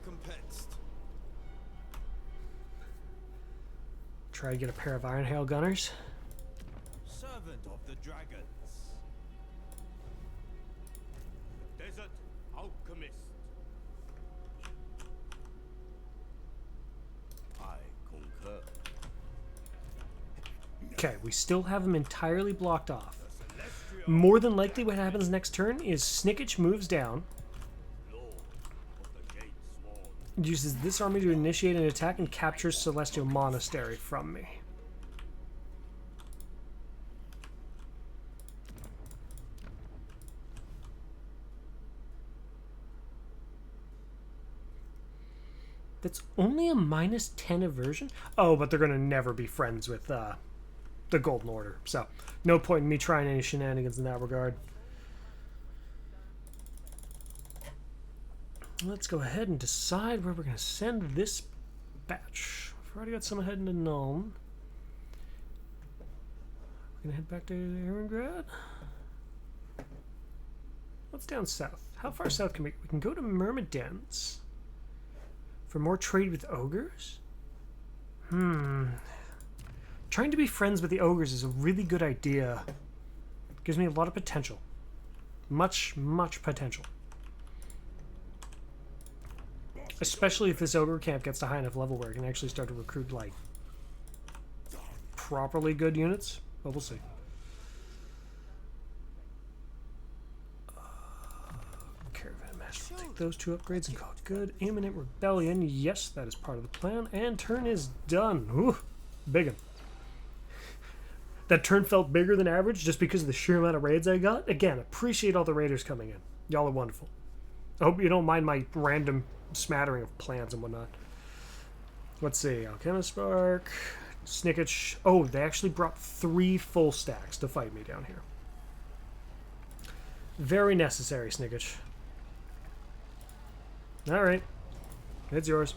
Try to get a pair of Iron Hail Gunners. Servant of the dragons. Desert alchemist. I concur. Okay, we still have them entirely blocked off. More than likely what happens next turn is Snickich moves down, uses this army to initiate an attack, and captures Celestial Monastery from me. That's only a -10 aversion? Oh, but they're going to never be friends with the Golden Order. So, no point in me trying any shenanigans in that regard. Let's go ahead and decide where we're going to send this batch. We've already got someone heading to Nuln. We're going to head back to Erengrad. What's down south? How far south can we can go to Myrmidons for more trade with ogres? Trying to be friends with the ogres is a really good idea. Gives me a lot of potential. Much potential. Especially if this ogre camp gets to high enough level where it can actually start to recruit, like, properly good units. But we'll see. Caravan Master will take those 2 upgrades and call it good. Imminent Rebellion. Yes, that is part of the plan. And turn is done. Ooh, big one. That turn felt bigger than average just because of the sheer amount of raids I got. Again, appreciate all the raiders coming in. Y'all are wonderful. I hope you don't mind my random smattering of plans and whatnot. Let's see. Alchemist Spark, Snicketch. Oh, they actually brought 3 full stacks to fight me down here. Very necessary, Snicketch. Alright. It's yours.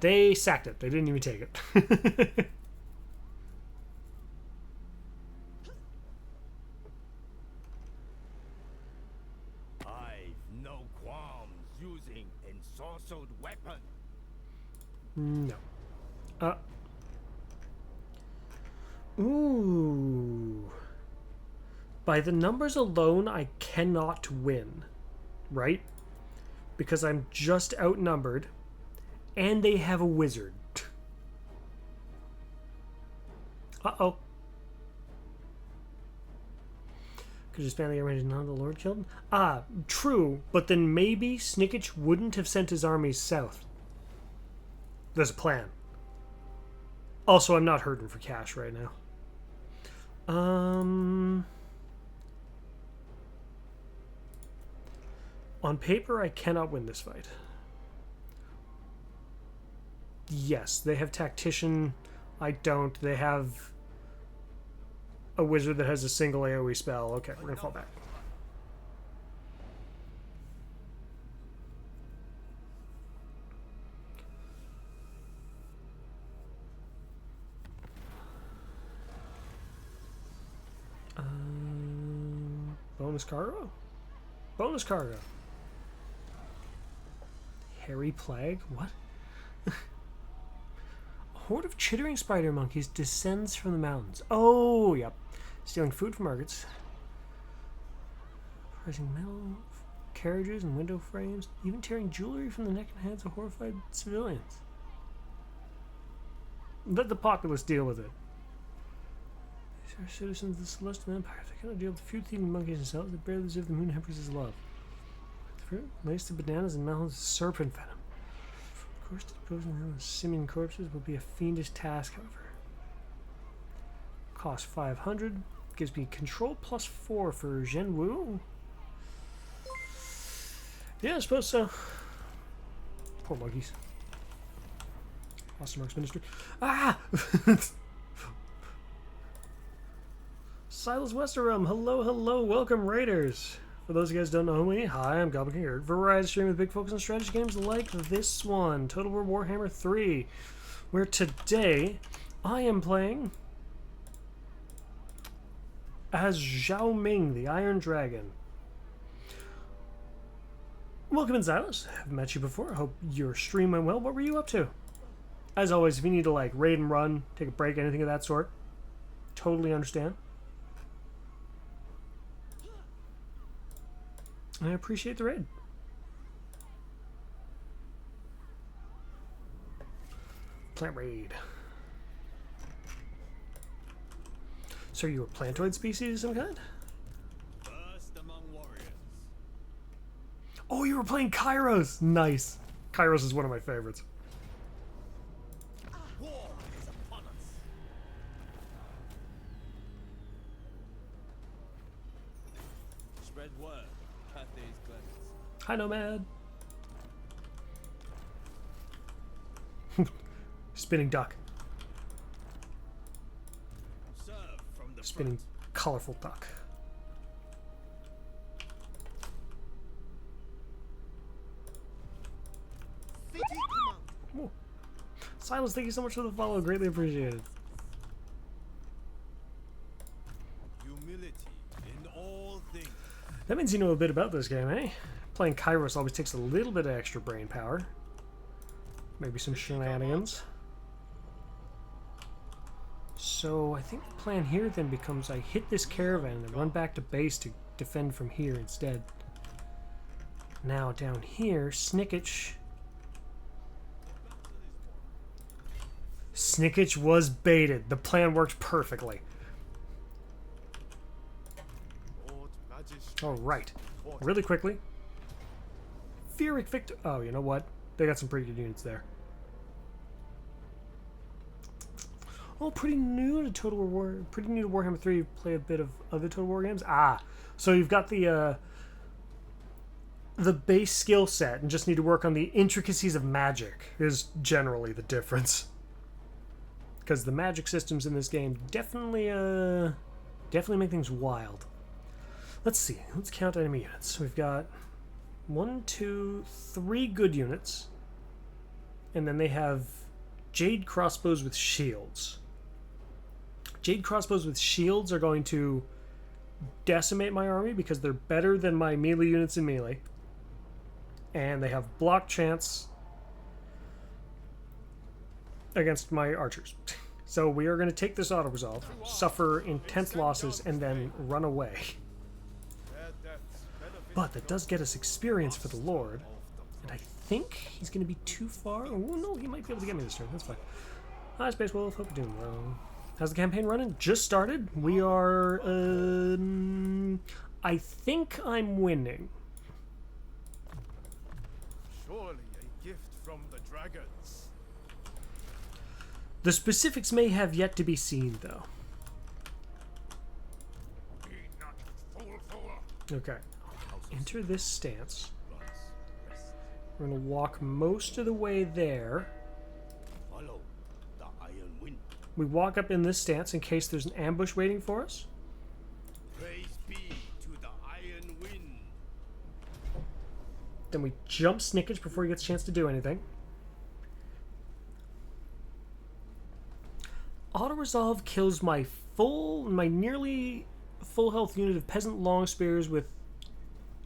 They sacked it. They didn't even take it. Weapon. No. Ooh. By the numbers alone, I cannot win. Right? Because I'm just outnumbered. And they have a wizard. Uh-oh. Could just ban the range none the Lord killed him? Ah, true, but then maybe Snicketch wouldn't have sent his armies south. There's a plan. Also, I'm not hurting for cash right now. On paper, I cannot win this fight. Yes, they have Tactician. I don't. They have a wizard that has a single AoE spell. Okay, we're gonna fall back. Bonus cargo? Bonus cargo. Hairy plague? What? A horde of chittering spider monkeys descends from the mountains. Oh, yep. Stealing food from markets. Pricing metal carriages and window frames. Even tearing jewelry from the neck and heads of horrified civilians. Let the populace deal with it. These are citizens of the Celestial Empire. They cannot deal with the few thieving monkeys themselves. They barely deserve the Moon Empress's love. The fruit laced with bananas and melons, serpent venom. Of course, disposing them as simian corpses will be a fiendish task, however. Cost 500. Gives me control +4 for Zhen Wu. Yeah, I suppose so. Poor monkeys. Ostermark's ministry. Ah! Silas Westerum, hello, welcome Raiders. For those of you guys who don't know me, hi, I'm Goblin King Eric. Variety stream with big focus on strategy games like this one, Total War Warhammer 3, where today I am playing as Zhao Ming, the Iron Dragon. Welcome in, Silas. I haven't met you before. I hope your stream went well. What were you up to? As always, if you need to like raid and run, take a break, anything of that sort, totally understand. I appreciate the raid. Plant raid. So you a plantoid species of some kind? First among warriors. Oh, you were playing Kairos. Nice. Kairos is one of my favorites. War is upon us. Spread word. Cathay's cleansed. Hi, Nomad. spinning duck. Serve from the Spinning colorful duck. City command. Ooh. Silas, thank you so much for the follow. Greatly appreciated. Humility in all things. That means you know a bit about this game, eh? Playing Kairos always takes a little bit of extra brain power. Maybe some shenanigans. So I think the plan here then becomes I hit this caravan and then run back to base to defend from here instead. Now down here, Snickich was baited. The plan worked perfectly. Lord Magistrate. Alright. Really quickly. Furic Victor. Oh, you know what? They got some pretty good units there. Oh, pretty new to Total War. Pretty new to Warhammer 3. You play a bit of other Total War games. So you've got the base skill set and just need to work on the intricacies of magic is generally the difference. Because the magic systems in this game definitely make things wild. Let's see. Let's count enemy units. So we've got 1, 2, 3 good units. And then they have Jade crossbows with shields. Jade crossbows with shields are going to decimate my army because they're better than my melee units in melee. And they have block chance against my archers. So we are going to take this auto-resolve, suffer intense losses, and then run away. But that does get us experience for the Lord. And I think he's going to be too far. Oh, no, he might be able to get me this turn. That's fine. Hi, Space Wolf. Hope you're doing well. How's the campaign running? Just started. We are, I think I'm winning. Surely a gift from the dragons. The specifics may have yet to be seen, though. Be not fool. Okay. Enter this stance. We're going to walk most of the way there. Follow the iron wind. We walk up in this stance in case there's an ambush waiting for us. Praise be to the iron wind. Then we jump Snickage before he gets a chance to do anything. Auto-resolve kills my nearly full health unit of peasant long spears with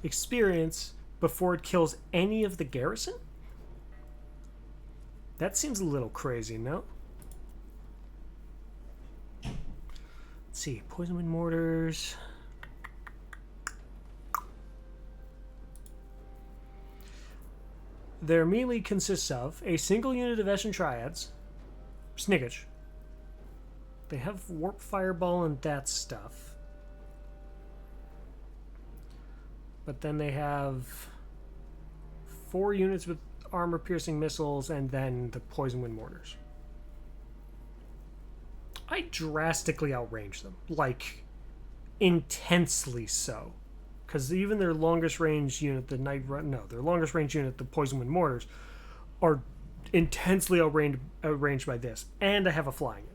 experience before it kills any of the garrison? That seems a little crazy, no? Let's see, poison wind mortars. Their melee consists of a single unit of Eshin Triads, Snickage. They have Warp Fireball and that stuff. But then they have 4 units with armor-piercing missiles and then the poison wind mortars. I drastically outrange them. Like, intensely so. Because even their longest range unit, their longest range unit, the poison wind mortars, are intensely outranged by this. And I have a flying unit.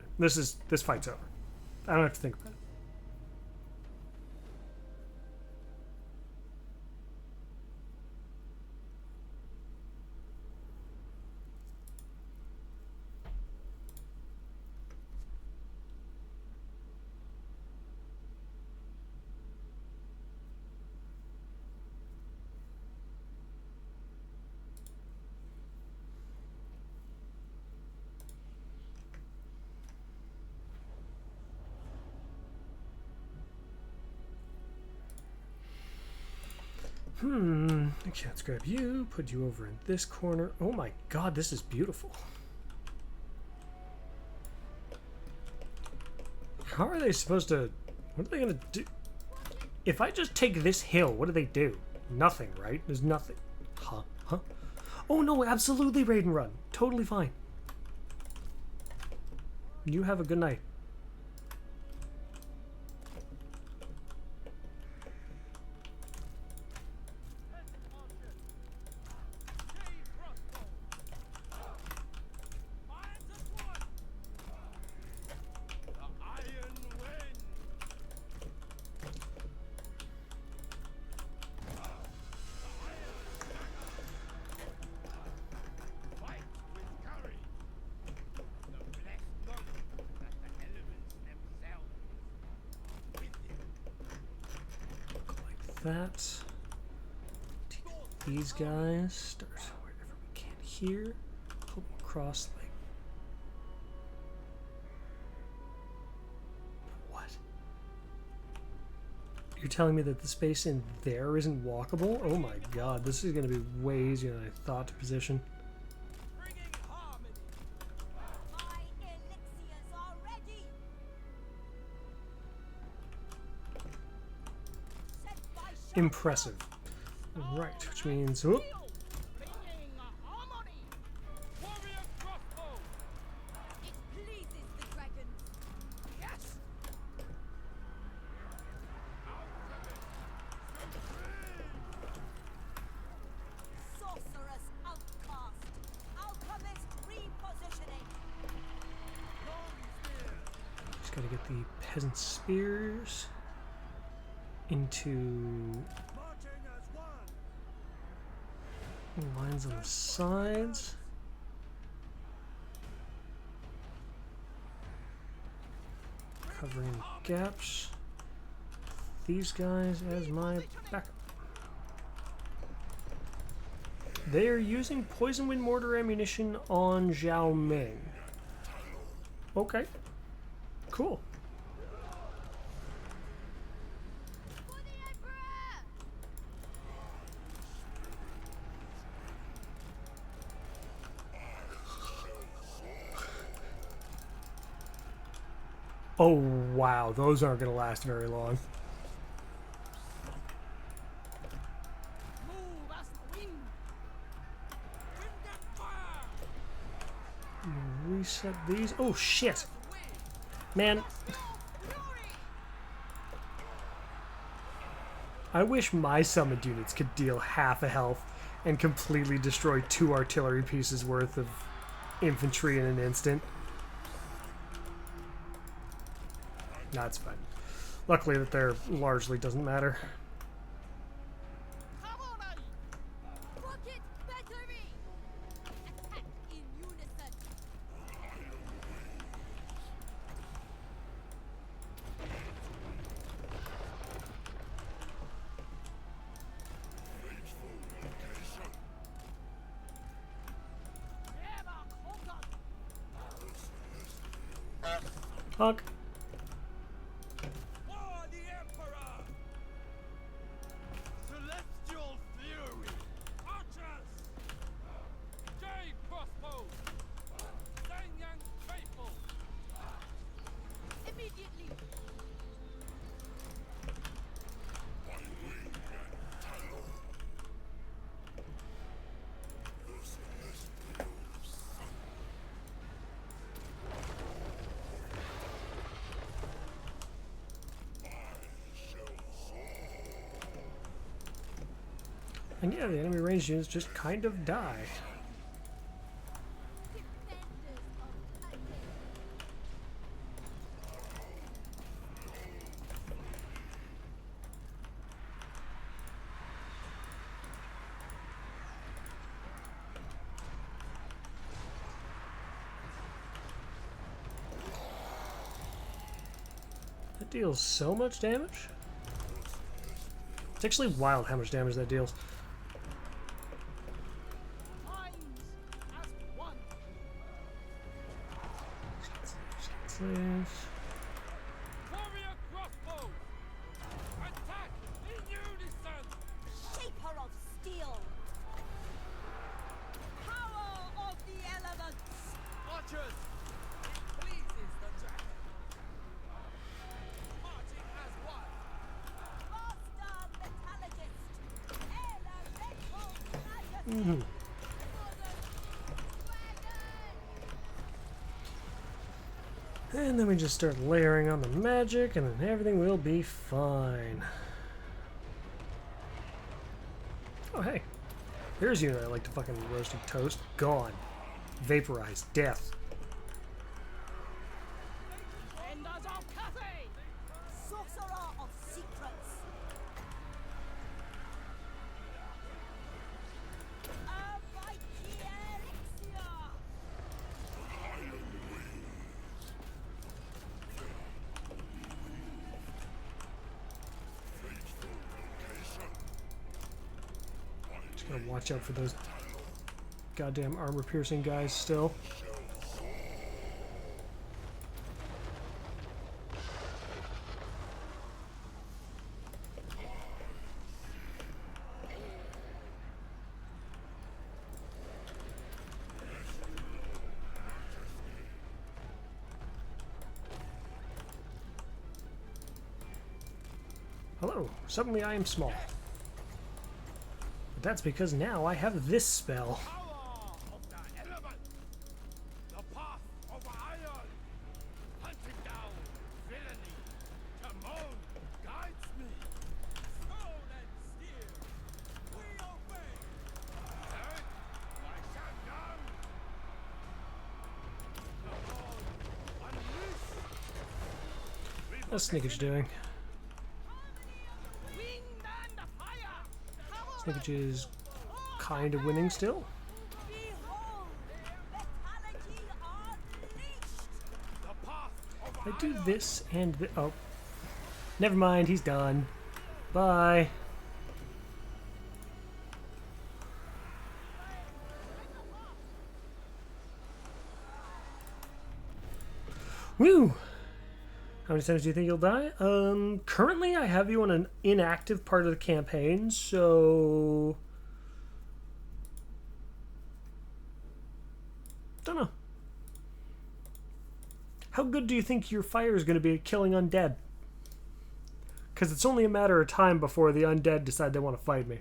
This fight's over. I don't have to think about it. Okay, let's grab you, put you over in this corner. Oh my god, this is beautiful. How are they supposed to... What are they going to do? If I just take this hill, what do they do? Nothing, right? There's nothing. Huh? Oh no, absolutely raid and run. Totally fine. You have a good night. that. Take these guys. Start wherever we can here. Pull them across like. What? You're telling me that the space in there isn't walkable? Oh my god, this is going to be way easier than I thought to position. Bringing harmony. My elixirs are ready. Sent by Zhao. Impressive. Right, which means. Whoop. Bringing harmony. Warrior crossbow! It pleases the dragons. Yes. Sorceress outcast. Alchemist repositioning. Just gotta get the peasant spears into Marching as one. lines on the sides. Covering gaps. These guys as my backup. They are using poison wind mortar ammunition on Zhao Ming. Okay. Cool. For the Emperor! Oh wow, those aren't gonna last very long. Move as the wind. Wind and fire. Reset these. Oh shit! Man, I wish my summoned units could deal half a health and completely destroy 2 artillery pieces worth of infantry in an instant. That's fine. Luckily that there largely doesn't matter. Harmony. Rocket battery! Attack in unison! Never conquered. Honk. For the Emperor. Celestial fury. Archers! Jade crossbow! Zhang faithful! Immediately! And yeah, the enemy ranged units just kind of die. Defenders of Titan! That deals so much damage. It's actually wild how much damage that deals. Minds as one. Warrior crossbow! Attack in unison! Shaper of steel! Power of the elements! Archers. It pleases the dragon. Marching as one. Master metallurgist! Elemental majesty! Mhm. And then we just start layering on the magic, and then everything will be fine. Oh, hey. Here's a unit I like to fucking roast and toast. Gone. Vaporized. Death. Defenders of Cathay. Sorcerer of secrets! A mighty elixir! Gotta watch out for those goddamn armor-piercing guys still. Hello, suddenly I am small. But that's because now I have this spell. Power of the element. The path of iron. Hunting down villainy. Timon guides me. Stone and steel. We obey. Eric, I shall down. Timon, unleash. What's Snickage doing? Snickage is kind of winning still. Behold, vitality unleashed. I do this and oh. Never mind, he's done. Bye. Woo! How many times do you think you'll die? Currently I have you on an inactive part of the campaign, so... Don't know. How good do you think your fire is going to be at killing undead? Because it's only a matter of time before the undead decide they want to fight me.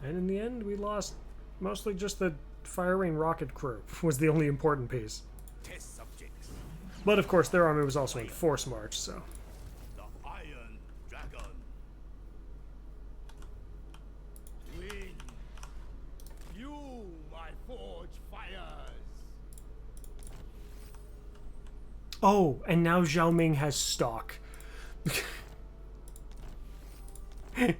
And in the end, we lost mostly just the fire rain rocket crew was the only important piece. Test subjects. But of course, their army was also in force march, so... The Iron Dragon. Wind. Fuel my forge fires. Oh, and now Zhao Ming has stock. Fire and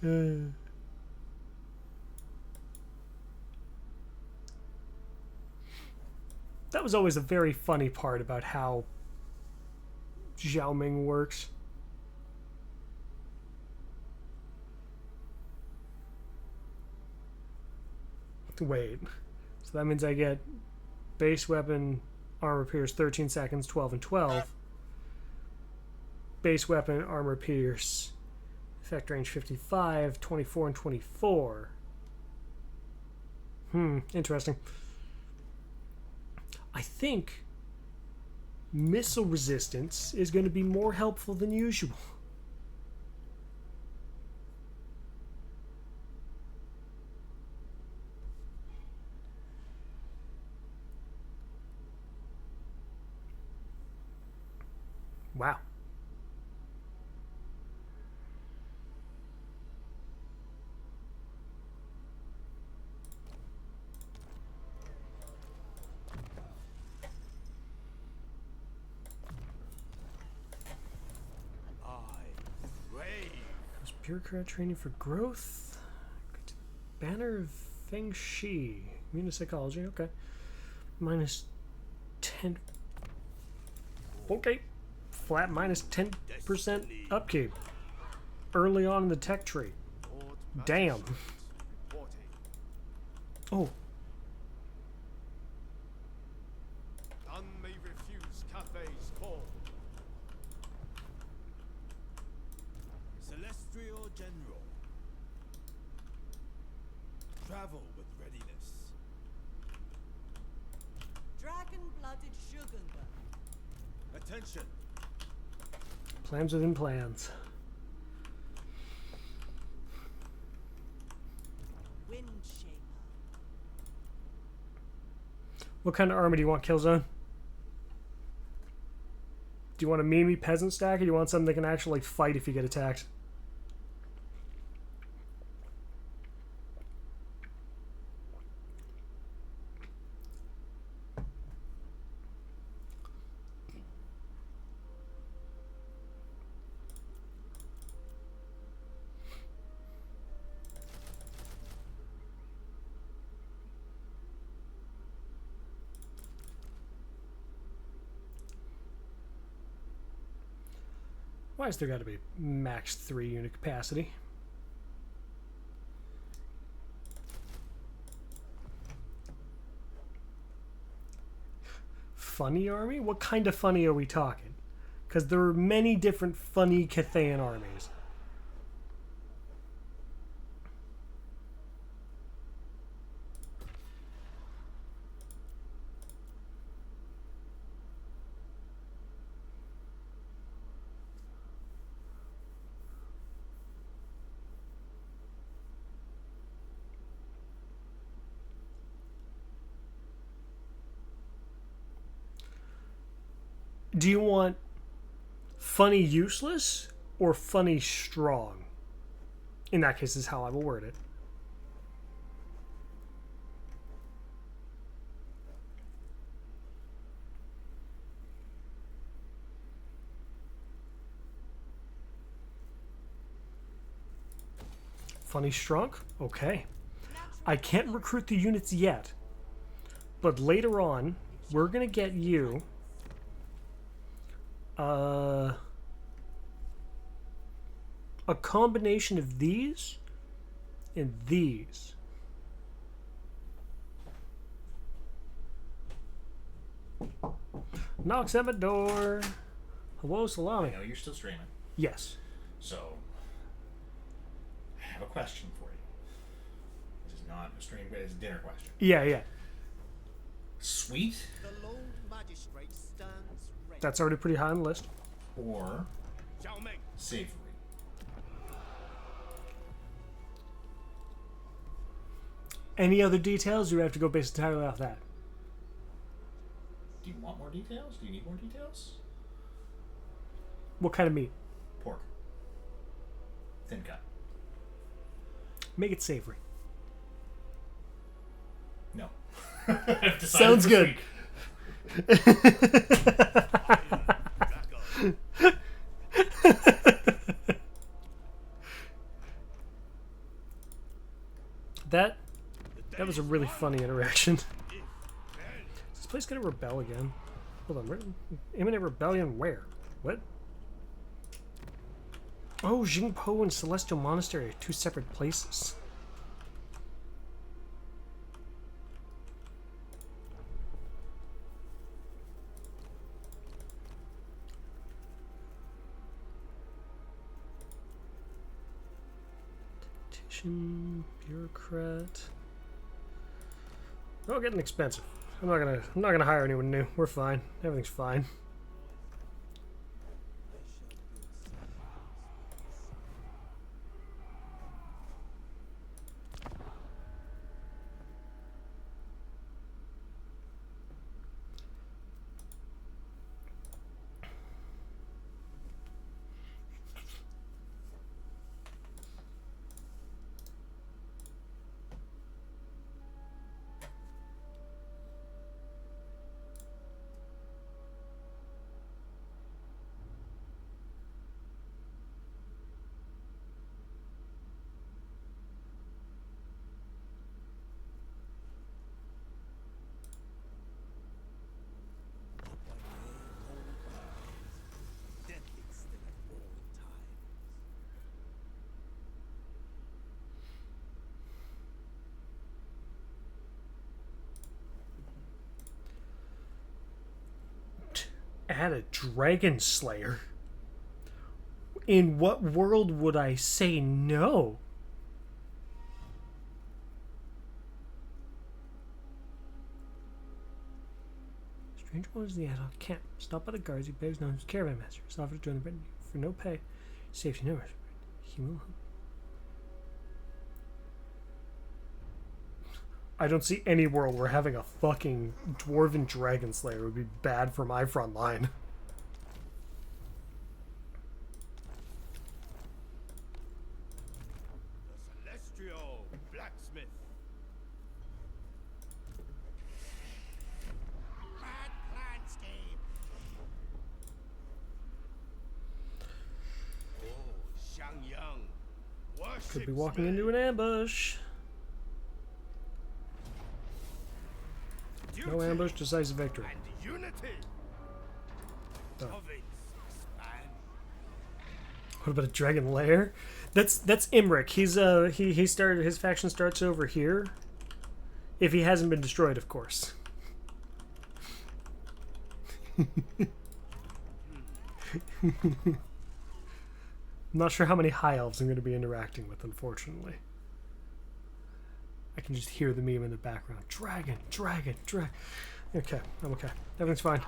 metal. That was always a very funny part about how Zhao Ming works. Wait. So that means I get base weapon, armor pierce 13 seconds, 12 and 12. Base weapon, armor pierce, effect range 55, 24 and 24. Interesting. I think missile resistance is going to be more helpful than usual. Wow. Bureaucrat training for growth. Banner of Feng Shi. Immune to psychology, okay. Minus 10. Okay. Flat minus 10% upkeep. Early on in the tech tree. Damn. Oh. None may refuse Cathay's call. Celestial General. Travel with readiness. Dragon-blooded Shugunga. Attention. Plans within plans. Windshaper. What kind of army do you want, Killzone? Do you want a memey peasant stack, or do you want something that can actually fight if you get attacked? Why has there got to be max 3 unit capacity? Funny army? What kind of funny are we talking? Because there are many different funny Cathayan armies. Do you want funny useless or funny strong? In that case is how I will word it. Funny strong? Okay. I can't recruit the units yet. But later on, we're going to get you... a combination of these and these. Knocks at my door. Hello, salami. I know you're still streaming, Yes. so I have a question for you. This is not a stream, but it's a dinner question. Yeah, yeah. Sweet The Lord Magistrate stands ready. That's already pretty high on the list. or Zhao Ming. savory? Any other details? You have to go based entirely off that. Do you want more details? Do you need more details? What kind of meat? Pork. Thin cut. Make it savory. No. I've decided Sounds for good. That was a really funny interaction. Is this place gonna rebel again? Hold on, imminent rebellion where? What? Oh, Jingpo and Celestial Monastery are 2 separate places. Tactician, bureaucrat. Oh, getting expensive. I'm not gonna hire anyone new. We're fine. Everything's fine. Add a Dragon Slayer? In what world would I say no? Strange one is the ad hoc camp. Stopped by the guards, he begs known as caravan master. He's offered to join the retinue for no pay. Safety no risk. He will help. I don't see any world where having a fucking dwarven dragon slayer would be bad for my front line. The celestial blacksmith. Mad plan scheme. Oh, Xiangyang. Could be walking into an ambush. No ambush, decisive victory. And unity. Oh. Province expand. What about a dragon lair? That's Imric. He started, his faction starts over here. If he hasn't been destroyed, of course. I'm not sure how many high elves I'm going to be interacting with, unfortunately. I can just hear the meme in the background. Dragon, dragon, dragon. Okay, I'm okay. Everything's fine.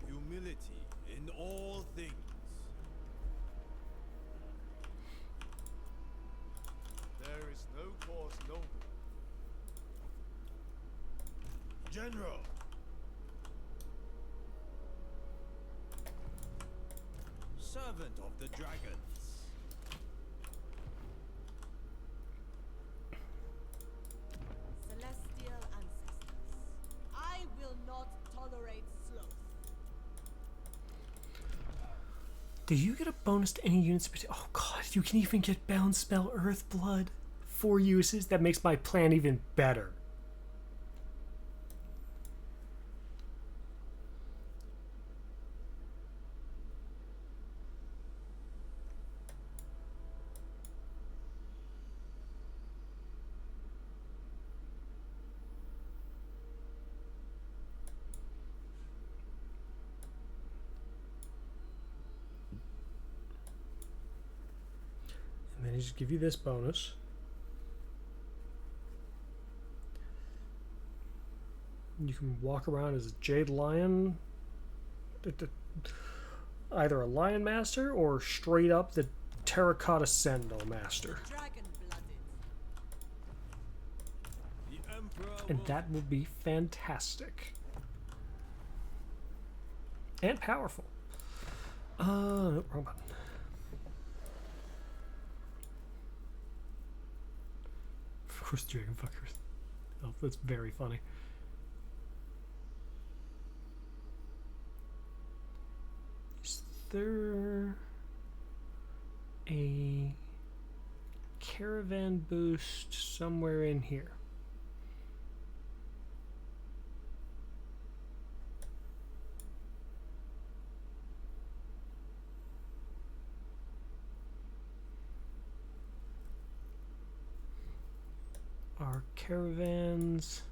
Humility in all things. There is no cause noble. General. Servant of the dragons. Celestial ancestors, I will not tolerate sloth. Do you get a bonus to any units? Oh god, you can even get Bound Spell Earth Blood. 4 uses? That makes my plan even better. And then he just give you this bonus. You can walk around as a Jade Lion. Either a Lion Master or straight up the Terracotta Sentinel Master. Dragon-blooded. The Emperor And will that would be fantastic. And powerful. Nope, wrong button. Of course, dragon fuckers. Oh, that's very funny. Is there a caravan boost somewhere in here? Our caravans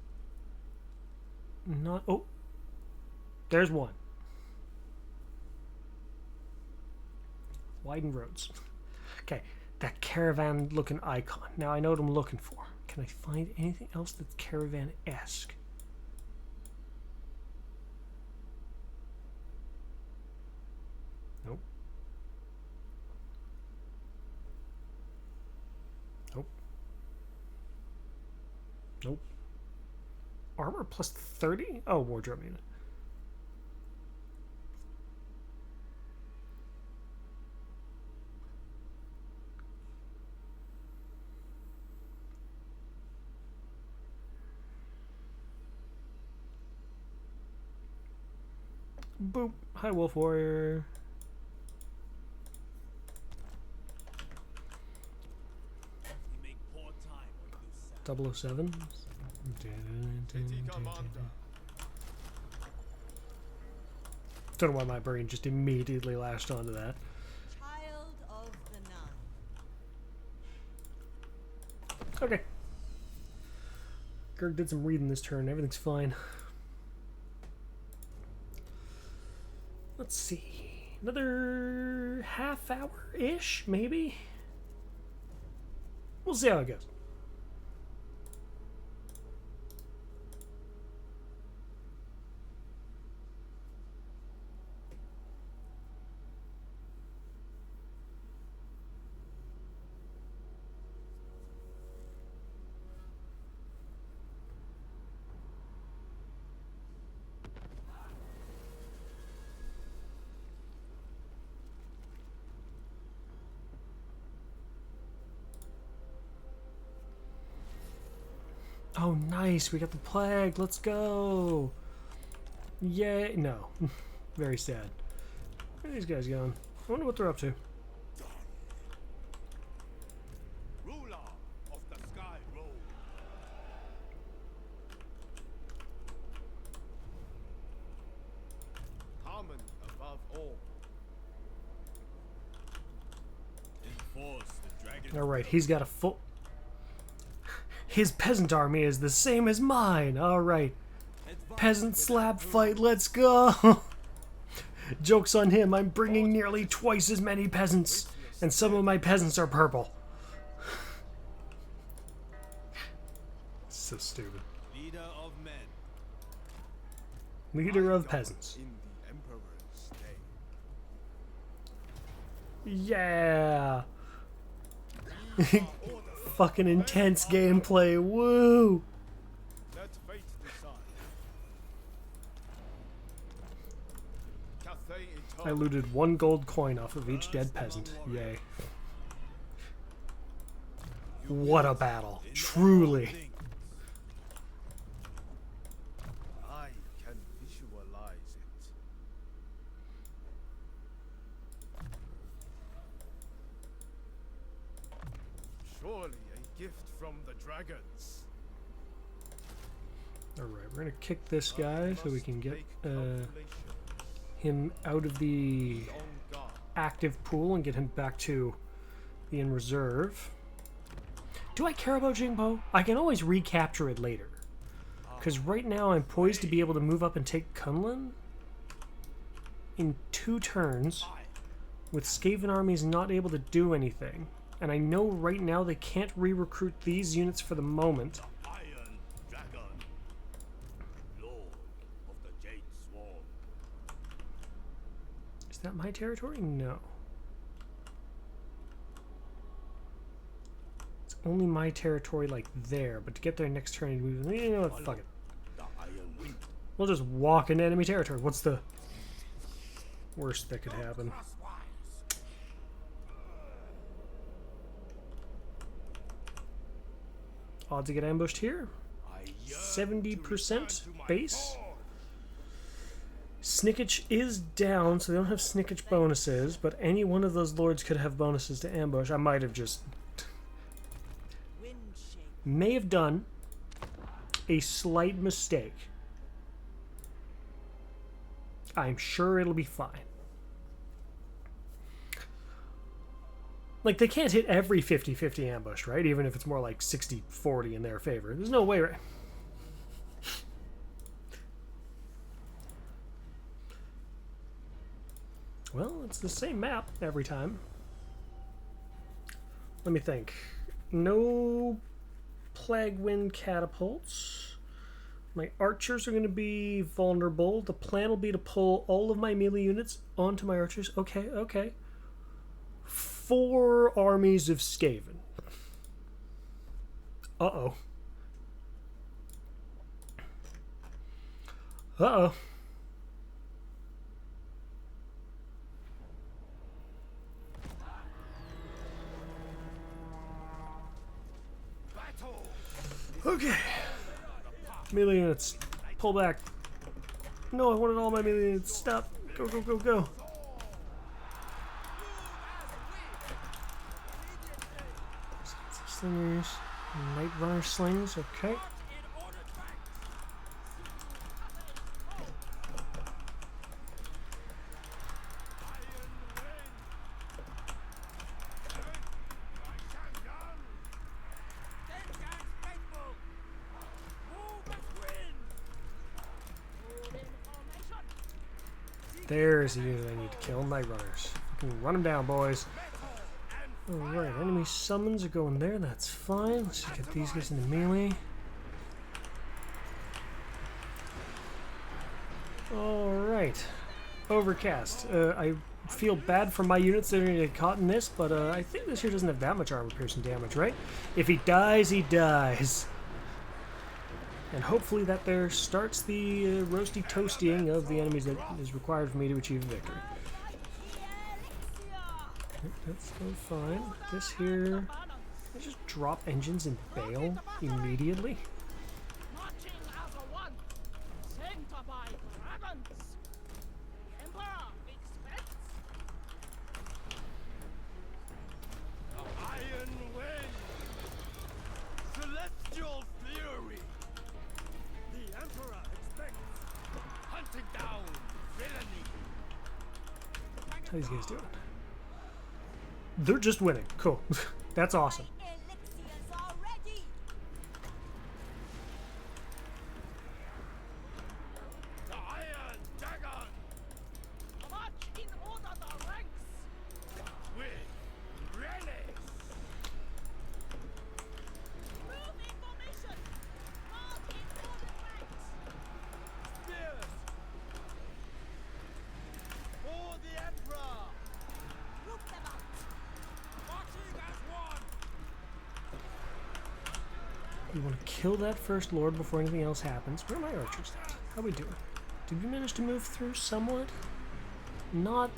not... Oh! There's one. Widen roads. Okay, that caravan looking icon. Now I know what I'm looking for. Can I find anything else that's caravan-esque? Nope. Nope. Nope. Armor plus 30? Oh, wardrobe unit. Boop. Hi, Wolf Warrior. we make poor time on this 007. City commander. Don't know why my brain just immediately lashed onto that. Child of the Nine. Okay. Gerg did some reading this turn. Everything's fine. Let's see. Another half hour-ish, maybe? We'll see how it goes. Oh, nice. We got the plague. Let's go. Yay. No. Very sad. Where are these guys going? I wonder what they're up to. Ruler of the sky road. Common above all. Enforce the dragon. Alright, he's got a full... His peasant army is the same as mine. Alright. Peasant slap fight, let's go! Joke's on him, I'm bringing nearly twice as many peasants. And some of my peasants are purple. So stupid. Leader of men. Leader of peasants. In the Emperor's day. Yeah! Fucking intense gameplay, woo! Let fate decide. Cathay I eternal. looted 1 gold coin off of each dead peasant. Yay. What a battle. Truly. I can visualize it. Surely a gift from the dragons. Alright, we're gonna kick this guy so we can get Make calculations. him out of the Be on guard. active pool and get him back to the in reserve. Do I care about Jingbo? I can always recapture it later. Because right now I'm poised to be able to move up and take Kunlun in 2 turns with Skaven armies not able to do anything. And I know right now they can't re-recruit these units for the moment. Iron Dragon, Lord of the Jade Swarm. Is that my territory? No. It's only my territory like there, but to get there next turn, you know what, fuck it. The Iron Wind. We'll just walk into enemy territory. What's the worst that could happen? Odds to get ambushed here. 70% base. Snickage is down, so they don't have Snickage bonuses, but any one of those lords could have bonuses to ambush. I might have just... may have done a slight mistake. I'm sure it'll be fine. Like, they can't hit every 50-50 ambush, right? Even if it's more like 60-40 in their favor. There's no way, right? Well, it's the same map every time. Let me think. No Plague Wind catapults. My archers are going to be vulnerable. The plan will be to pull all of my melee units onto my archers. Okay, okay. 4 armies of Skaven. Uh-oh. Uh-oh. Okay. Melee units. Pull back. No, I wanted all my melee units. Stop. Go, go, go, go. Slingers. Night runner slings. Okay. There's the unit I need to kill. Night runners. Fucking run them down, boys. Alright, enemy summons are going there. That's fine. Let's just get these guys into melee. Alright. Overcast. I feel bad for my units that are going to get caught in this, but I think this here doesn't have that much armor-piercing damage, right? If he dies, he dies. And hopefully that there starts the roasty toastying of the enemies that is required for me to achieve victory. Yep, that's still fine. This here... Let's just drop engines and bail immediately. celestial fury. The Emperor expects hunting down villainy. How these guys doing? They're just winning. Cool. That's awesome. Elixirs are ready. The Iron Dragon March in order the ranks. with relish. Move in formation. March in order ranks. Spears for the Emperor. Root them out. Marching as one. You want to kill that first lord before anything else happens. Where are my archers at? How we doing? Did we manage to move through somewhat? Not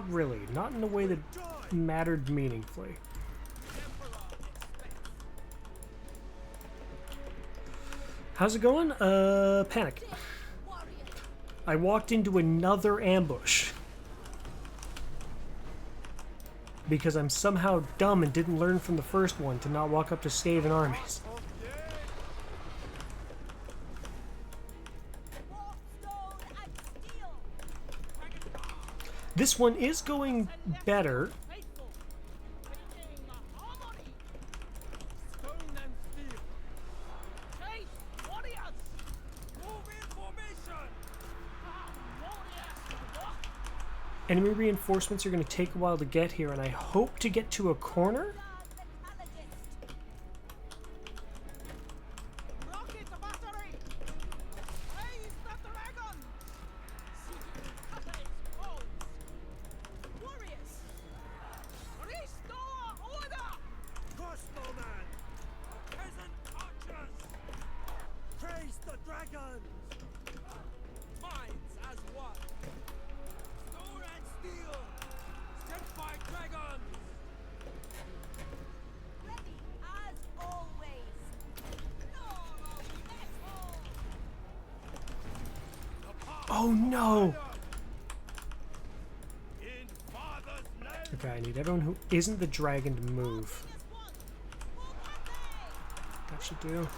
really. Not in a way that mattered meaningfully. How's it going? Panic. I walked into another ambush. Because I'm somehow dumb and didn't learn from the first one to not walk up to Skaven armies. Stone and steel. This one is going better. Faithful. Maintaining harmony. Stone and steel. Chase warriors. Move in formation. Warriors. Enemy reinforcements are going to take a while to get here, and I hope to get to a corner. Metallurgist. Rocket battery! Raise the dragon! Cutlass foes. Warriors. Restore order! Crossbowman. Peasant archers. Praise the dragons. Minds as one. Stone and steel. Sent by dragons. Ready as always. Lord of metal. Oh no! In Father's name. Okay, I need everyone who isn't the dragon to move. As one. For That should do.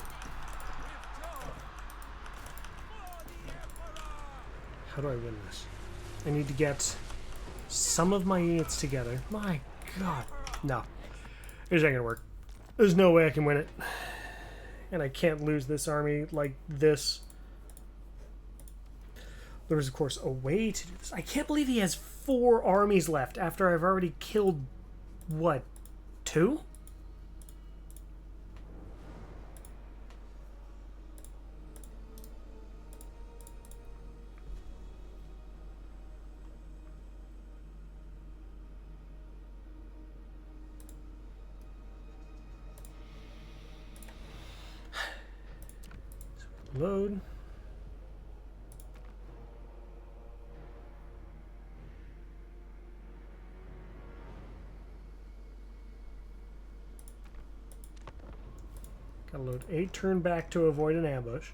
How do I win this? I need to get some of my units together. My god. No. This ain't gonna work. There's no way I can win it. And I can't lose this army like this. There was, of course, a way to do this. I can't believe he has 4 armies left after I've already killed, what, 2? Load. Gotta load a turn back to avoid an ambush.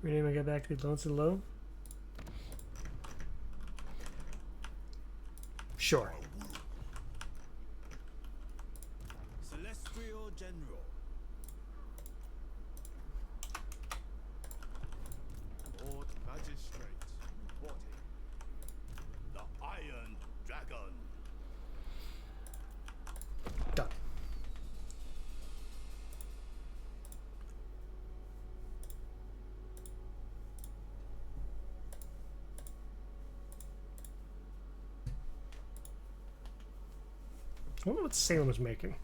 Rename I get back to be Lonesome Low? Sure. Celestial General. Lord Magistrate reporting. The Iron Dragon. Done. I wonder what Salem is making.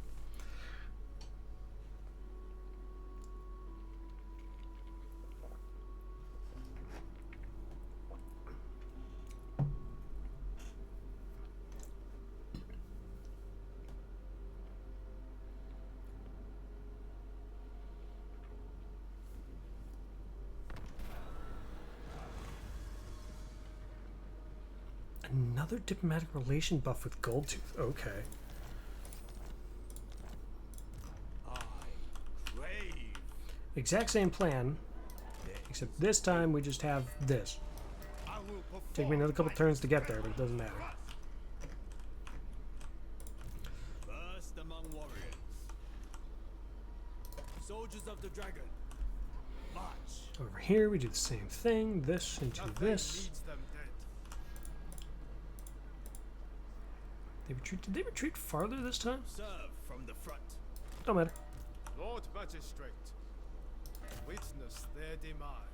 Another diplomatic relation buff with Goldtooth. Okay. I crave. Exact same plan, except this time we just have this. I will perform. Take me another couple turns to get there, but it doesn't matter. First among warriors. Soldiers of the dragon. March. Over here, we do the same thing. This into this. Needs them dead. They retreat. Did they retreat farther this time? Serve from the front. Don't matter. Lord Magistrate, witness their demise.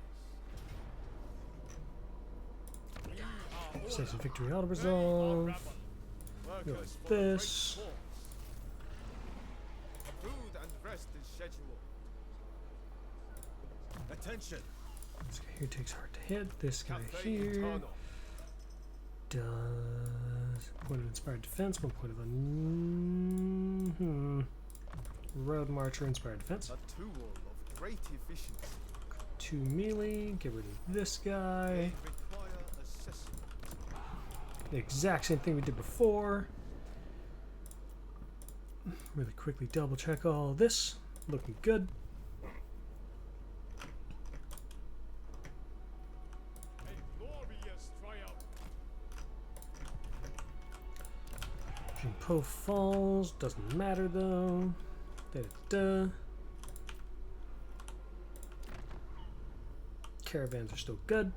We are Saves order. a victory auto They are resolve. rabble. Go Workers like for the great this. cause. Food and rest is scheduled. Attention. This guy here takes hard to hit. This guy Cafe here Internal. does point of inspired defense, 1 point of road marcher inspired defense. A tool of great efficiency. 2 melee. Get rid of this They guy. require assessment. The exact same thing we did before. Really quickly double check all this. Looking good. A glorious triumph. Jinpo falls. Doesn't matter though. Da-da-da. Caravans are still good.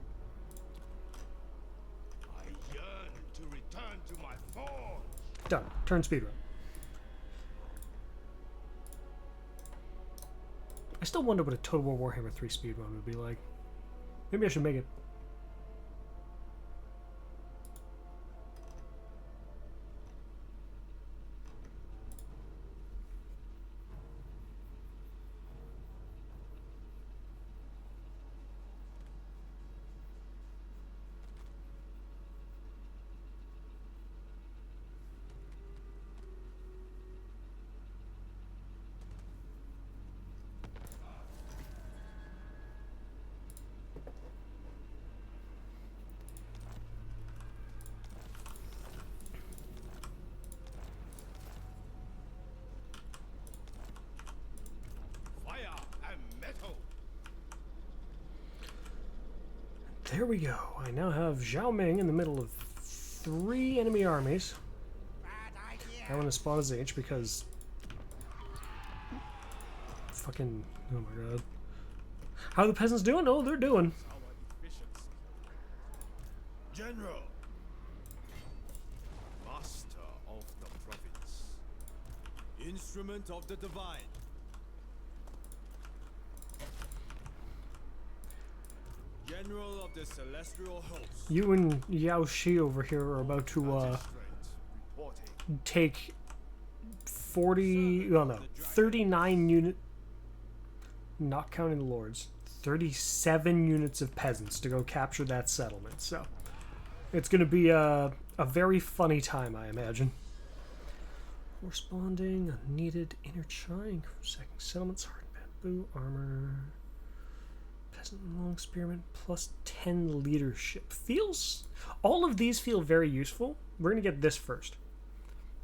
I yearn to return to my forge. Done. Turn speed run. I still wonder what a Total War Warhammer 3 speed run would be like. Maybe I should make it. Fire and metal. There we go. I now have Zhao Ming in the middle of 3 enemy armies. I want to spawn as H because fucking oh my god. How are the peasants doing? Oh, they're doing. Our efficiency. General. Master of the province. Instrument of the divine. General of the celestial host. You and Yao Shi over here are about to Magistrate reporting. take 40, well no, 39 unit, not counting the lords, 37 units of peasants to go capture that settlement. So it's going to be a very funny time, I imagine. Corresponding, unneeded, inner chine, second settlements, hard bamboo, armor, peasant long spearman, plus 10 leadership. Feels, all of these feel very useful. We're going to get this first.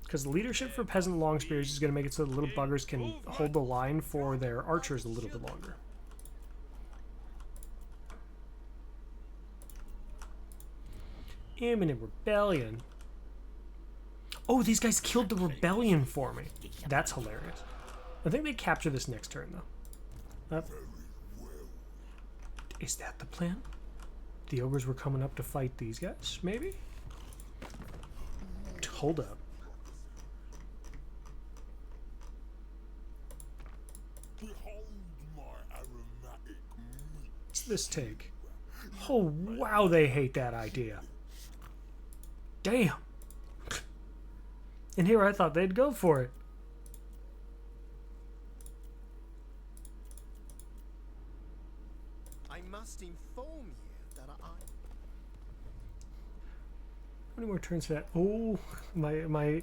Because leadership for peasant long spears is going to make it so the little buggers can hold the line for their archers a little bit longer. Imminent rebellion. Oh, these guys killed the rebellion for me. That's hilarious. I think they capture this next turn, though. Is that the plan? The ogres were coming up to fight these guys, maybe? Hold up. What's this take? Oh, wow, they hate that idea. Damn. And here I thought they'd go for it. I must inform you that I... How many more turns for that? Oh, my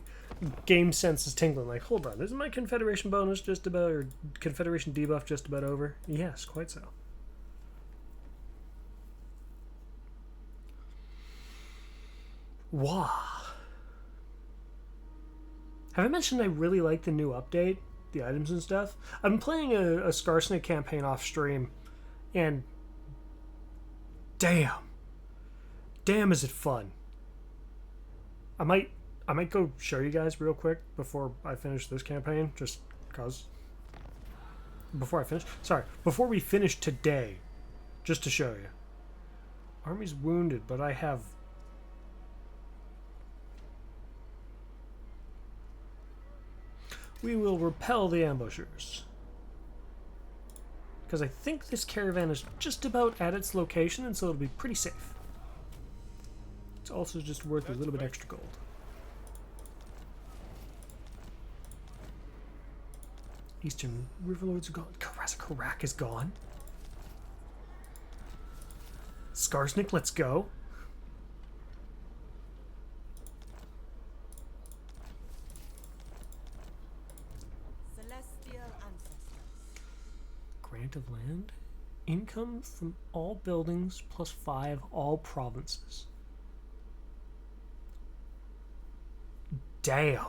game sense is tingling. Like, hold on, isn't my Confederation bonus just about, or Confederation debuff just about over? Yes, quite so. Wow. Have I mentioned I really like the new update? The items and stuff? I've been playing a Skarsnik campaign off stream, and damn. Damn is it fun. I might go show you guys real quick before I finish this campaign, just cause. Before we finish today, just to show you. Army's wounded, but I have... We will repel the ambushers. Because I think this caravan is just about at its location, and so it'll be pretty safe. It's also just worth a little bit extra gold. Eastern Riverlords are gone. Karak is gone. Skarsnik, let's go. Celestial ancestors. Grant of land. Income from all buildings plus 5 all provinces. Damn.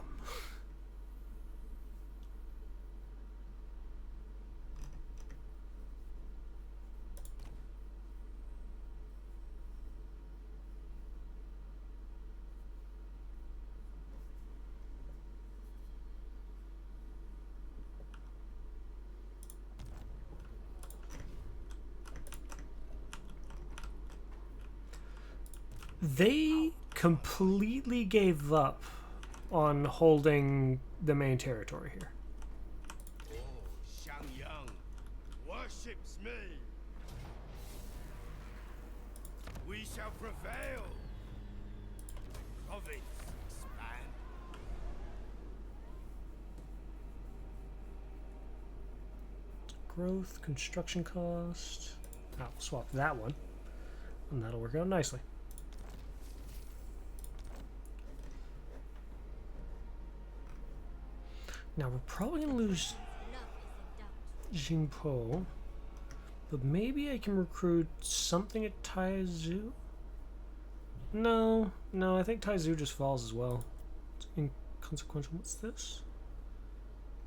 They completely gave up on holding the main territory here. Oh, Shangyang worships me. We shall prevail. The province expand. Growth, construction cost. I'll swap that one, and that'll work out nicely. Now we're probably gonna lose Jingpo, but maybe I can recruit something at Taizu. No, I think Taizu just falls as well. It's inconsequential. What's this?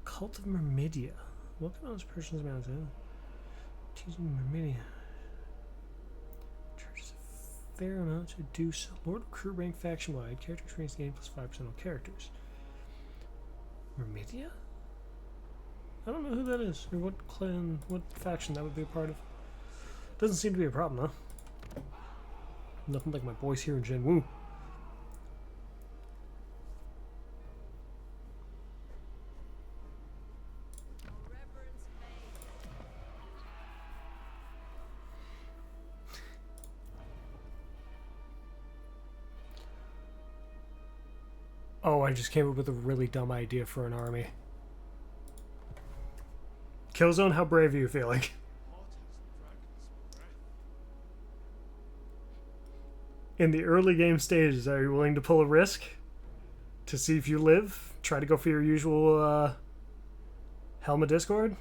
Cult of Myrmidia. What can those persons amount to? Teaching Myrmidia. Charges a fair amount to do so. Lord of Crew rank faction wide. Character experience gain plus 5% on characters. Myrmidia? I don't know who that is, or what clan, what faction that would be a part of. Doesn't seem to be a problem, though. Nothing like my boys here in Jinwu. Oh, I just came up with a really dumb idea for an army. Killzone, how brave are you feeling? In the early game stages, are you willing to pull a risk? To see if you live? Try to go for your usual, Helm of Discord?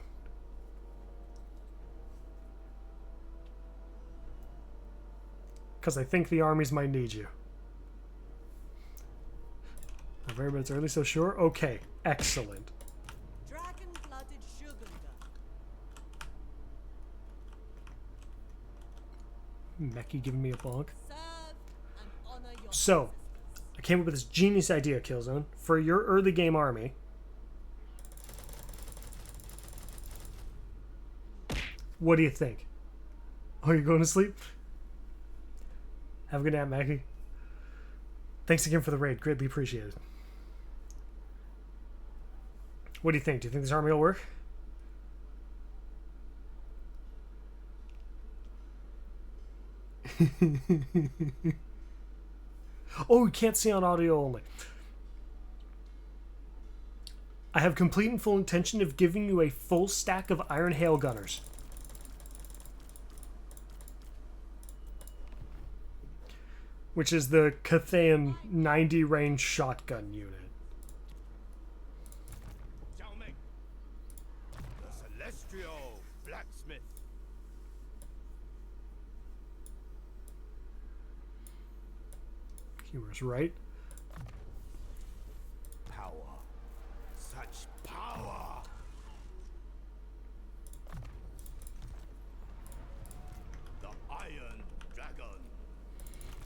Because I think the armies might need you. Not very, but it's early, so sure? Okay, excellent. Dragon-blooded Shugunda. Meki giving me a bonk. Serve and honor your So, I came up with this genius idea, Killzone, for your early game army. What do you think? Oh, you're going to sleep? Have a good nap, Maggie. Thanks again for the raid. Greatly appreciated. What do you think? Do you think this army will work? Oh, you can't see on audio only. I have complete and full intention of giving you a full stack of Iron Hail Gunners. Which is the Cathayan 90 range shotgun unit. Zhao Ming, the celestial blacksmith. Humorous, right? Power. Such power. The Iron Dragon.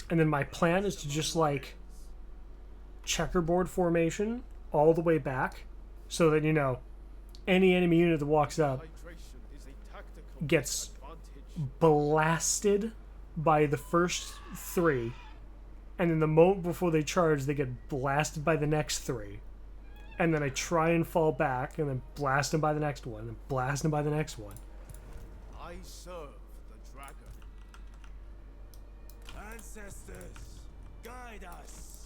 And then my plan is to just like checkerboard formation all the way back so that, you know, any enemy unit that walks up Hydration is a tactical gets advantage. blasted by the first three, and then the moment before they charge, they get blasted by the next three. And then I try and fall back, and then blast them by the next one, and blast them by the next one. I serve the dragon. Ancestors, guide us.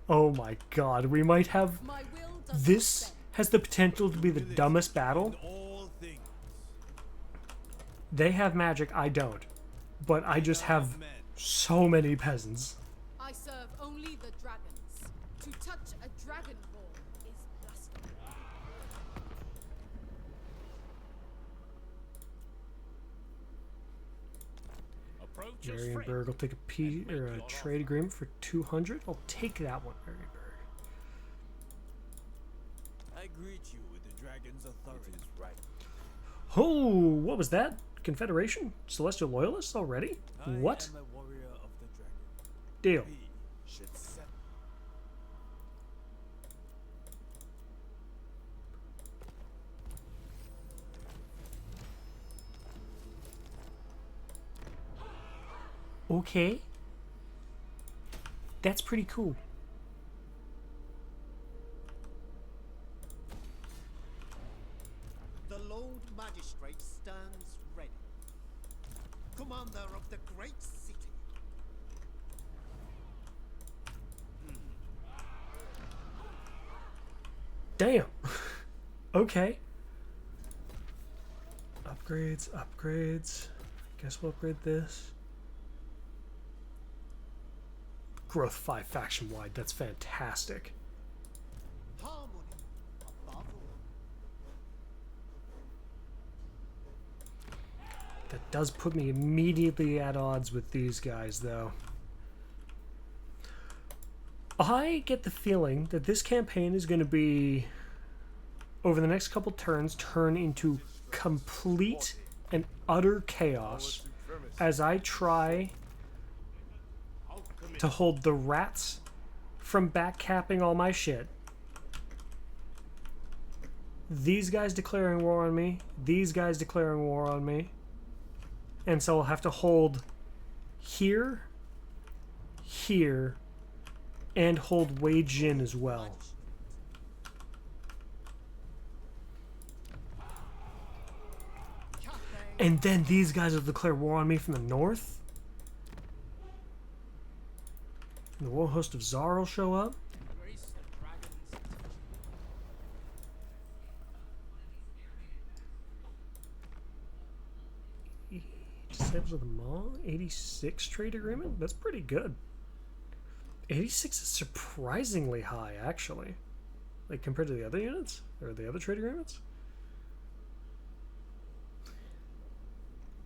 Oh my god, we might have... My will does This not bend. has the potential to be the dumbest battle. In all things. They have magic, I don't. But I just have Men. so many peasants. I serve only the dragons. To touch a dragon ball is blasphemy. Approach as friend. Marienburg will take a trade agreement for 200. I'll take that one, Marienburg. I greet you with the dragon's authority. It is right. Oh, what was that? Confederation? Celestial Loyalists already? What? I am a warrior of the dragon. Deal. We should set. Okay. That's pretty cool. The Lord Magistrate stands ready. Commander of the great city. Damn. Okay. Upgrades, upgrades. Guess we'll upgrade this. Growth 5 faction wide. That's fantastic. Harmony above all. That does put me immediately at odds with these guys, though. I get the feeling that this campaign is going to be, over the next couple turns, turn into complete and utter chaos as I try to hold the rats from backcapping all my shit. These guys declaring war on me, these guys declaring war on me. And so I'll have to hold here, here, and hold Wei Jin as well. And then these guys will declare war on me from the north. And the Royal Host of Zhao will show up. Grace the dragon's. Disciples of the Maw, 86 trade agreement? That's pretty good. 86 is surprisingly high, actually. Like, compared to the other units? Or the other trade agreements?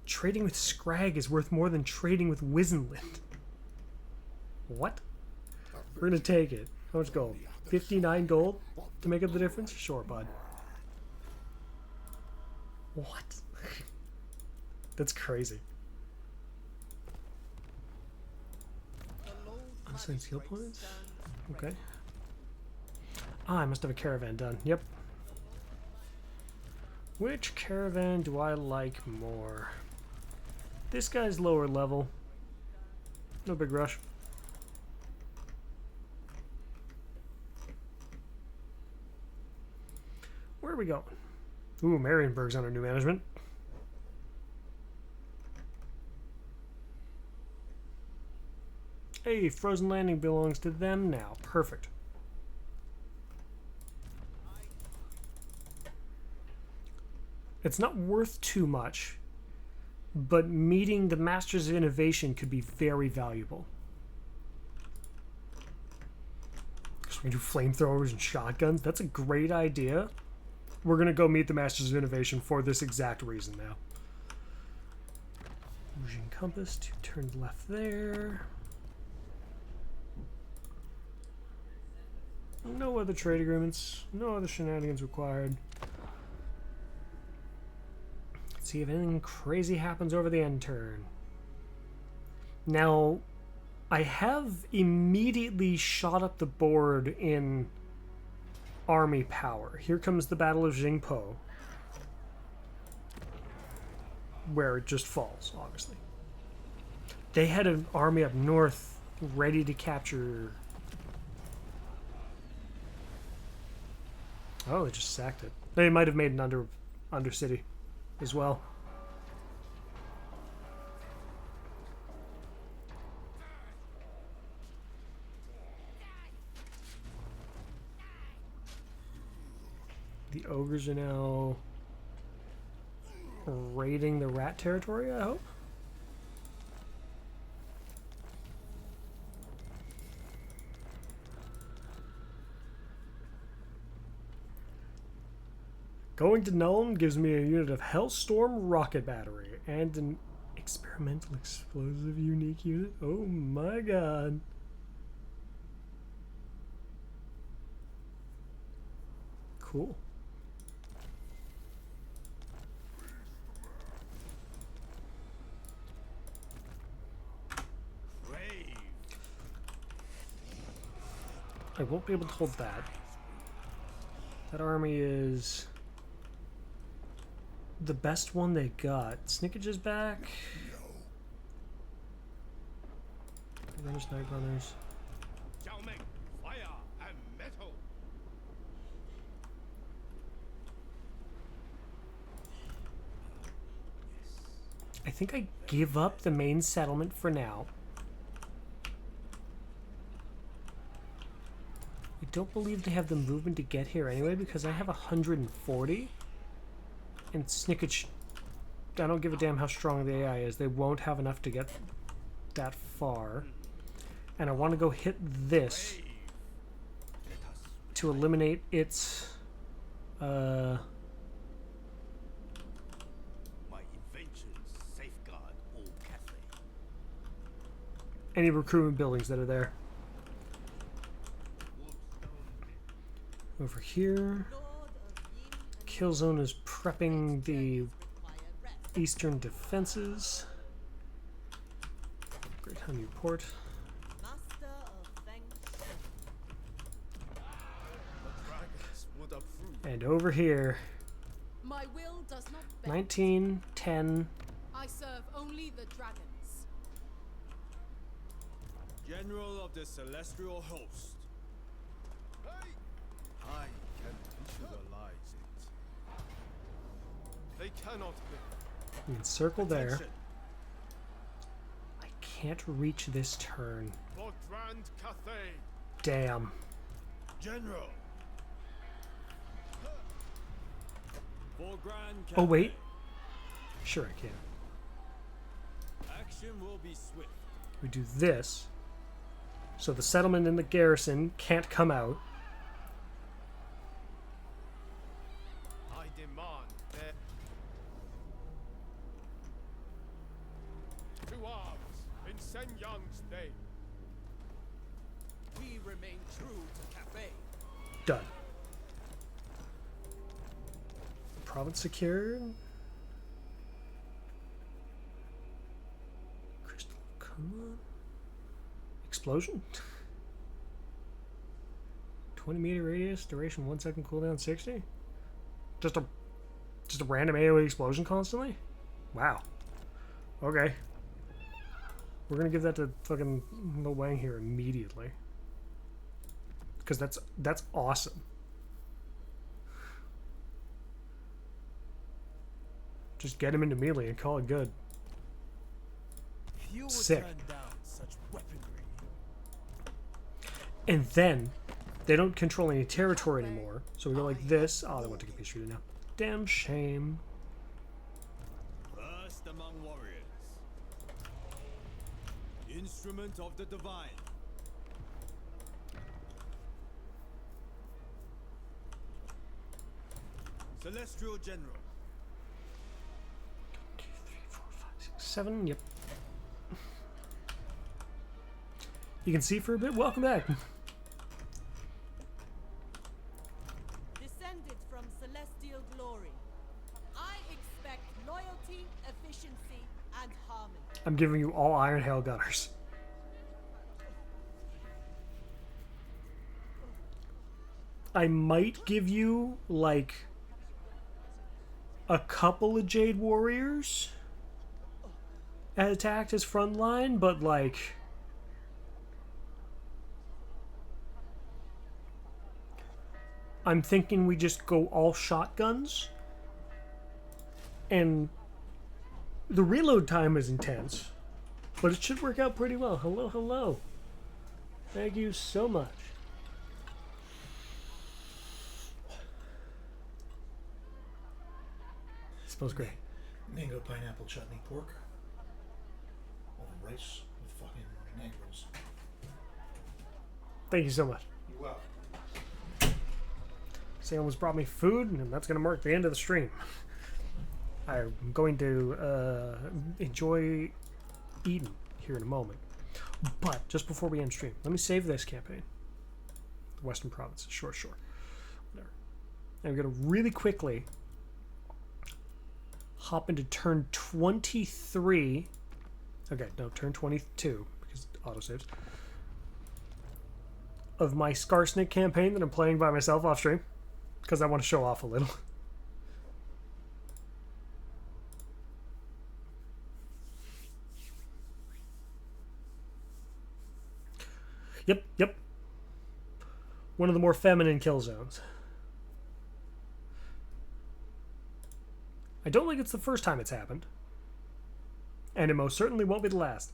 Trading with Scrag is worth more than trading with Wizenland. What? We're gonna take it. How much gold? 59 gold to make up the difference? Sure, bud. What? That's crazy. The Lord Unassigned skill Magistrate points? stands Okay. Ah, I must have a caravan done. Yep. Which caravan do I like more? This guy's lower level. No big rush. Where are we going? Ooh, Marienburg's under new management. Hey, Frozen Landing belongs to them now. Perfect. It's not worth too much, but meeting the Masters of Innovation could be very valuable. So we can do flamethrowers and shotguns. That's a great idea. We're going to go meet the Masters of Innovation for this exact reason now. Fusion Compass, 2 turns left there. No other trade agreements. No other shenanigans required. Let's see if anything crazy happens over the end turn. Now, I have immediately shot up the board in army power. Here comes the Battle of Jingpo, where it just falls, obviously. They had an army up north ready to capture. Oh, they just sacked it. They might have made an undercity as well. The ogres are now raiding the rat territory, I hope. Going to Nuln gives me a unit of Hellstorm rocket battery and an experimental explosive unique unit. Oh my god. Cool. I won't be able to hold that. That army is the best one they got. Snickage is back. Runners, Night Runners. Zhao Ming, fire and metal. I think I give up the main settlement for now. I don't believe they have the movement to get here anyway because I have 140. And Snickage, I don't give a damn how strong the AI is. They won't have enough to get that far. And I want to go hit this to eliminate its My inventions safeguard all Cathay. any recruitment buildings that are there. Over here. Killzone is prepping the eastern defenses. Great Hun Report. Master of Feng Shui. The dragons would approve. And over here, My will does not bend. 19, 10. I serve only the dragons. General of the celestial host. I can visualize it. They cannot be. You can circle there. Attention I can't reach this turn. for Grand Cathay. Damn. General. For Grand Cathay. Oh, wait. Sure, I can. Action will be swift. We do this. So the settlement and the garrison can't come out. I demand that. To arms in Sen Yang's name. We remain true to Cathay. Done. Province secured. Crystal, come on. Explosion? 20-meter radius, duration 1 second, cooldown 60? Just a random AoE explosion constantly? Wow. Okay. We're gonna give that to fucking Lo Wang here immediately. Because that's awesome. Just get him into melee and call it good. Few would Sick. turn down such weaponry. And then they don't control any territory anymore. So we go like this. Oh, they want to get me shooted now. Damn shame. First among warriors. Instrument of the divine. Celestial General. 2, 3, 4, 5, 6, 7. Yep. You can see for a bit. Welcome back. real glory. I expect loyalty, efficiency, and harmony. I'm giving you all Iron Hail Gunners. I might give you, like, a couple of Jade Warriors attacked as frontline, but, like, I'm thinking we just go all shotguns. And the reload time is intense, but it should work out pretty well. Hello, hello. Thank you so much. Smells great. Mango pineapple chutney pork. Over rice with fucking egg rolls. Thank you so much. You're welcome. Sam almost brought me food, and that's going to mark the end of the stream. I'm going to enjoy eating here in a moment. But just before we end stream, let me save this campaign. The Western Provinces. Sure. Whatever. And I'm going to really quickly hop into turn 23. Okay, no, turn 22, because autosaves. Of my Skarsnik campaign that I'm playing by myself off stream. Because I want to show off a little. Yep. One of the more feminine kill zones. I don't think it's the first time it's happened. And it most certainly won't be the last.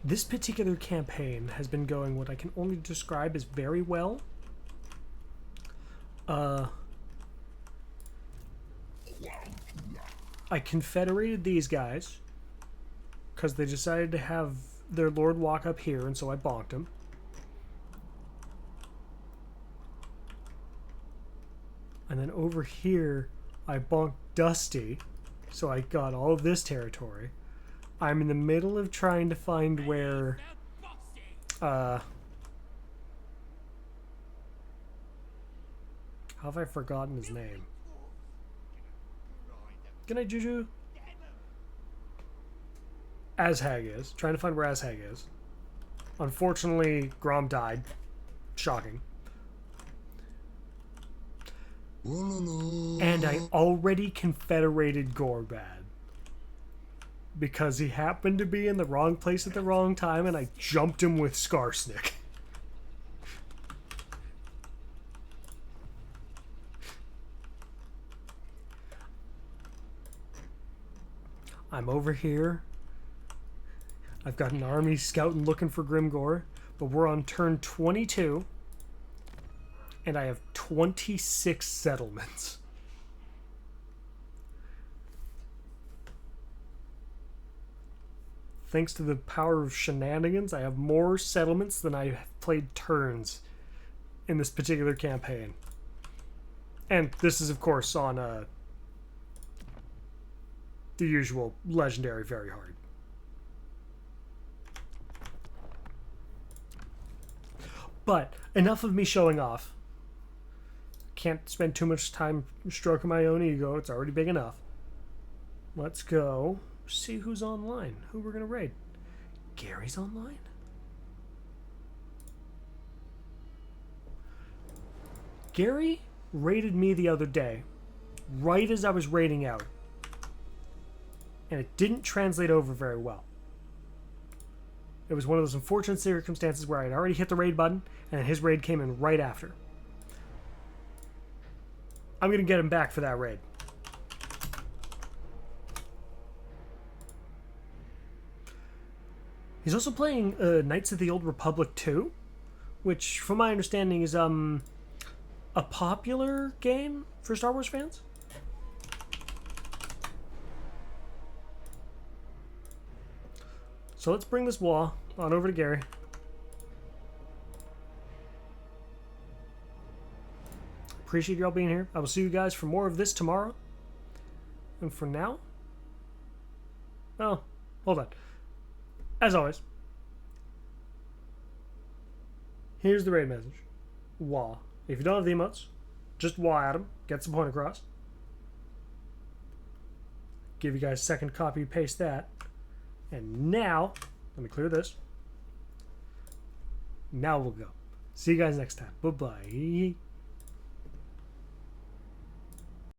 This particular campaign has been going what I can only describe as very well. I confederated these guys because they decided to have their lord walk up here, and so I bonked him. And then over here, I bonked Dusty, so I got all of this territory. I'm in the middle of trying to find where how have I forgotten his name? Good night, Juju. Azhag is. Trying to find where Azhag is. Unfortunately, Grom died. Shocking. And I already confederated Gorbad. Because he happened to be in the wrong place at the wrong time, and I jumped him with Skarsnik. I'm over here. I've got an army scouting looking for Grimgor, but we're on turn 22, and I have 26 settlements. Thanks to the power of shenanigans, I have more settlements than I have played turns in this particular campaign. And this is, of course, on the usual legendary very hard. But enough of me showing off. Can't spend too much time stroking my own ego. It's already big enough. Let's go see who's online. Who we're going to raid. Gary's online? Gary raided me the other day, right as I was raiding out. And it didn't translate over very well. It was one of those unfortunate circumstances where I had already hit the raid button, and his raid came in right after. I'm going to get him back for that raid. He's also playing Knights of the Old Republic 2, which, from my understanding, is a popular game for Star Wars fans. So let's bring this wall on over to Gary. Appreciate y'all being here. I will see you guys for more of this tomorrow. And for now... Oh, hold on. As always, here's the raid message. Wah. If you don't have the emotes, just wah at them. Get some point across. Give you guys a second, copy, paste that. And now, let me clear this. Now we'll go. See you guys next time. Bye-bye.